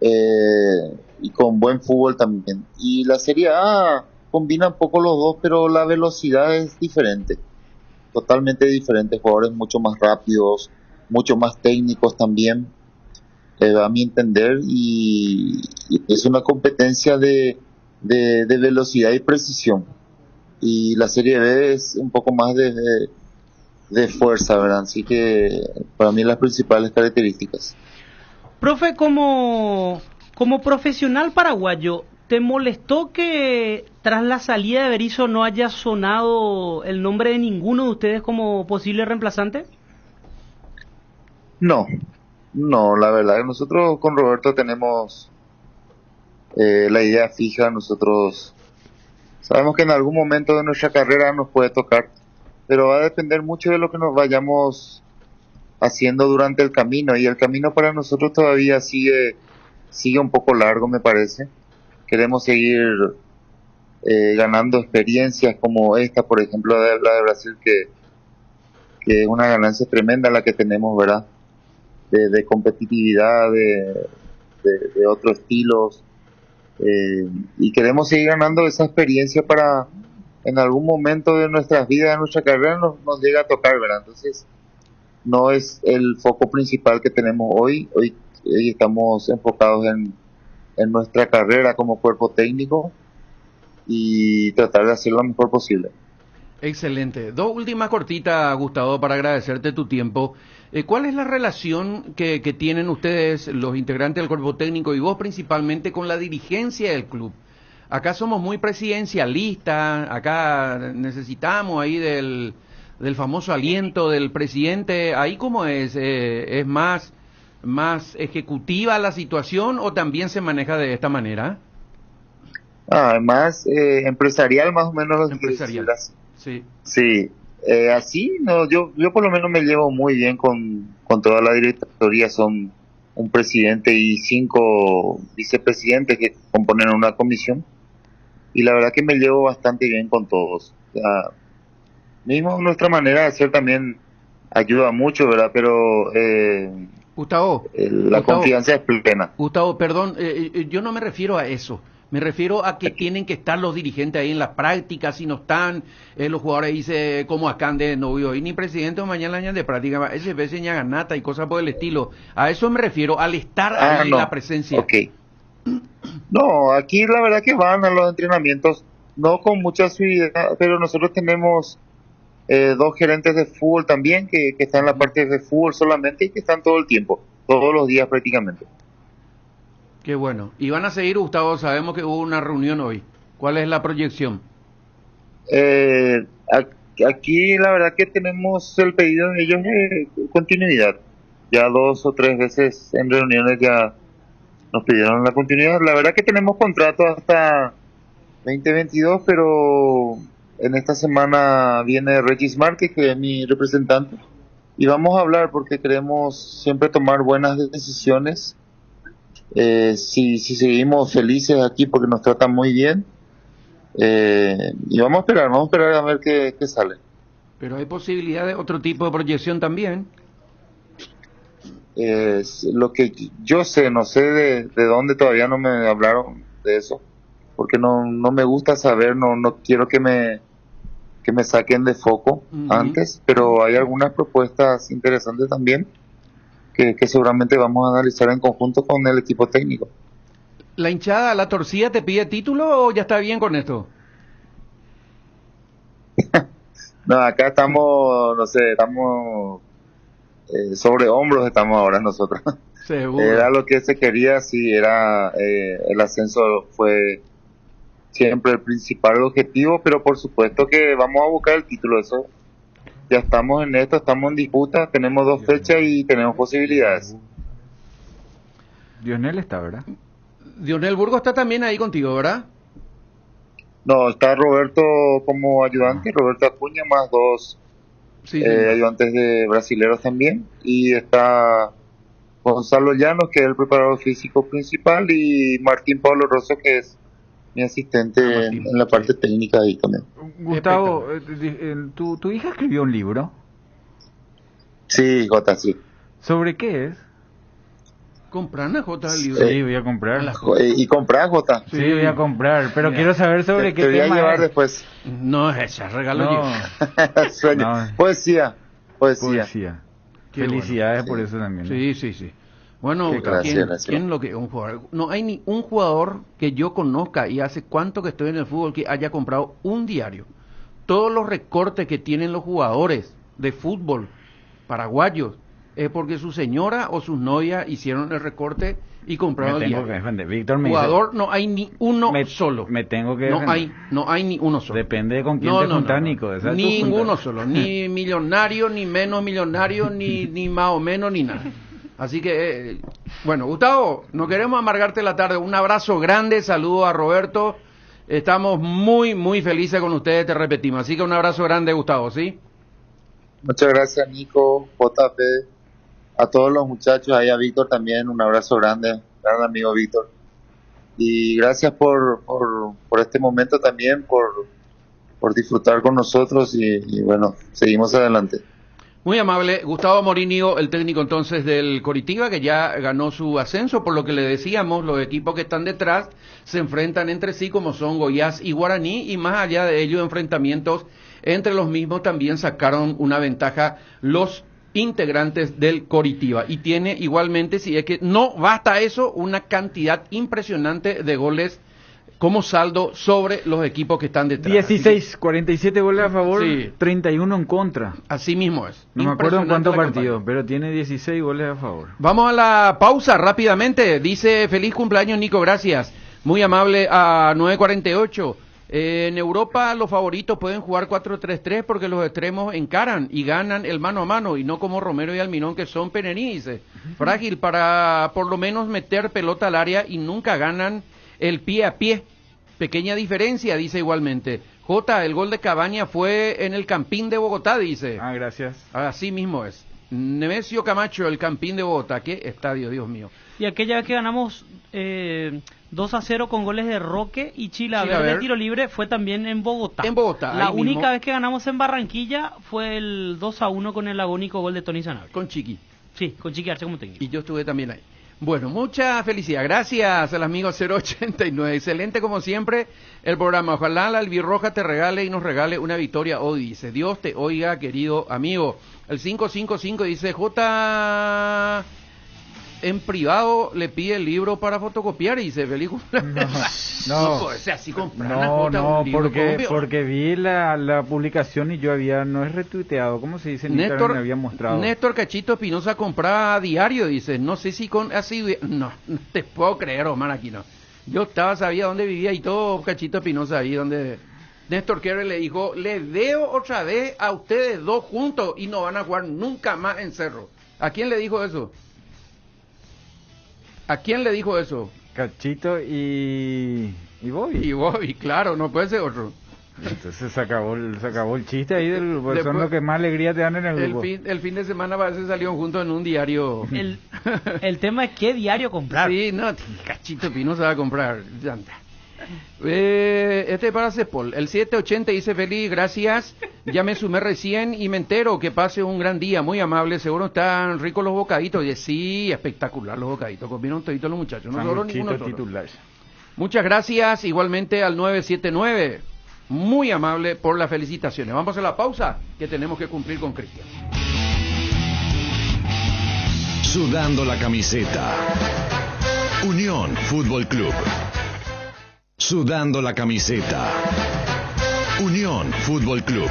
y con buen fútbol también. Y la Serie A combina un poco los dos, pero la velocidad es diferente, totalmente diferente. Jugadores mucho más rápidos, mucho más técnicos también, a mi entender, y es una competencia de velocidad y precisión. Y la Serie B es un poco más de fuerza, ¿verdad? Así que para mí las principales características. Profe, como profesional paraguayo, ¿te molestó que tras la salida de Berizzo no haya sonado el nombre de ninguno de ustedes como posible reemplazante? No, la verdad, nosotros con Roberto tenemos la idea fija. Nosotros sabemos que en algún momento de nuestra carrera nos puede tocar, pero va a depender mucho de lo que nos vayamos haciendo durante el camino, y el camino para nosotros todavía sigue un poco largo, me parece. Queremos seguir ganando experiencias como esta, por ejemplo, la de Brasil, que es una ganancia tremenda la que tenemos, ¿verdad? De competitividad, de otros estilos, y queremos seguir ganando esa experiencia para en algún momento de nuestras vidas, de nuestra carrera, nos llega a tocar, ¿verdad? Entonces no es el foco principal que tenemos hoy estamos enfocados en nuestra carrera como cuerpo técnico y tratar de hacer lo mejor posible. Excelente. Dos últimas cortitas, Gustavo, para agradecerte tu tiempo. ¿Cuál es la relación que tienen ustedes, los integrantes del cuerpo técnico, y vos principalmente, con la dirigencia del club? Acá somos muy presidencialistas, acá necesitamos ahí del famoso aliento del presidente. ¿Ahí cómo es? ¿Es más ejecutiva la situación o también se maneja de esta manera? Más empresarial, más o menos. Empresarial, sí. Sí, así, no, yo por lo menos me llevo muy bien con toda la directoría. Son un presidente y 5 vicepresidentes que componen una comisión, y la verdad que me llevo bastante bien con todos. Mismo nuestra manera de hacer también ayuda mucho, ¿verdad? Pero Gustavo, la confianza es plena. Gustavo, perdón, yo no me refiero a eso. Me refiero a que tienen que estar los dirigentes ahí en las prácticas. Si no están, los jugadores dicen como acá de novio, y ni presidente o mañana años de práctica, ese veces ya ganata y cosas por el estilo. A eso me refiero, al estar ahí, no. la presencia. Okay. No, aquí la verdad que van a los entrenamientos, no con mucha asiduidad, pero nosotros tenemos 2 gerentes de fútbol también que están en la parte de fútbol solamente, y que están todo el tiempo, todos los días prácticamente. Qué bueno. Y van a seguir, Gustavo, sabemos que hubo una reunión hoy. ¿Cuál es la proyección? Aquí la verdad que tenemos el pedido de ellos de continuidad. Ya 2 o 3 veces en reuniones ya nos pidieron la continuidad. La verdad que tenemos contrato hasta 2022, pero en esta semana viene Regis Márquez, que es mi representante, y vamos a hablar porque queremos siempre tomar buenas decisiones. Si seguimos felices aquí porque nos tratan muy bien, y vamos a esperar a ver qué sale. Pero hay posibilidad de otro tipo de proyección también. Lo que yo sé, no sé de dónde, todavía no me hablaron de eso, porque no me gusta saber, no quiero que me saquen de foco antes, pero hay algunas propuestas interesantes también que seguramente vamos a analizar en conjunto con el equipo técnico. ¿La hinchada, la torcida, te pide título o ya está bien con esto? No, acá estamos, no sé, estamos sobre hombros, estamos ahora nosotros. Seguro. Era lo que se quería, sí, era el ascenso fue siempre el principal objetivo, pero por supuesto que vamos a buscar el título, eso. Ya estamos en esto, estamos en disputa, tenemos 2 fechas y tenemos posibilidades. Dionel está, ¿verdad? Dionel Burgos está también ahí contigo, ¿verdad? No, está Roberto como ayudante, Roberto Acuña, más 2 ayudantes de brasileros también, y está Gonzalo Llanos, que es el preparador físico principal, y Martín Pablo Rosso, que es mi asistente en la parte técnica ahí también. Gustavo, ¿tu hija escribió un libro? Sí, Jota, sí. ¿Sobre qué es? ¿Comprar una Jota el libro? Sí, voy a comprar. ¿Y comprar, Jota? Sí, voy a comprar, pero quiero saber sobre qué tema es. Te voy a llevar es. después. No es esa, regalo yo. No. Poesía. Felicidades por eso también. ¿no? Sí. Bueno, gracias. ¿quién lo que un jugador? No hay ni un jugador que yo conozca y hace cuánto que estoy en el fútbol que haya comprado un diario. Todos los recortes que tienen los jugadores de fútbol paraguayos es porque su señora o sus novias hicieron el recorte y compraron el diario. Víctor me jugador dice, no hay ni uno solo. Me tengo que no hay ni uno solo. Depende de con quién te juntas, Nico. Ninguno solo, ni millonario, ni menos millonario, ni más o menos, ni nada. Así que, bueno, Gustavo, no queremos amargarte la tarde. Un abrazo grande, saludo a Roberto. Estamos muy, muy felices con ustedes, te repetimos. Así que un abrazo grande, Gustavo, ¿sí? Muchas gracias, Nico, JP, a todos los muchachos, ahí a Víctor también, un abrazo grande, gran amigo Víctor. Y gracias por este momento también, por disfrutar con nosotros y bueno, seguimos adelante. Muy amable. Gustavo Morínigo, el técnico entonces del Coritiba, que ya ganó su ascenso, por lo que le decíamos, los equipos que están detrás se enfrentan entre sí, como son Goiás y Guaraní, y más allá de ello, enfrentamientos entre los mismos también sacaron una ventaja los integrantes del Coritiba. Y tiene igualmente, si es que no basta eso, una cantidad impresionante de goles como saldo sobre los equipos que están detrás. 16, 47 goles a favor, sí. 31 en contra. Así mismo es. No me acuerdo en cuántos partidos, pero tiene 16 goles a favor. Vamos a la pausa rápidamente. Dice, feliz cumpleaños, Nico, gracias. Muy amable a 9:48. En Europa los favoritos pueden jugar 4-3-3 porque los extremos encaran y ganan el mano a mano, y no como Romero y Almirón, que son penenices, frágil para por lo menos meter pelota al área y nunca ganan el pie a pie. Pequeña diferencia, dice igualmente. J, el gol de Cabaña fue en el Campín de Bogotá, dice. Ah, gracias. Así mismo es. Nemesio Camacho, el Campín de Bogotá. Qué estadio, Dios mío. Y aquella vez que ganamos 2-0 con goles de Roque y Chilaver de tiro libre fue también en Bogotá. En Bogotá. La única vez que ganamos en Barranquilla fue el 2-1 con el agónico gol de Tony Sanabria. Con Chiqui. Sí, con Chiqui Arce como técnico. Y yo estuve también ahí. Bueno, mucha felicidad. Gracias al amigo 089. Excelente como siempre el programa. Ojalá la albirroja te regale y nos regale una victoria hoy, dice. Dios te oiga, querido amigo. El 555 dice, J en privado le pide el libro para fotocopiar y dice, feliz cumpleaños. No, puede ser así comprar porque vi la publicación y yo no he retuiteado, ¿cómo se dice? Néstor, me había mostrado. Néstor Cachito Espinosa compraba a diario, dice, no sé si con así, no te puedo creer, Omar Aquino. Yo sabía dónde vivía y todo Cachito Espinosa ahí donde Néstor Kerr le dijo, le veo otra vez a ustedes dos juntos y no van a jugar nunca más en Cerro. ¿A quién le dijo eso? ¿A quién le dijo eso? Cachito y Bobby. Y Bobby, claro, no puede ser otro. Entonces se acabó el chiste ahí, pues son los que más alegría te dan en el grupo. El fin de semana parece que salieron juntos en un diario. El tema es qué diario comprar. Sí, no, Cachito Pino se va a comprar. Este es para Cepol. El 780 dice, feliz, gracias. Ya me sumé recién y me entero que pase un gran día, muy amable. Seguro están ricos los bocaditos. Y sí, espectacular los bocaditos. Comieron toditos los muchachos, no solo ninguno solo. Muchas gracias, igualmente al 979. Muy amable por las felicitaciones. Vamos a la pausa que tenemos que cumplir con Cristian. Sudando la camiseta. Unión Fútbol Club. Sudando la camiseta. Unión Fútbol Club.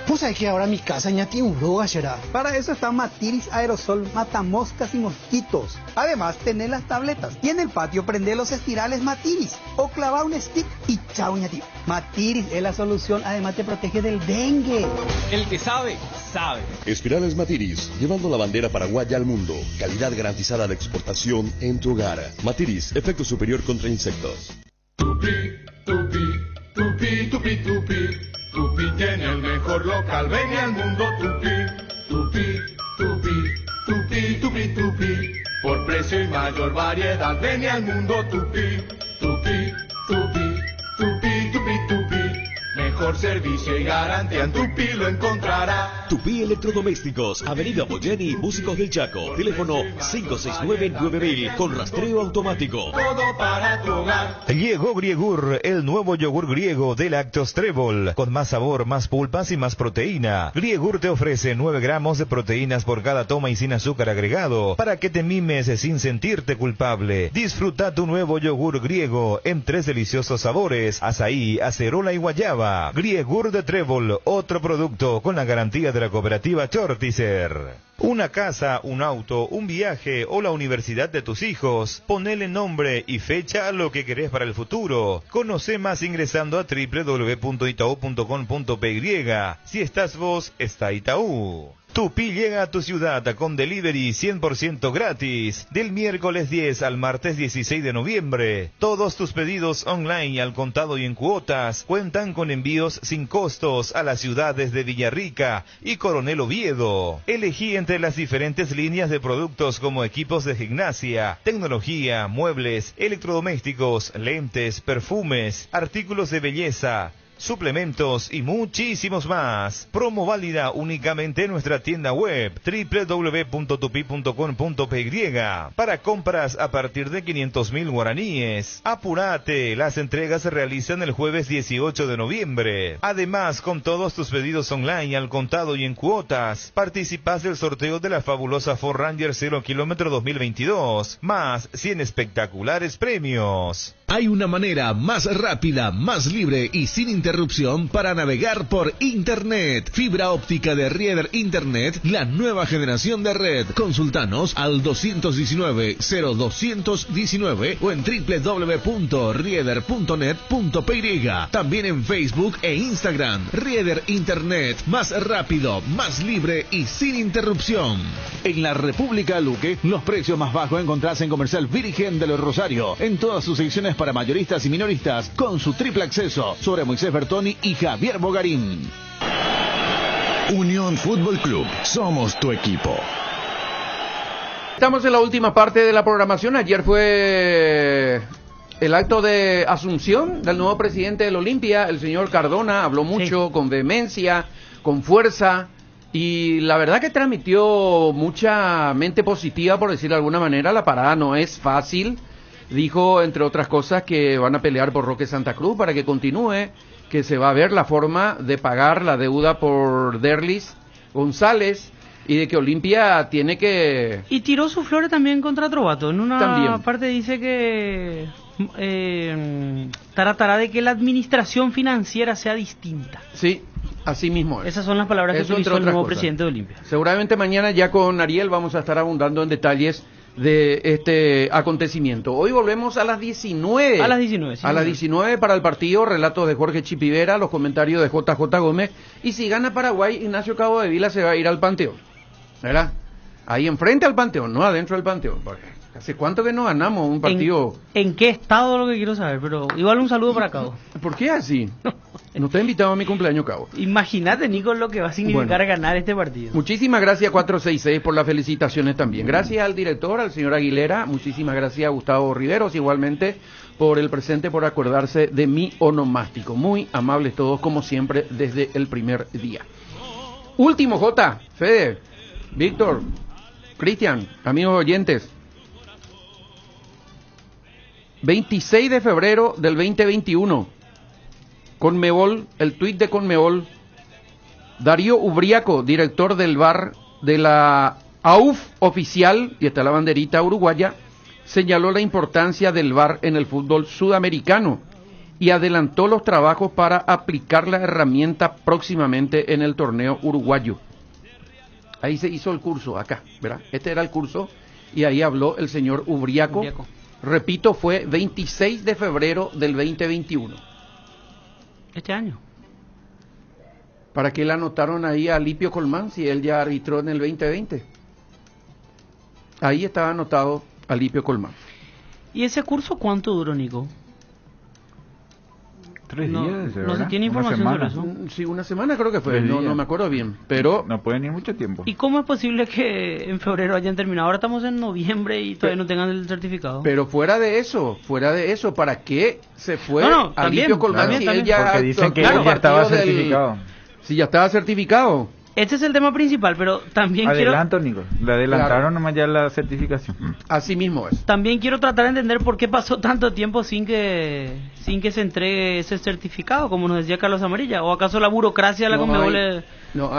Pues hay que ahora mi casa ya tiene un roga, será. Para eso está Matiris Aerosol, mata moscas y mosquitos. Además, tenés las tabletas. Y en el patio prende los estirales Matiris. O clava un stick y chao, ñati. Matiris es la solución, además te protege del dengue. El que sabe, sabe. Espirales Matiris, llevando la bandera paraguaya al mundo. Calidad garantizada de exportación en tu hogar. Matiris, efecto superior contra insectos. Tupi, tupi, tupi, tupi, tupi. Tupi tiene el mejor local, ven al mundo Tupi, Tupi, Tupi, Tupi, Tupi, Tupi. Por precio y mayor variedad, ven al mundo Tupi, Tupi, Tupi, Tupi, Tupi, Tupi. Mejor servicio y garantía en Tupi lo encontrará. Tupi Electrodomésticos, Avenida Boyeni, Músicos del Chaco. Teléfono 569-9000 con rastreo automático. Todo para tu hogar. Llegó Griegur, el nuevo yogur griego de Lácteos Trébol, con más sabor, más pulpas y más proteína. Griegur te ofrece 9 gramos de proteínas por cada toma y sin azúcar agregado, para que te mimes sin sentirte culpable. Disfruta tu nuevo yogur griego en 3 deliciosos sabores: azaí, acerola y guayaba. Griegur de Trébol, otro producto con la garantía de la cooperativa Chortizer. Una casa, un auto, un viaje o la universidad de tus hijos. Ponele nombre y fecha a lo que querés para el futuro. Conoce más ingresando a www.itau.com.py. Si estás vos, está Itaú. Tupi llega a tu ciudad con delivery 100% gratis. Del miércoles 10 al martes 16 de noviembre. Todos tus pedidos online al contado y en cuotas cuentan con envíos sin costos a las ciudades de Villarrica y Coronel Oviedo. Elegí entre las diferentes líneas de productos como equipos de gimnasia, tecnología, muebles, electrodomésticos, lentes, perfumes, artículos de belleza, suplementos y muchísimos más. Promo válida únicamente en nuestra tienda web www.tupi.com.py para compras a partir de 500.000 guaraníes. Apúrate, las entregas se realizan el jueves 18 de noviembre. Además, con todos tus pedidos online al contado y en cuotas, participas del sorteo de la fabulosa Ford Ranger 0 km 2022, más 100 espectaculares premios. Hay una manera más rápida, más libre y sin interrupción para navegar por Internet. Fibra óptica de Rieder Internet, la nueva generación de red. Consultanos al 219-0219 o en www.rieder.net.py. También en Facebook e Instagram. Rieder Internet, más rápido, más libre y sin interrupción. En la República de Luque, los precios más bajos encontrás en Comercial Virgen de los Rosario, en todas sus secciones para mayoristas y minoristas, con su triple acceso sobre Moisés Bertoni y Javier Bogarín. Unión Fútbol Club, somos tu equipo. Estamos en la última parte de la programación. Ayer fue el acto de asunción del nuevo presidente del Olimpia, el señor Cardona. Habló mucho, con vehemencia, con fuerza, y la verdad que transmitió mucha mente positiva, por decir de alguna manera. La parada no es fácil. Dijo, entre otras cosas, que van a pelear por Roque Santa Cruz para que continúe, que se va a ver la forma de pagar la deuda por Derlis González, y de que Olimpia tiene que... Y tiró sus flores también contra Trovato. En una también parte dice que... tratará de que la administración financiera sea distinta. Sí, así mismo es. Esas son las palabras que utilizó el nuevo presidente de Olimpia. Seguramente mañana ya con Ariel vamos a estar abundando en detalles de este acontecimiento. Hoy volvemos a las 19. A las 19, sí. A las 19 para el partido, relatos de Jorge Chipivera, los comentarios de JJ Gómez. Y si gana Paraguay, Ignacio Cabo de Vila se va a ir al Panteón, ¿verdad? Ahí enfrente al Panteón, no adentro del Panteón. ¿Hace cuánto que no ganamos un partido? ¿En qué estado lo que quiero saber? Pero igual un saludo para Cabo. ¿Por qué así? No te he invitado a mi cumpleaños, Cabo. Imagínate, Nico, lo que va a significar ganar este partido. Muchísimas gracias 466 por las felicitaciones también. Gracias al director, al señor Aguilera. Muchísimas gracias a Gustavo Riveros, igualmente, por el presente, por acordarse de mi onomástico. Muy amables todos, como siempre, desde el primer día. Último, J, Fede, Víctor, Cristian, amigos oyentes. 26 de febrero del 2021. Conmebol, el tuit de Conmebol. Darío Ubriaco, director del VAR de la AUF oficial, y está la banderita uruguaya, señaló la importancia del VAR en el fútbol sudamericano y adelantó los trabajos para aplicar la herramienta próximamente en el torneo uruguayo. Ahí se hizo el curso, acá, ¿verdad? Este era el curso y ahí habló el señor Ubriaco. Repito, fue 26 de febrero del 2021. Este año. ¿Para qué le anotaron ahí a Lipio Colmán si él ya arbitró en el 2020? Ahí estaba anotado a Lipio Colmán. ¿Y ese curso cuánto duró, Nico? 3 días, no se tiene información sobre eso. Sí, una semana creo que fue, no me acuerdo bien, pero... No pueden ir mucho tiempo. ¿Y cómo es posible que en febrero hayan terminado? Ahora estamos en noviembre y todavía no tengan el certificado. Pero fuera de eso, ¿para qué se fue a Lipio Colmán si él ya... Porque dicen que él ya estaba certificado. Si ya estaba certificado. Este es el tema principal, pero también Adelanto, Nico. Le adelantaron nomás ya la certificación. Así mismo es. También quiero tratar de entender por qué pasó tanto tiempo sin que se entregue ese certificado, como nos decía Carlos Amarilla. ¿O acaso la burocracia de la Conmebol es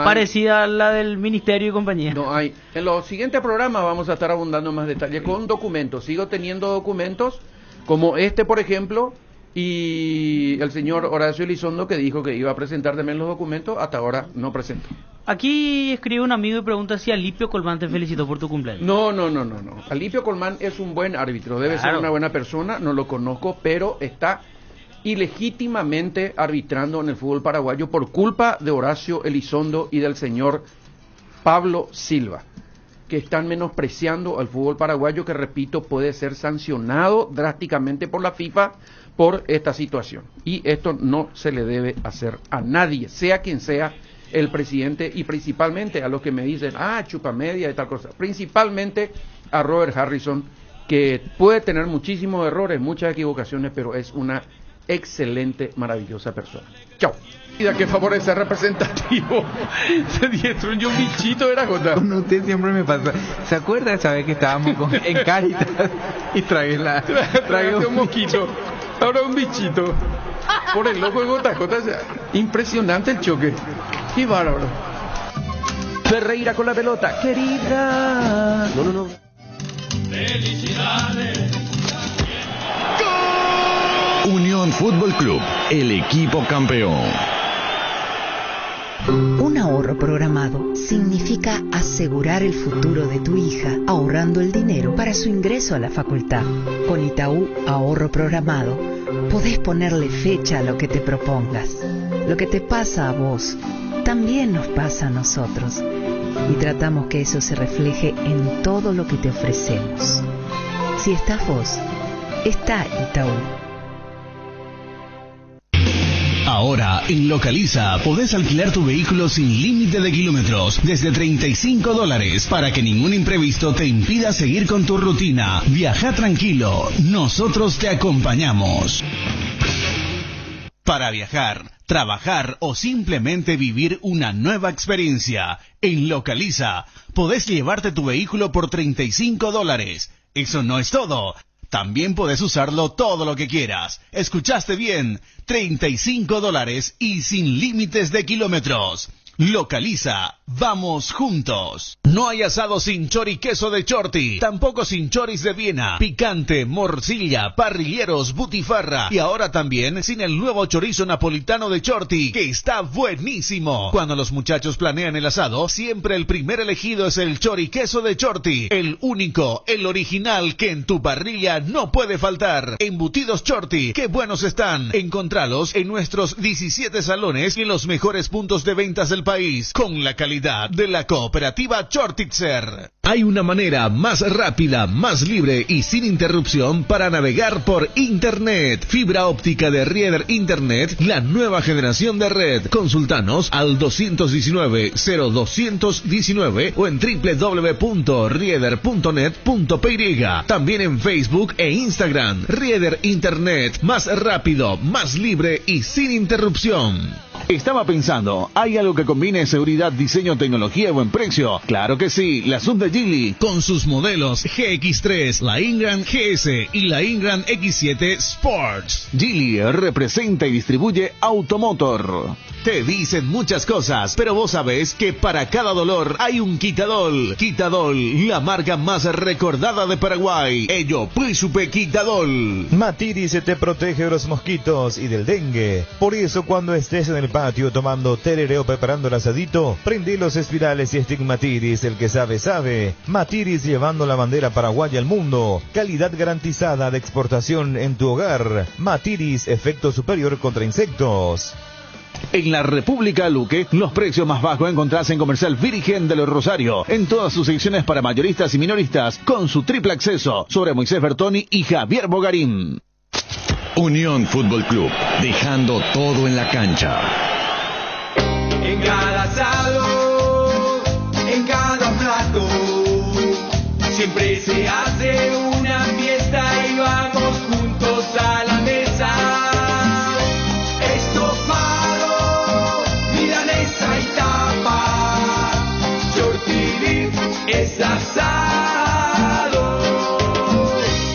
parecida a la del Ministerio y compañía? No hay. En los siguientes programas vamos a estar abundando más detalles con documentos. Sigo teniendo documentos como este, por ejemplo, y el señor Horacio Elizondo, que dijo que iba a presentar también los documentos, hasta ahora no presentó. Aquí escribe un amigo y pregunta si Alipio Colmán te felicitó por tu cumpleaños. No. Alipio Colmán es un buen árbitro, debe ser una buena persona, no lo conozco, pero está ilegítimamente arbitrando en el fútbol paraguayo por culpa de Horacio Elizondo y del señor Pablo Silva, que están menospreciando al fútbol paraguayo, que repito, puede ser sancionado drásticamente por la FIFA por esta situación. Y esto no se le debe hacer a nadie, sea quien sea el presidente, y principalmente a los que me dicen, chupa media y tal cosa, principalmente a Robert Harrison, que puede tener muchísimos errores, muchas equivocaciones, pero es una excelente, maravillosa persona. Chao. Que favorece representativo. Se destruyó un bichito, era Jota. Con usted siempre me pasa. ¿Se acuerda esa vez que estábamos en Caritas y tragué un mosquito? Ahora un bichito. Por el loco de JJ. Impresionante el choque. Qué bárbaro. Ferreira con la pelota. Querida. No. Felicidades. Unión Fútbol Club, el equipo campeón. Un ahorro programado significa asegurar el futuro de tu hija ahorrando el dinero para su ingreso a la facultad. Con Itaú Ahorro Programado podés ponerle fecha a lo que te propongas. Lo que te pasa a vos también nos pasa a nosotros y tratamos que eso se refleje en todo lo que te ofrecemos. Si estás vos, está Itaú. Ahora, en Localiza, podés alquilar tu vehículo sin límite de kilómetros, desde $35, para que ningún imprevisto te impida seguir con tu rutina. Viaja tranquilo, nosotros te acompañamos. Para viajar, trabajar o simplemente vivir una nueva experiencia, en Localiza, podés llevarte tu vehículo por $35. Eso no es todo. También podés usarlo todo lo que quieras. ¿Escuchaste bien? $35 y sin límites de kilómetros. Localiza, vamos juntos. No hay asado sin choriqueso de Chorti, tampoco sin choris de Viena, picante, morcilla, parrilleros, butifarra y ahora también sin el nuevo chorizo napolitano de Chorti, que está buenísimo. Cuando los muchachos planean el asado, siempre el primer elegido es el choriqueso de Chorti, el único, el original que en tu parrilla no puede faltar. Embutidos Chorti, qué buenos están. Encontralos en nuestros 17 salones y en los mejores puntos de ventas del país, con la calidad de la cooperativa Chortitzer. Hay una manera más rápida, más libre y sin interrupción para navegar por Internet. Fibra óptica de Rieder Internet, la nueva generación de red. Consultanos al 219-0219 o en www.rieder.net.py. También en Facebook e Instagram. Rieder Internet, más rápido, más libre y sin interrupción. Estaba pensando, ¿hay algo que combine seguridad, diseño, tecnología y buen precio? Claro que sí, la Hyundai Geely. Con sus modelos GX3, la Ingram GS y la Ingram X7 Sports. Geely representa y distribuye Automotor. Te dicen muchas cosas, pero vos sabés que para cada dolor hay un Quitadol. Quitadol, la marca más recordada de Paraguay. Ello, Príncipe Quitadol. Matiris te protege de los mosquitos y del dengue. Por eso cuando estés en el patio tomando tereré o preparando el asadito, prende los espirales y stick Matiris, el que sabe, sabe. Matiris llevando la bandera paraguaya al mundo. Calidad garantizada de exportación en tu hogar. Matiris, efecto superior contra insectos. En la República Luque, los precios más bajos encontrás en Comercial Virgen de los Rosario, en todas sus secciones para mayoristas y minoristas, con su triple acceso sobre Moisés Bertoni y Javier Bogarín. Unión Fútbol Club, dejando todo en la cancha. En cada asado, en cada plato, siempre se hace una fiesta y vamos juntos a la mesa. Estofado, milanesa y tapa, shorty beef es asado.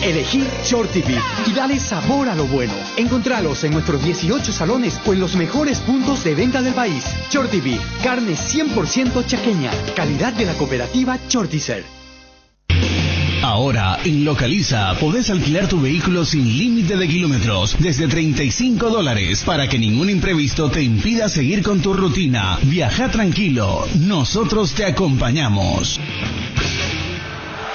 Elegí Shorty Beef y dale sabor a lo bueno. Encontralos en nuestros 18 salones o en los mejores puntos de venta del país. Shorty Beef, carne 100% chaqueña, calidad de la cooperativa Shorticer. Ahora, en Localiza, podés alquilar tu vehículo sin límite de kilómetros, desde $35, para que ningún imprevisto te impida seguir con tu rutina. Viaja tranquilo, nosotros te acompañamos.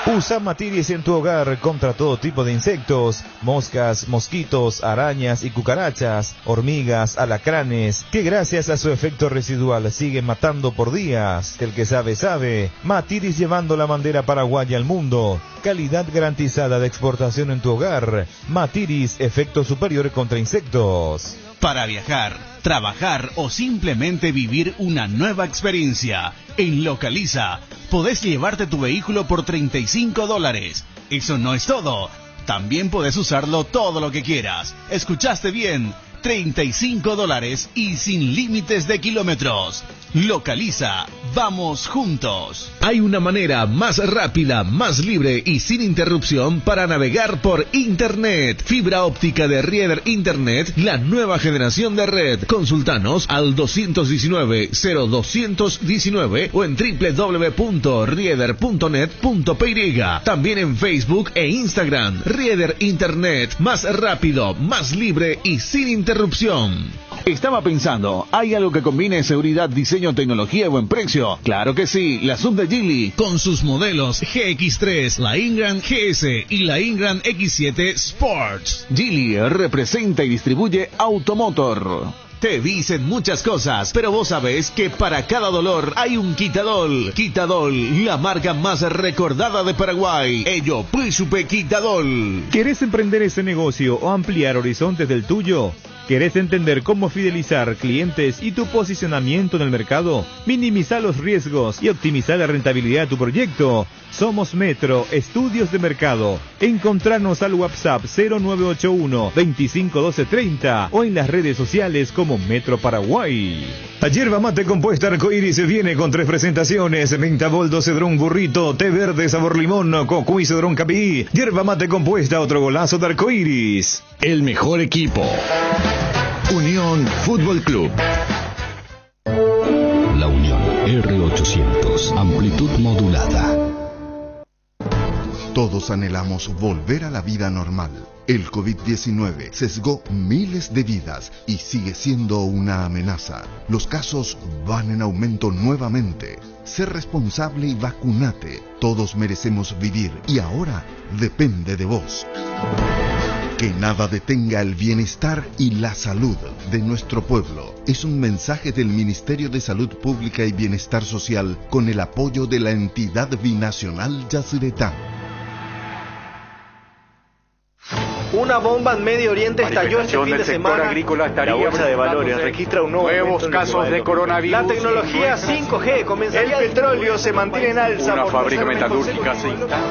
Usa Matiris en tu hogar contra todo tipo de insectos, moscas, mosquitos, arañas y cucarachas, hormigas, alacranes, que gracias a su efecto residual siguen matando por días. El que sabe, sabe. Matiris llevando la bandera paraguaya al mundo. Calidad garantizada de exportación en tu hogar. Matiris, efecto superior contra insectos. Para viajar, trabajar o simplemente vivir una nueva experiencia, en Localiza podés llevarte tu vehículo por $35. Eso no es todo. También podés usarlo todo lo que quieras. ¿Escuchaste bien? $35 y sin límites de kilómetros. Localiza, vamos juntos. Hay una manera más rápida, más libre y sin interrupción para navegar por Internet. Fibra óptica de Rieder Internet, la nueva generación de red. Consultanos al 219-0219 o en www.rieder.net.py. También en Facebook e Instagram. Rieder Internet, más rápido, más libre y sin interrupción. Estaba pensando, ¿hay algo que combine seguridad, diseño, tecnología y buen precio? Claro que sí, la Hyundai Geely. Con sus modelos GX3, la Ingram GS y la Ingram X7 Sports. Geely representa y distribuye Automotor. Te dicen muchas cosas, pero vos sabés que para cada dolor hay un Quitadol. Quitadol, la marca más recordada de Paraguay. Ello, Príncipe Quitadol. ¿Querés emprender ese negocio o ampliar horizontes del tuyo? ¿Querés entender cómo fidelizar clientes y tu posicionamiento en el mercado? Minimizar los riesgos y optimizar la rentabilidad de tu proyecto. Somos Metro Estudios de Mercado. Encontrarnos al WhatsApp 0981 251230 o en las redes sociales como Metro Paraguay. La yerba mate compuesta Arcoiris viene con 3 presentaciones: Mentaboldo, Cedrón Burrito, té verde sabor limón, cocuy Cedrón Capí. Yerba mate compuesta, otro golazo de Arcoiris. El mejor equipo. Unión Fútbol Club. La Unión R800, amplitud modulada. Todos anhelamos volver a la vida normal. El COVID-19 sesgó miles de vidas y sigue siendo una amenaza. Los casos van en aumento nuevamente. Sé responsable y vacunate. Todos merecemos vivir y ahora depende de vos. Que nada detenga el bienestar y la salud de nuestro pueblo. Es un mensaje del Ministerio de Salud Pública y Bienestar Social con el apoyo de la entidad binacional Yacyretá. Una bomba en Medio Oriente estalló este fin de semana. La bolsa de valores registra un nuevos casos de coronavirus. La tecnología 5G comienza. El petróleo se mantiene en alza. Una fábrica metalúrgica se instala.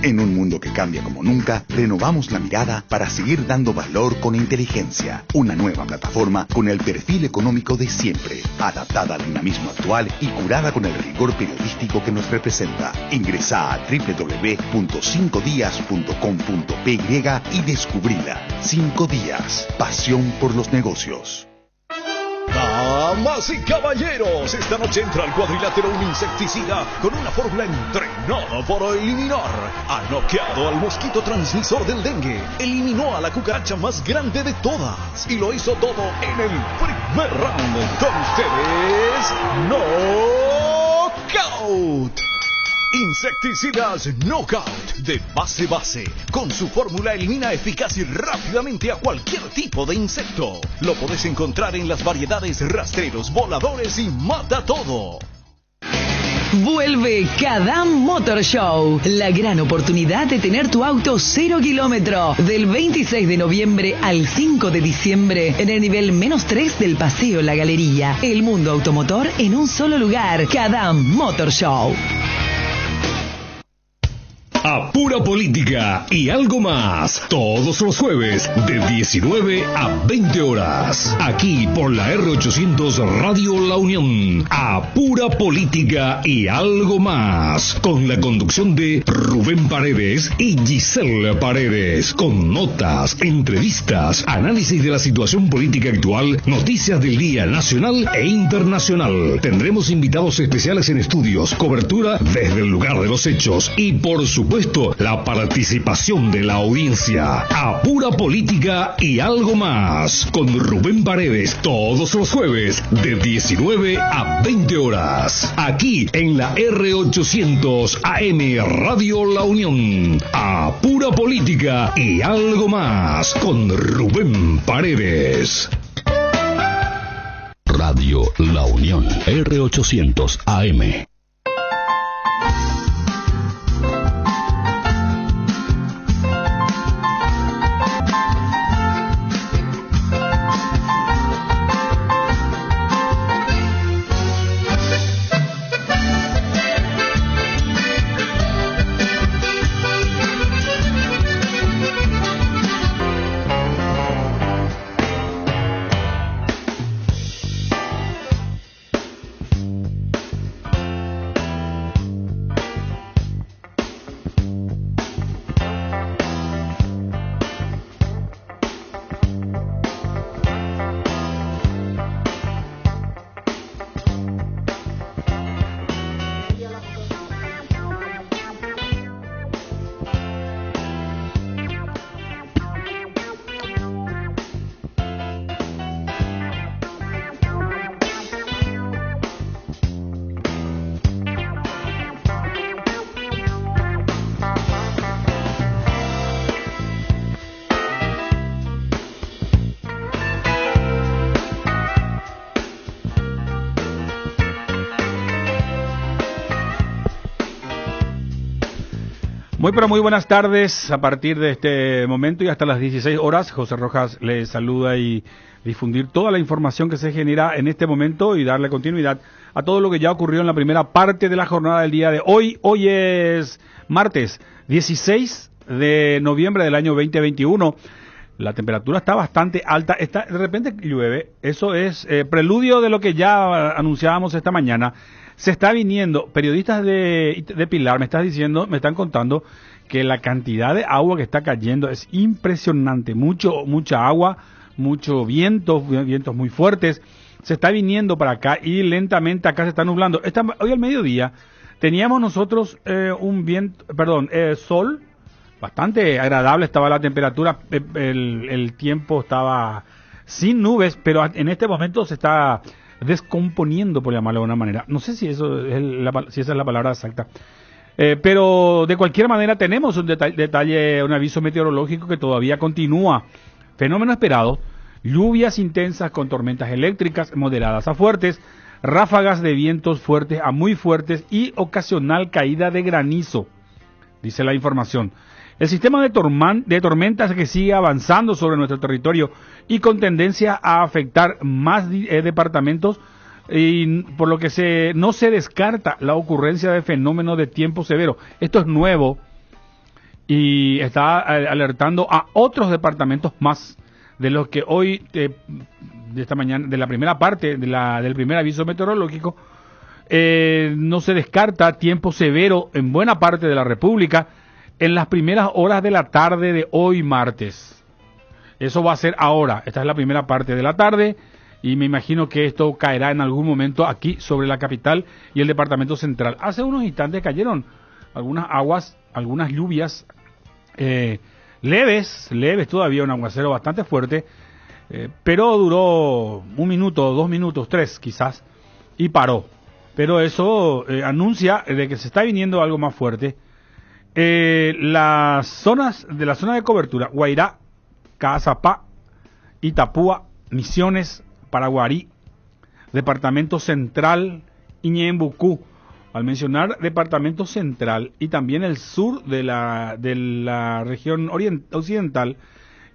En un mundo que cambia como nunca, renovamos la mirada para seguir dando valor con inteligencia. Una nueva plataforma con el perfil económico de siempre, adaptada al dinamismo actual y curada con el rigor periodístico que nos representa. Ingresa a www.5dias.com.py y descubrila. 5 días. Pasión por los negocios. Damas y caballeros, esta noche entra al cuadrilátero un insecticida con una fórmula entrenada para eliminar. Ha noqueado al mosquito transmisor del dengue, eliminó a la cucaracha más grande de todas y lo hizo todo en el primer round. Con ustedes, Knockout. Insecticidas Knockout de base. Con su fórmula elimina eficaz y rápidamente a cualquier tipo de insecto. Lo podés encontrar en las variedades rastreros, voladores y mata todo. Vuelve Kadam Motor Show, la gran oportunidad de tener tu auto 0 kilómetro, del 26 de noviembre al 5 de diciembre en el nivel -3 del Paseo La Galería. El mundo automotor en un solo lugar. Kadam Motor Show. A Pura Política y algo más, todos los jueves de 19 a 20 horas, aquí por la R800 Radio La Unión. A Pura Política y algo más, con la conducción de Rubén Paredes y Giselle Paredes, con notas, entrevistas, análisis de la situación política actual, noticias del día nacional e internacional. Tendremos invitados especiales en estudios, cobertura desde el lugar de los hechos y por supuesto la participación de la audiencia. A Pura Política y algo más, con Rubén Paredes, todos los jueves de 19 a 20 horas, aquí en la R800 AM Radio La Unión. A Pura Política y algo más, con Rubén Paredes. Radio La Unión, R800 AM. Muy buenas tardes. A partir de este momento y hasta las 16 horas, José Rojas les saluda y difundir toda la información que se genera en este momento y darle continuidad a todo lo que ya ocurrió en la primera parte de la jornada del día de hoy. Hoy es martes 16 de noviembre del año 2021. La temperatura está bastante alta, de repente llueve, eso es preludio de lo que ya anunciábamos esta mañana. Se está viniendo, periodistas de Pilar me están contando que la cantidad de agua que está cayendo es impresionante, mucha agua, mucho vientos muy fuertes, se está viniendo para acá y lentamente acá se está nublando. Hoy al mediodía teníamos nosotros sol, bastante agradable estaba la temperatura, el tiempo estaba sin nubes, pero en este momento se está descomponiendo, por llamarlo de una manera. No sé si esa es la palabra exacta. Pero de cualquier manera tenemos un detalle, un aviso meteorológico que todavía continúa. Fenómeno esperado, lluvias intensas con tormentas eléctricas moderadas a fuertes, ráfagas de vientos fuertes a muy fuertes y ocasional caída de granizo, dice la información. El sistema de tormentas que sigue avanzando sobre nuestro territorio y con tendencia a afectar más departamentos, y por lo que no se descarta la ocurrencia de fenómenos de tiempo severo. Esto es nuevo. y está alertando a otros departamentos más de los que hoy, de esta mañana, de la primera parte del primer aviso meteorológico, no se descarta tiempo severo en buena parte de la República en las primeras horas de la tarde de hoy martes. Eso va a ser ahora. Esta es la primera parte de la tarde y me imagino que esto caerá en algún momento aquí sobre la capital y el departamento central. Hace unos instantes cayeron algunas aguas, algunas lluvias leves todavía, un aguacero bastante fuerte, pero duró 1 minuto, 2 minutos, 3 quizás, y paró. Pero eso anuncia de que se está viniendo algo más fuerte. Las zonas de la zona de cobertura: Guairá, Caazapá, Itapúa, Misiones, Paraguarí, Departamento Central y Ñembucú. Al mencionar Departamento Central y también el sur de la región occidental,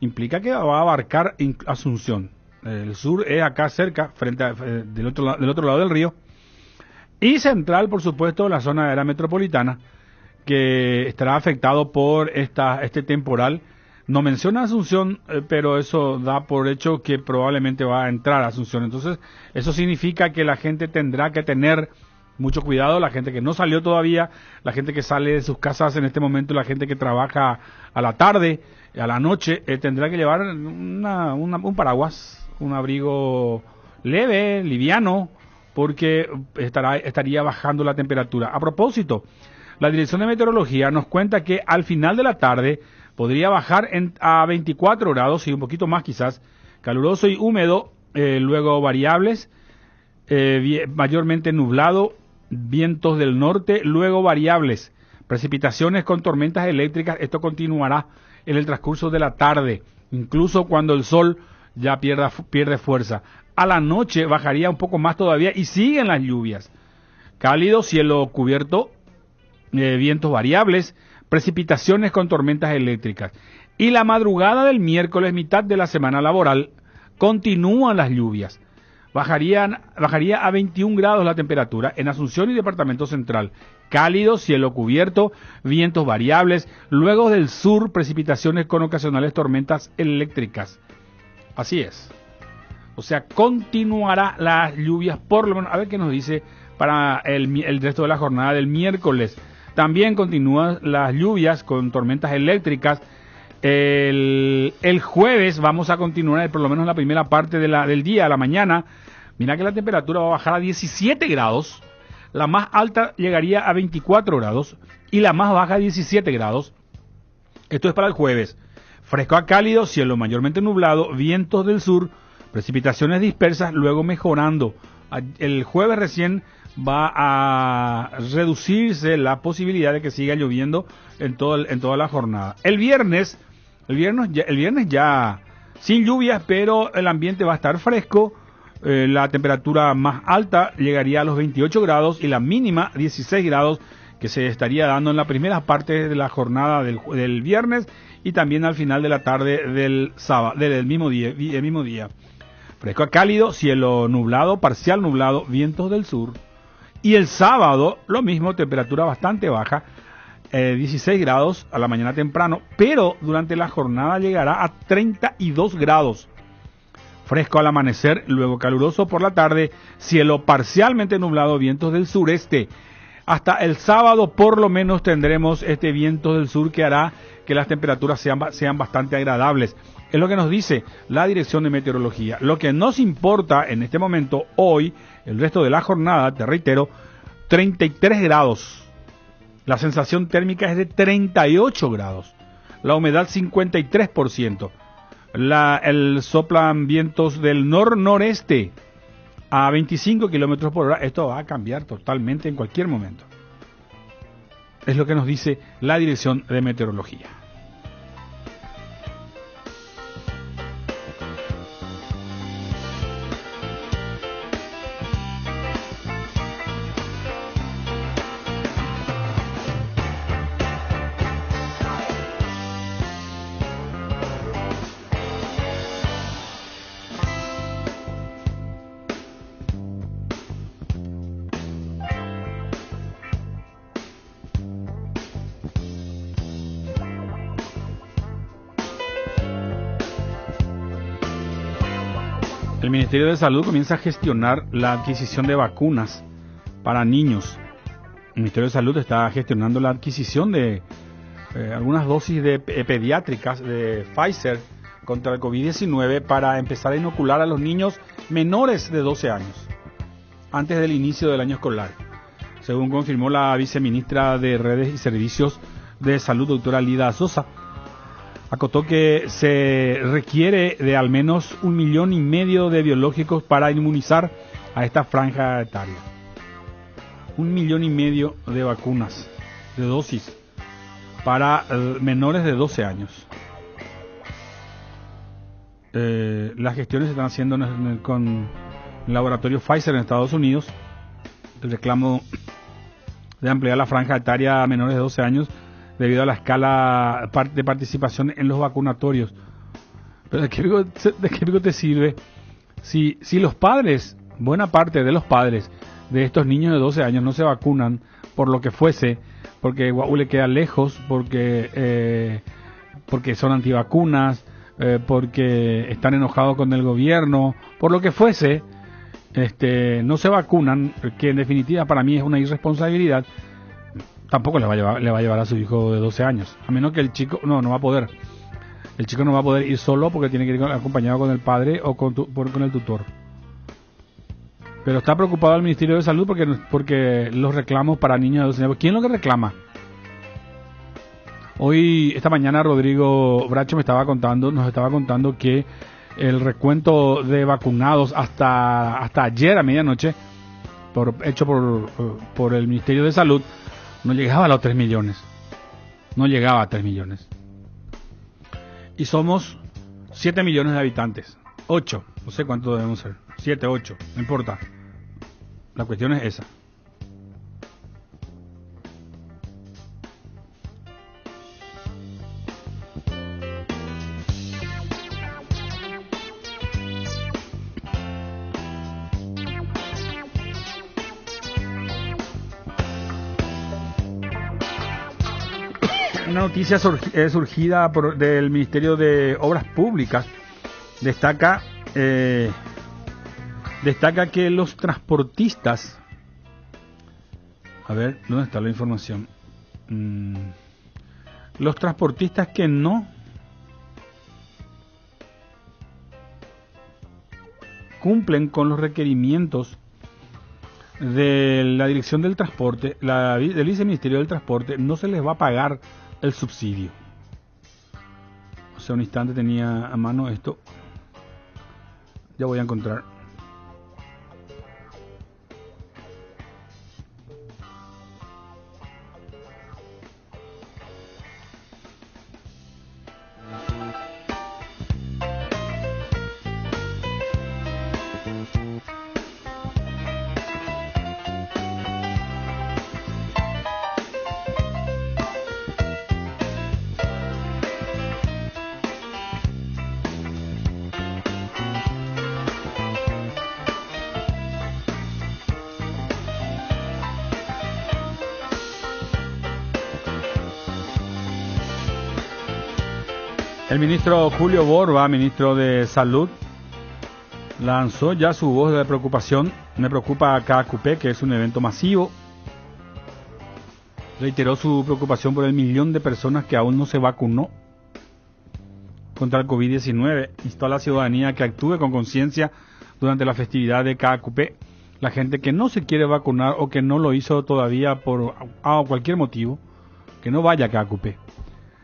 implica que va a abarcar Asunción. El sur es acá cerca, del otro lado del río. Y central, por supuesto, la zona de la metropolitana, que estará afectado por este temporal. No menciona Asunción, pero eso da por hecho que probablemente va a entrar a Asunción. Entonces, eso significa que la gente tendrá que tener mucho cuidado, la gente que no salió todavía, la gente que sale de sus casas en este momento, la gente que trabaja a la tarde, a la noche, tendrá que llevar un paraguas, un abrigo leve, liviano, porque estaría bajando la temperatura. A propósito, la Dirección de Meteorología nos cuenta que al final de la tarde podría bajar a 24 grados y un poquito más quizás, caluroso y húmedo, luego variables, mayormente nublado, vientos del norte, luego variables, precipitaciones con tormentas eléctricas. Esto continuará en el transcurso de la tarde, incluso cuando el sol ya pierde fuerza. A la noche bajaría un poco más todavía y siguen las lluvias. Cálido, cielo cubierto, vientos variables, precipitaciones con tormentas eléctricas. Y la madrugada del miércoles, mitad de la semana laboral, continúan las lluvias. Bajaría a 21 grados la temperatura en Asunción y Departamento Central. Cálido, cielo cubierto, vientos variables, luego del sur precipitaciones con ocasionales tormentas eléctricas. Así es. O sea, continuará las lluvias, por lo menos, a ver qué nos dice para el resto de la jornada del miércoles. También continúan las lluvias con tormentas eléctricas. El jueves vamos a continuar, por lo menos en la primera parte del día, a la mañana. Mira que la temperatura va a bajar a 17 grados. La más alta llegaría a 24 grados y la más baja a 17 grados. Esto es para el jueves. Fresco a cálido, cielo mayormente nublado, vientos del sur, precipitaciones dispersas, luego mejorando. El jueves recién va a reducirse la posibilidad de que siga lloviendo en toda la jornada. El viernes ya sin lluvias, pero el ambiente va a estar fresco. La temperatura más alta llegaría a los 28 grados y la mínima 16 grados, que se estaría dando en la primera parte de la jornada del viernes y también al final de la tarde del sábado, del mismo día. Fresco a cálido, cielo nublado, parcial nublado, vientos del sur. Y el sábado, lo mismo, temperatura bastante baja, 16 grados a la mañana temprano, pero durante la jornada llegará a 32 grados. Fresco al amanecer, luego caluroso por la tarde, cielo parcialmente nublado, vientos del sureste. Hasta el sábado por lo menos tendremos este viento del sur que hará que las temperaturas sean bastante agradables. Es lo que nos dice la Dirección de Meteorología. Lo que nos importa en este momento, hoy, el resto de la jornada, te reitero, 33 grados. La sensación térmica es de 38 grados. La humedad 53%. Soplan vientos del noreste a 25 kilómetros por hora. Esto va a cambiar totalmente en cualquier momento. Es lo que nos dice la Dirección de Meteorología. El Ministerio de Salud comienza a gestionar la adquisición de vacunas para niños. El Ministerio de Salud está gestionando la adquisición de algunas dosis de pediátricas de Pfizer contra el COVID-19 para empezar a inocular a los niños menores de 12 años, antes del inicio del año escolar. Según confirmó la viceministra de Redes y Servicios de Salud, doctora Lida Sosa, acotó que se requiere de al menos 1,5 millones de biológicos para inmunizar a esta franja etaria. 1,5 millones de vacunas, de dosis, para menores de 12 años. Las gestiones se están haciendo con el laboratorio Pfizer en Estados Unidos. El reclamo de ampliar la franja etaria a menores de 12 años debido a la escala de participación en los vacunatorios. Pero ¿de qué pico te sirve si los padres, buena parte de los padres de estos niños de 12 años no se vacunan por lo que fuese, porque Guau le queda lejos, porque son antivacunas, porque están enojados con el gobierno, por lo que fuese, no se vacunan, que en definitiva para mí es una irresponsabilidad? Tampoco le va a llevar a su hijo de 12 años, a menos que el chico no va a poder. El chico no va a poder ir solo porque tiene que ir acompañado con el padre o con el tutor. Pero está preocupado el Ministerio de Salud porque los reclamos para niños de 12 años. ¿Quién es lo que reclama? Esta mañana Rodrigo Bracho nos estaba contando que el recuento de vacunados hasta ayer a medianoche, hecho por el Ministerio de Salud, no llegaba a los 3 millones. No llegaba a 3 millones. Y somos 7 millones de habitantes. 8, no sé cuánto debemos ser. 7, 8, no importa. La cuestión es esa. Una noticia surgida del Ministerio de Obras Públicas destaca que los transportistas, a ver, ¿dónde está la información? Los transportistas que no cumplen con los requerimientos de la Dirección del Transporte, del Viceministerio del Transporte, no se les va a pagar el subsidio. O sea, un instante, tenía a mano esto. Ya voy a encontrar. El ministro Julio Borba, ministro de Salud, lanzó ya su voz de preocupación. Me preocupa KQP, que es un evento masivo. Reiteró su preocupación por el 1 millón de personas que aún no se vacunó contra el COVID-19. Instó a la ciudadanía que actúe con conciencia durante la festividad de KQP. La gente que no se quiere vacunar o que no lo hizo todavía por cualquier motivo, que no vaya a KQP.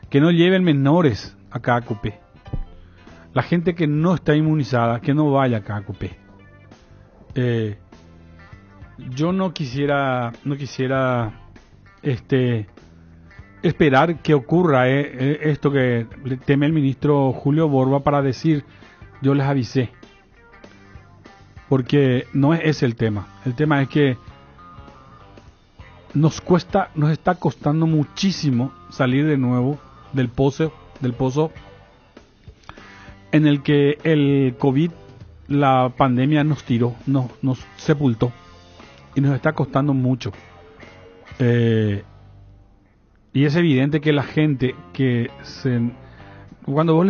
Que no lleven menores a KQP. La gente que no está inmunizada, que no vaya a KQP. Yo no quisiera esperar que ocurra esto que teme el ministro Julio Borba para decir yo les avisé, porque no es ese el tema. El tema es que nos está costando muchísimo salir de nuevo del pozo en el que el COVID, la pandemia nos tiró, nos sepultó, y nos está costando mucho. Y es evidente que la gente que Cuando vos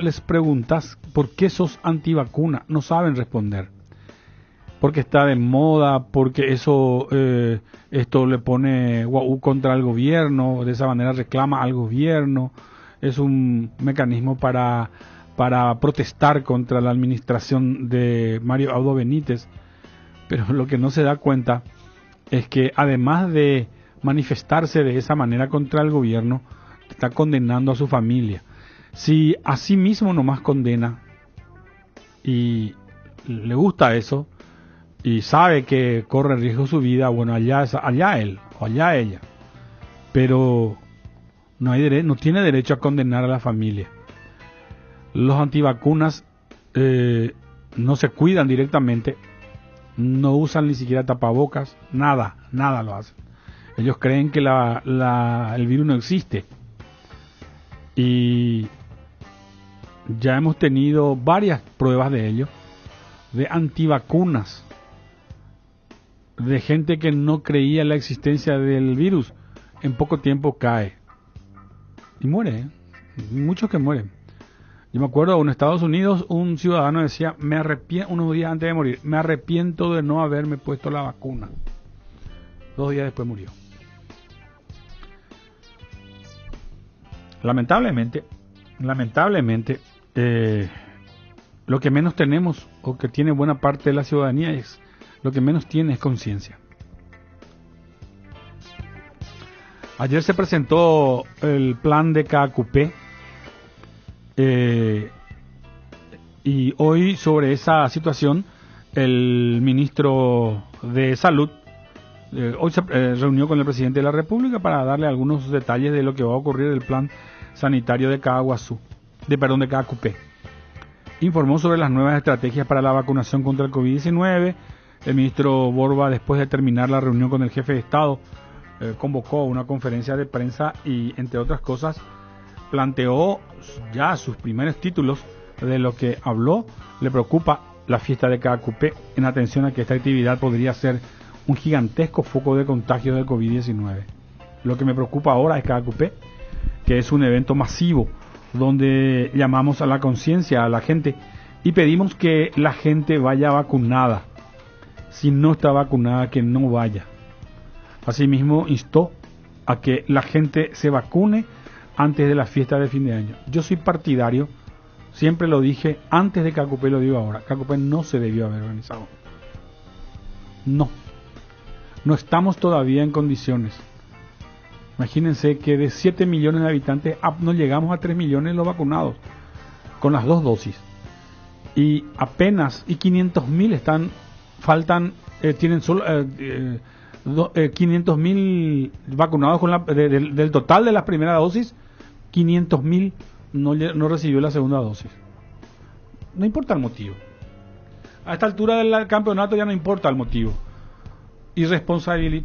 les preguntas por qué sos antivacuna, no saben responder. Porque está de moda, porque esto le pone guau contra el gobierno, de esa manera reclama al gobierno. Es un mecanismo para protestar contra la administración de Mario Abdo Benítez. Pero lo que no se da cuenta es que además de manifestarse de esa manera contra el gobierno, está condenando a su familia. Si a sí mismo nomás condena y le gusta eso y sabe que corre riesgo su vida, bueno, allá él o allá ella, pero no tiene derecho a condenar a la familia. Los antivacunas no se cuidan directamente, no usan ni siquiera tapabocas, nada lo hacen. Ellos creen que el virus no existe. Y ya hemos tenido varias pruebas de ello, de antivacunas, de gente que no creía en la existencia del virus, en poco tiempo cae y muere, muchos que mueren. Yo me acuerdo en Estados Unidos un ciudadano decía, unos días antes de morir, me arrepiento de no haberme puesto la vacuna. 2 días después murió. Lamentablemente, lo que menos tenemos, o que tiene buena parte de la ciudadanía, lo que menos tiene es conciencia. Ayer se presentó el plan de KQP, y hoy sobre esa situación el ministro de Salud hoy se reunió con el presidente de la República para darle algunos detalles de lo que va a ocurrir del plan sanitario de KQP. Informó sobre las nuevas estrategias para la vacunación contra el COVID-19. El ministro Borba, después de terminar la reunión con el jefe de Estado, convocó una conferencia de prensa y, entre otras cosas, planteó ya sus primeros títulos de lo que habló. Le preocupa la fiesta de KQP en atención a que esta actividad podría ser un gigantesco foco de contagio del COVID-19. Lo que me preocupa ahora es KQP, que es un evento masivo donde llamamos a la conciencia a la gente y pedimos que la gente vaya vacunada. Si no está vacunada, que no vaya. Asimismo, instó a que la gente se vacune antes de la fiesta de fin de año. Yo soy partidario, siempre lo dije antes de KQP, lo digo ahora, KQP no se debió haber organizado. No estamos todavía en condiciones. Imagínense que de 7 millones de habitantes no llegamos a 3 millones los vacunados con las 2 dosis. Y apenas 500.000 tienen solo 500.000 vacunados del total de las primeras dosis. 500.000 no recibió la segunda dosis. No importa el motivo. A esta altura del campeonato ya no importa el motivo.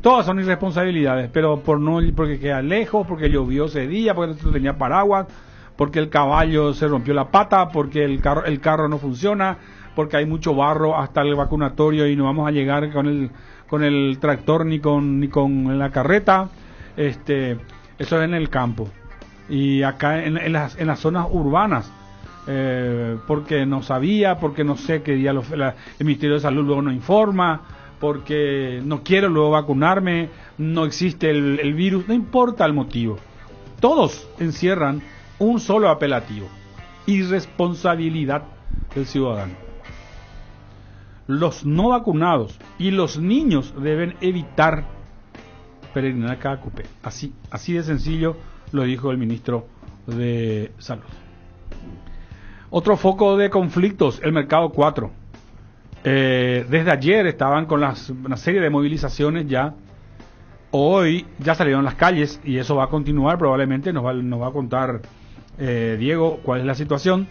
Todas son irresponsabilidades, pero porque queda lejos, porque llovió ese día, porque no tenía paraguas, porque el caballo se rompió la pata, porque el carro no funciona, porque hay mucho barro hasta el vacunatorio y no vamos a llegar con el tractor ni con la carreta. Eso es en el campo. Y acá en las zonas urbanas, porque no sabía, porque no sé qué día el Ministerio de Salud luego no informa, porque no quiero luego vacunarme, no existe el virus, no importa el motivo. Todos encierran un solo apelativo: irresponsabilidad del ciudadano. Los no vacunados y los niños deben evitar peregrinar a KQP. Así de sencillo lo dijo el ministro de Salud. Otro foco de conflictos, el Mercado 4. Desde ayer estaban con una serie de movilizaciones ya. Hoy ya salieron a las calles y eso va a continuar. Probablemente nos va a contar Diego cuál es la situación.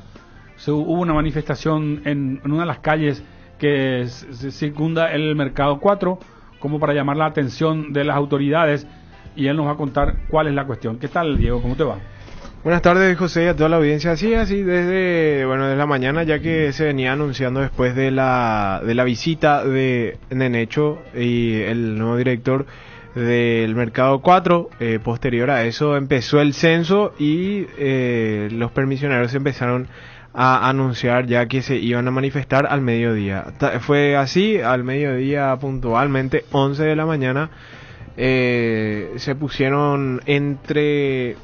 Hubo una manifestación en una de las calles que se circunda el Mercado 4 como para llamar la atención de las autoridades, y él nos va a contar cuál es la cuestión. ¿Qué tal, Diego? ¿Cómo te va? Buenas tardes, José, y a toda la audiencia. Así desde la mañana, ya que se venía anunciando después de la visita de Nenecho y el nuevo director del Mercado 4. Posterior a eso empezó el censo y los permisionarios empezaron a anunciar ya que se iban a manifestar al mediodía. Fue así, al mediodía puntualmente, 11 de la mañana, se pusieron entre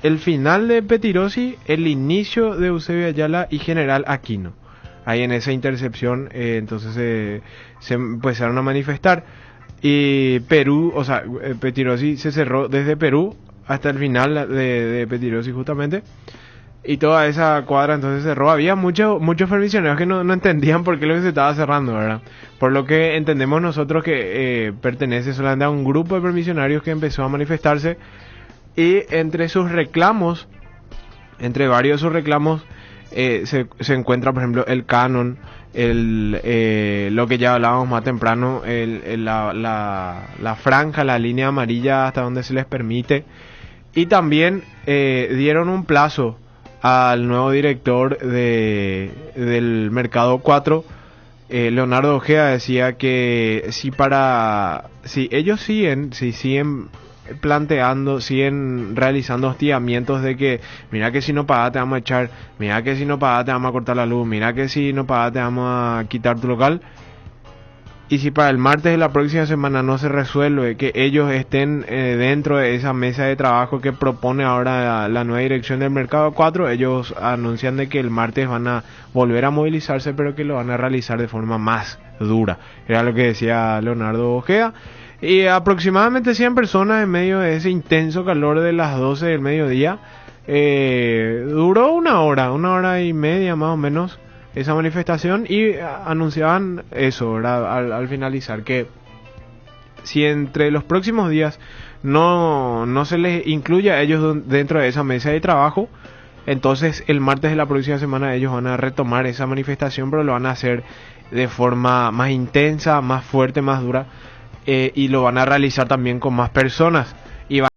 el final de Petirosi, el inicio de Eusebio Ayala y General Aquino. Ahí en esa intercepción, entonces se empezaron a manifestar. Y Perú, o sea, Petirosi se cerró desde Perú hasta el final de Petirosi justamente. Y toda esa cuadra entonces cerró. Había muchos permisioneros que no entendían por qué lo que se estaba cerrando, ¿verdad? Por lo que entendemos nosotros que pertenece solamente a un grupo de permisionarios que empezó a manifestarse. Y entre sus reclamos, entre varios de sus reclamos, se encuentra, por ejemplo, el canon, lo que ya hablábamos más temprano, la franja, la línea amarilla hasta donde se les permite. Y también dieron un plazo al nuevo director del Mercado 4, Leonardo Ojeda, decía que si ellos siguen planteando, siguen realizando hostigamientos de que mira que si no pagas te vamos a echar, mira que si no pagas te vamos a cortar la luz, mira que si no pagas te vamos a quitar tu local, y si para el martes de la próxima semana no se resuelve que ellos estén dentro de esa mesa de trabajo que propone ahora la nueva dirección del Mercado 4, ellos anuncian de que el martes van a volver a movilizarse, pero que lo van a realizar de forma más dura. Era lo que decía Leonardo Ojeda. Y aproximadamente 100 personas en medio de ese intenso calor de las 12 del mediodía. Duró una hora y media más o menos esa manifestación, y anunciaban eso, ¿verdad? Al finalizar, que si entre los próximos días no se les incluye a ellos dentro de esa mesa de trabajo, entonces el martes de la próxima semana ellos van a retomar esa manifestación, pero lo van a hacer de forma más intensa, más fuerte, más dura, y lo van a realizar también con más personas.